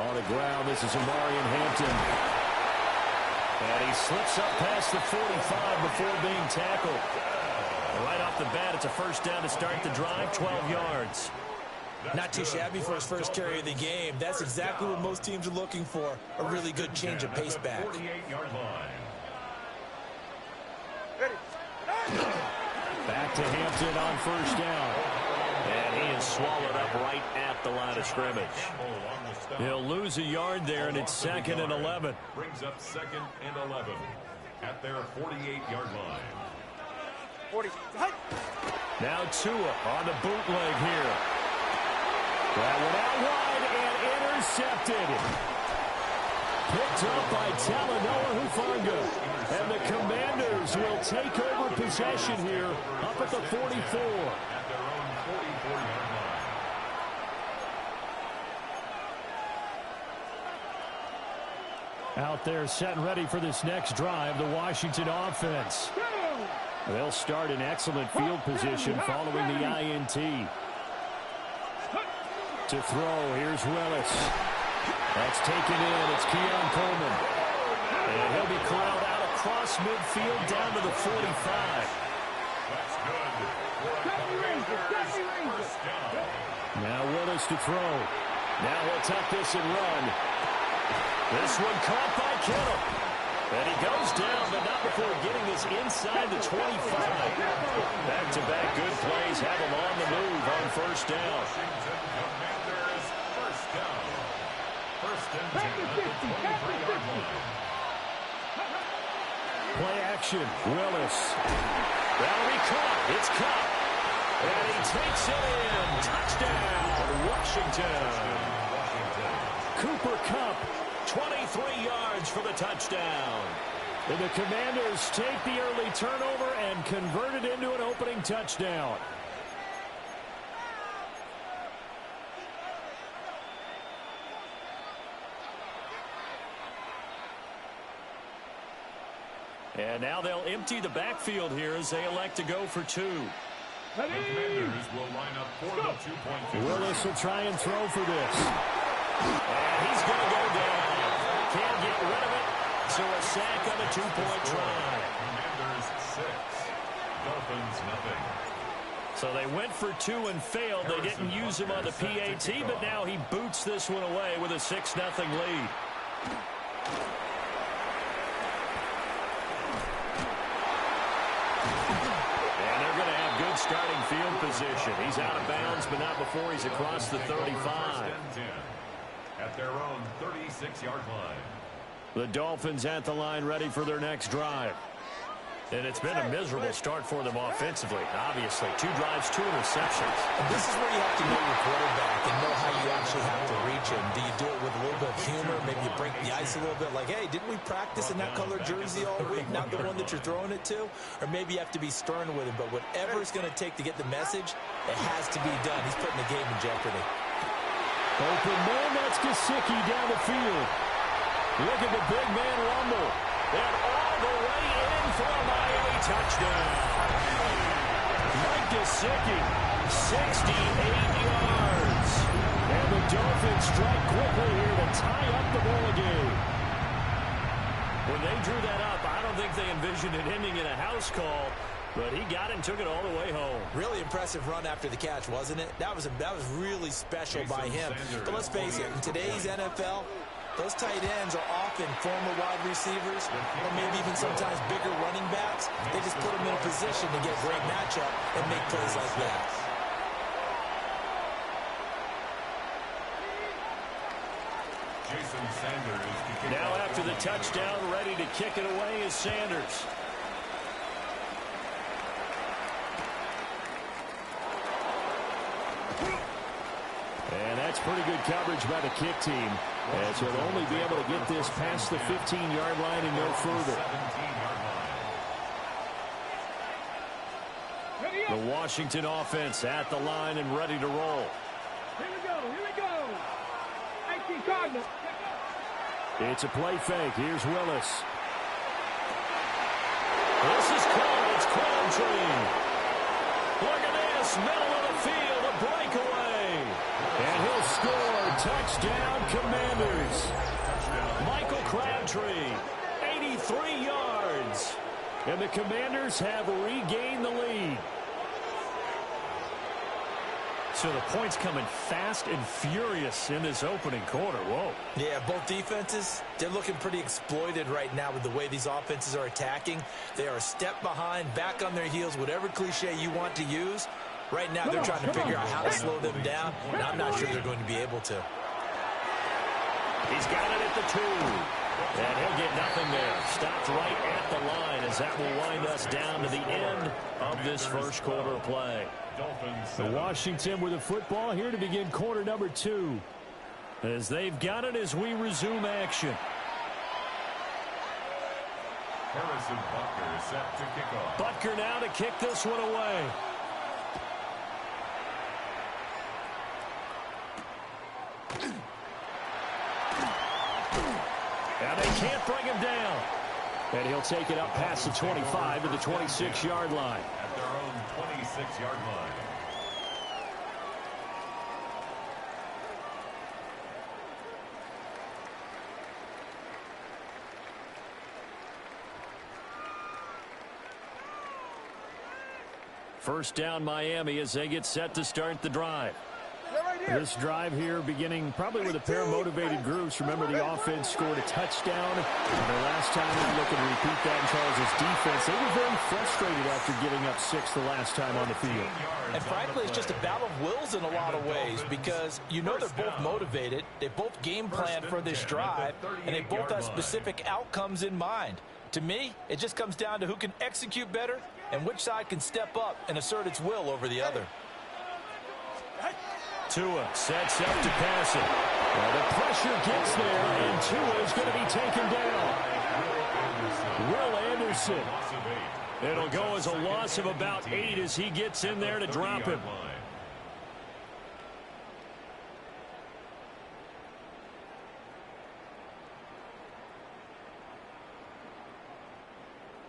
On the ground, this is Amarian Hampton. And he slips up past the 45 before being tackled. Right off the bat, it's a first down to start the drive, 12 yards. Not too shabby for his first carry of the game. That's exactly what most teams are looking for, a really good change of pace back. 48-yard line. Back to Hampton on first down. And he is swallowed up right at the line of scrimmage. He'll lose a yard there, and it's 2nd and 11. Brings up 2nd and 11 at their 48-yard line. 40. Now Tua on the bootleg here. That one out wide and intercepted. Picked up by Talanoa Hufanga. And the Commanders will take over possession here up at the 44. At their own 44-yard line. Out there set and ready for this next drive, the Washington offense. They'll start in excellent field position following the INT. To throw, here's Willis. That's taken in. It's Keon Coleman. And he'll be corralled out across midfield down to the 45. That's good for a Commanders first down. Now Willis to throw. Now he'll tuck this and run. This one caught by Kittle. And he goes down, but not before getting this inside the 25. Back-to-back good plays have him on the move on first down. Washington Commanders first down. First and 10 at the 23-yard line. Play action. Willis. That'll be caught. It's caught. And he takes it in. Touchdown, Washington. Cooper Kupp, 23 yards for the touchdown. And the Commanders take the early turnover and convert it into an opening touchdown. And now they'll empty the backfield here as they elect to go for two. The Commanders will line up for the two-point conversion. Willis will try and throw for this. And he's going to go down. Can't get rid of it. So a sack on a two-point try. Commanders 6. Dolphins nothing. So they went for two and failed. They didn't use him on the PAT, but now he boots this one away with a 6-0 lead. Starting field position. He's out of bounds, but not before he's across the 35. At their own 36-yard line. The Dolphins at the line ready for their next drive. And it's been a miserable start for them offensively. Obviously, 2 drives, 2 interceptions. And this is where you have to know your quarterback and know how you actually have to reach him. Do you do it with a little bit of humor? Maybe you break the ice a little bit like, hey, didn't we practice in that color jersey all week? Not the one that you're throwing it to? Or maybe you have to be stern with him. But whatever it's going to take to get the message, it has to be done. He's putting the game in jeopardy. Open man, that's Gesicki down the field. Look at the big man rumble. And all the way in for a Miami touchdown. Mike Gesicki, 68 yards. And the Dolphins strike quickly here to tie up the ball game. When they drew that up, I don't think they envisioned it ending in a house call, but he got it and took it all the way home. Really impressive run after the catch, wasn't it? That was really special by him. But let's face it, in today's NFL, those tight ends are often former wide receivers or maybe even sometimes bigger running backs. They just put them in a position to get a great matchup and make plays like that. Jason Sanders. Now after the touchdown, ready to kick it away is Sanders. And that's pretty good coverage by the kick team, as he'll only be able to get this past the 15-yard line and no further. The Washington offense at the line and ready to roll. Here we go, here we go. 19 Cardinals. It's a play fake. Here's Willis. This is caught. It's Crabtree. Look at this, middle of the field, a breakaway. And he'll score. Touchdown, Commanders. Michael Crabtree, 83 yards. And the Commanders have regained the lead. So the points coming fast and furious in this opening quarter. Whoa. Yeah, both defenses, they're looking pretty exploited right now with the way these offenses are attacking. They are a step behind, back on their heels, whatever cliche you want to use. Right now, they're trying to figure out how to slow them down, and I'm not sure they're going to be able to. He's got it at the 2. And he'll get nothing there. Stopped right at the line as that will wind us down to the end of this first quarter of play. The Washington with the football here to begin quarter number 2. As they've got it as we resume action. Harrison Butker set to kick off. Butker now to kick this one away. And they can't bring him down. And he'll take it up past the 25 to the 26-yard line. At their own 26-yard line. First down Miami as they get set to start the drive. This drive here beginning probably with a pair of motivated groups. Remember, the offense scored a touchdown. And the last time we look and repeat that in Charles' defense, they were very frustrated after giving up 6 the last time on the field. And frankly, it's just a battle of wills in a lot of ways because you know they're both motivated. They both game plan for this drive, and they both have specific outcomes in mind. To me, it just comes down to who can execute better and which side can step up and assert its will over the other. Tua sets up to pass it. Well, the pressure gets there, and Tua is going to be taken down. Will Anderson. It'll go as a loss of about 8 as he gets in there to drop him.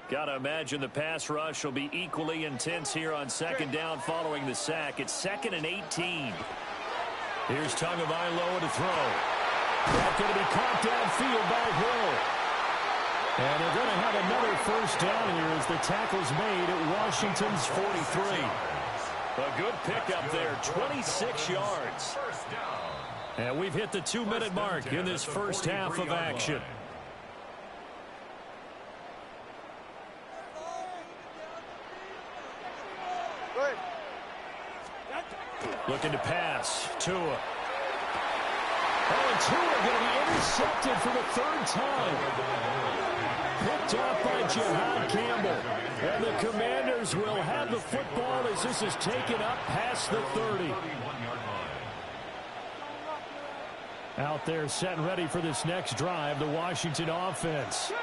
Got to imagine the pass rush will be equally intense here on second down following the sack. It's 2nd and 18. Here's Tagovailoa to throw. That's going to be caught downfield by Hill. And they're going to have another first down here as the tackle's made at Washington's 43. A good pickup there, 26 yards. And we've hit the 2-minute mark in this first half of action. Looking to pass. Tua. Oh, and Tua going to be intercepted for the 3rd time. Picked off by Jihad Campbell. And the Commanders will have the football as this is taken up past the 30. Out there set and ready for this next drive, the Washington offense.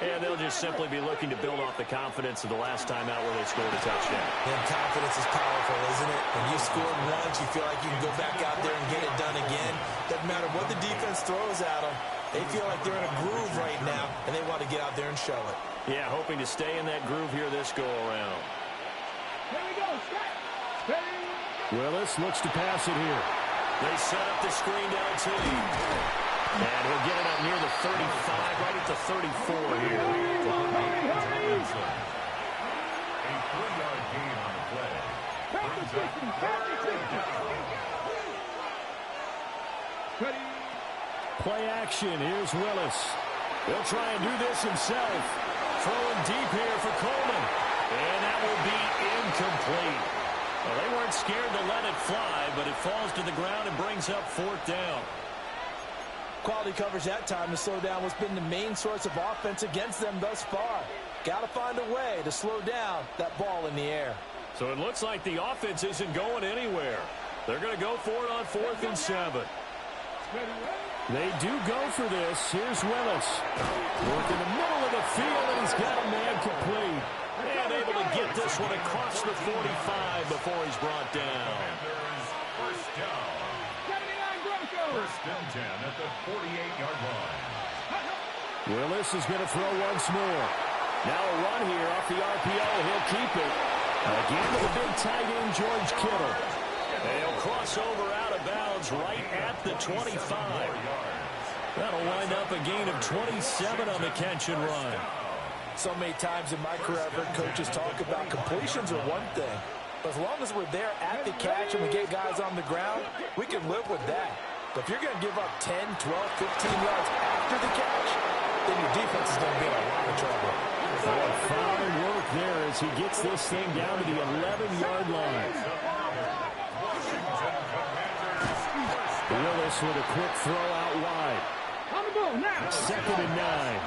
And they'll just simply be looking to build off the confidence of the last time out where they scored a touchdown. And confidence is powerful, isn't it? When you scored once, you feel like you can go back out there and get it done again. Doesn't matter what the defense throws at them. They feel like they're in a groove right now, and they want to get out there and show it. Yeah, hoping to stay in that groove here this go-around. Here we go. Willis looks to pass it here. They set up the screen down to him. And he'll get it up near the 35, right at the 34 here. A 3-yard gain on the play. Play action. Here's Willis. He'll try and do this himself. Throwing deep here for Coleman. And that will be incomplete. Well, they weren't scared to let it fly, but it falls to the ground and brings up 4th down. Quality coverage that time to slow down what's been the main source of offense against them thus far. Got to find a way to slow down that ball in the air. So it looks like the offense isn't going anywhere. They're going to go for it on 4th and 7. They do go for this. Here's Willis. Work in the middle of the field, and he's got a man complete. And able to get this one across the 45 before he's brought down. First down. First and 10 at the 48-yard line. Willis is going to throw once more. Now a run here off the RPO. He'll keep it. Again to the big tight end, George Kittle. They'll cross over out of bounds right at the 25. That'll wind up a gain of 27 on the catch and run. So many times in my career, I've heard coaches talk about completions are one thing. But as long as we're there at the catch and we get guys on the ground, we can live with that. But if you're going to give up 10, 12, 15 yards after the catch, then your defense is going to be in a lot of trouble. Fine work there as he gets this thing down to the 11-yard line. Willis with a quick throw out wide. On the ball now. 2nd and 9.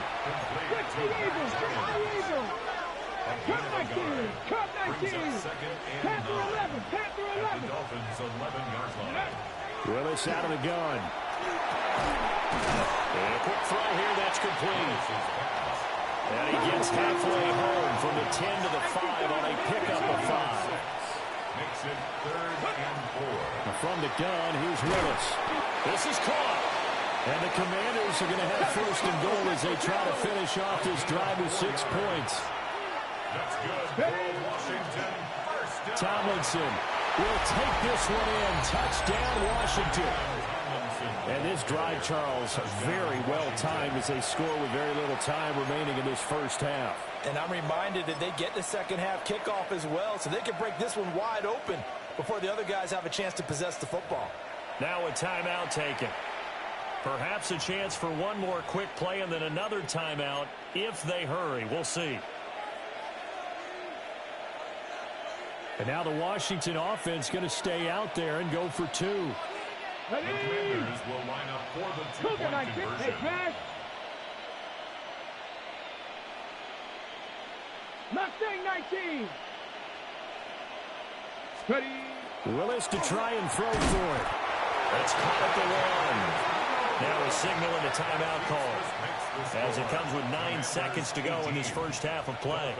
Quick to Eagles. Cut 19. Cut 19. Panther 11. Panther 11. Dolphins 11-yard line. Willis out of the gun. And a quick throw here, that's complete. And he gets halfway home from the 10 to the 5 on a pickup of 5. Makes it 3rd and 4. From the gun, here's Willis. This is caught. And the Commanders are going to have 1st and goal as they try to finish off this drive with 6 points. That's good. Washington. First down. Tomlinson will take this one in. Touchdown, Washington. And this drive, Charles, very well timed as they score with very little time remaining in this first half. And I'm reminded that they get the second half kickoff as well, so they can break this one wide open before the other guys have a chance to possess the football. Now a timeout taken. Perhaps a chance for one more quick play and then another timeout if they hurry. We'll see. And now the Washington offense going to stay out there and go for two. The Commanders will line up for the two-point conversion. Mustang 19. Willis to try and throw for it. That's caught at the one. Now a signal and a timeout call as it comes with 9 seconds to go in this first half of play.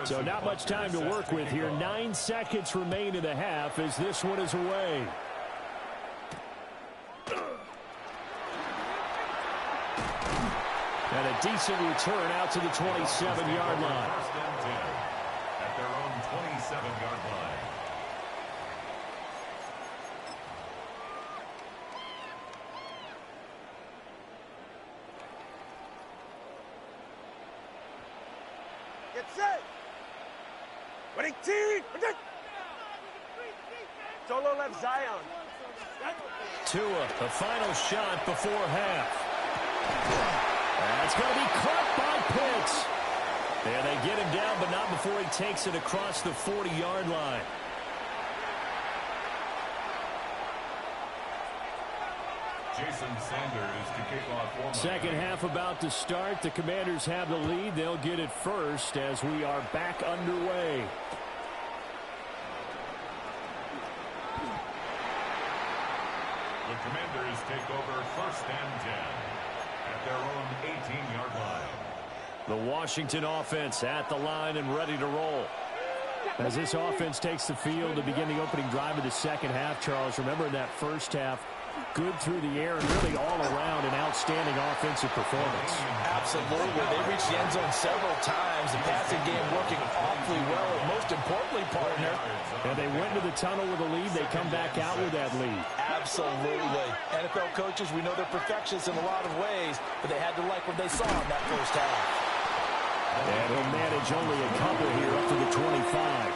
So not much time to work with here. 9 seconds remain in the half as this one is away. And a decent return out to the 27-yard line. First and 10 at their own 27-yard line. Get set. Ready, team. Solo left Zion. Tua, the final shot before half. That's going to be caught by Pitts. And they get him down, but not before he takes it across the 40-yard line. Jason Sanders to kick off. Second half about to start. The Commanders have the lead. They'll get it first as we are back underway. The Commanders take over first and 10 at their own 18-yard line. The Washington offense at the line and ready to roll. As this offense takes the field to begin the opening drive of the second half, Charles, remember in that first half, good through the air and really all around an outstanding offensive performance. Absolutely. They reached the end zone several times. The passing game working awfully well. And most importantly, partner. And they went to the tunnel with a lead. They come back out with that lead. Absolutely. NFL coaches, we know they're perfectionists in a lot of ways, but they had to like what they saw in that first half. And he'll manage only a couple here up to the 25.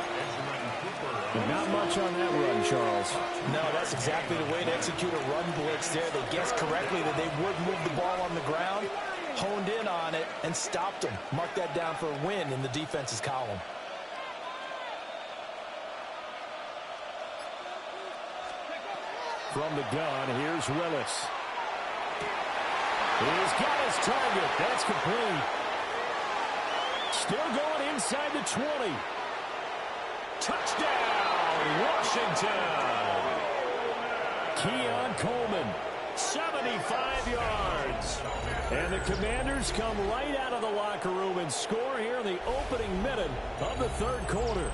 But not much on that run, Charles. No, that's exactly the way to execute a run blitz there. They guessed correctly that they would move the ball on the ground, honed in on it, and stopped them. Mark that down for a win in the defense's column. From the gun, here's Willis. He's got his target. That's complete. Still going inside the 20. Touchdown, Washington. Keon Coleman, 75 yards. And the Commanders come right out of the locker room and score here in the opening minute of the third quarter.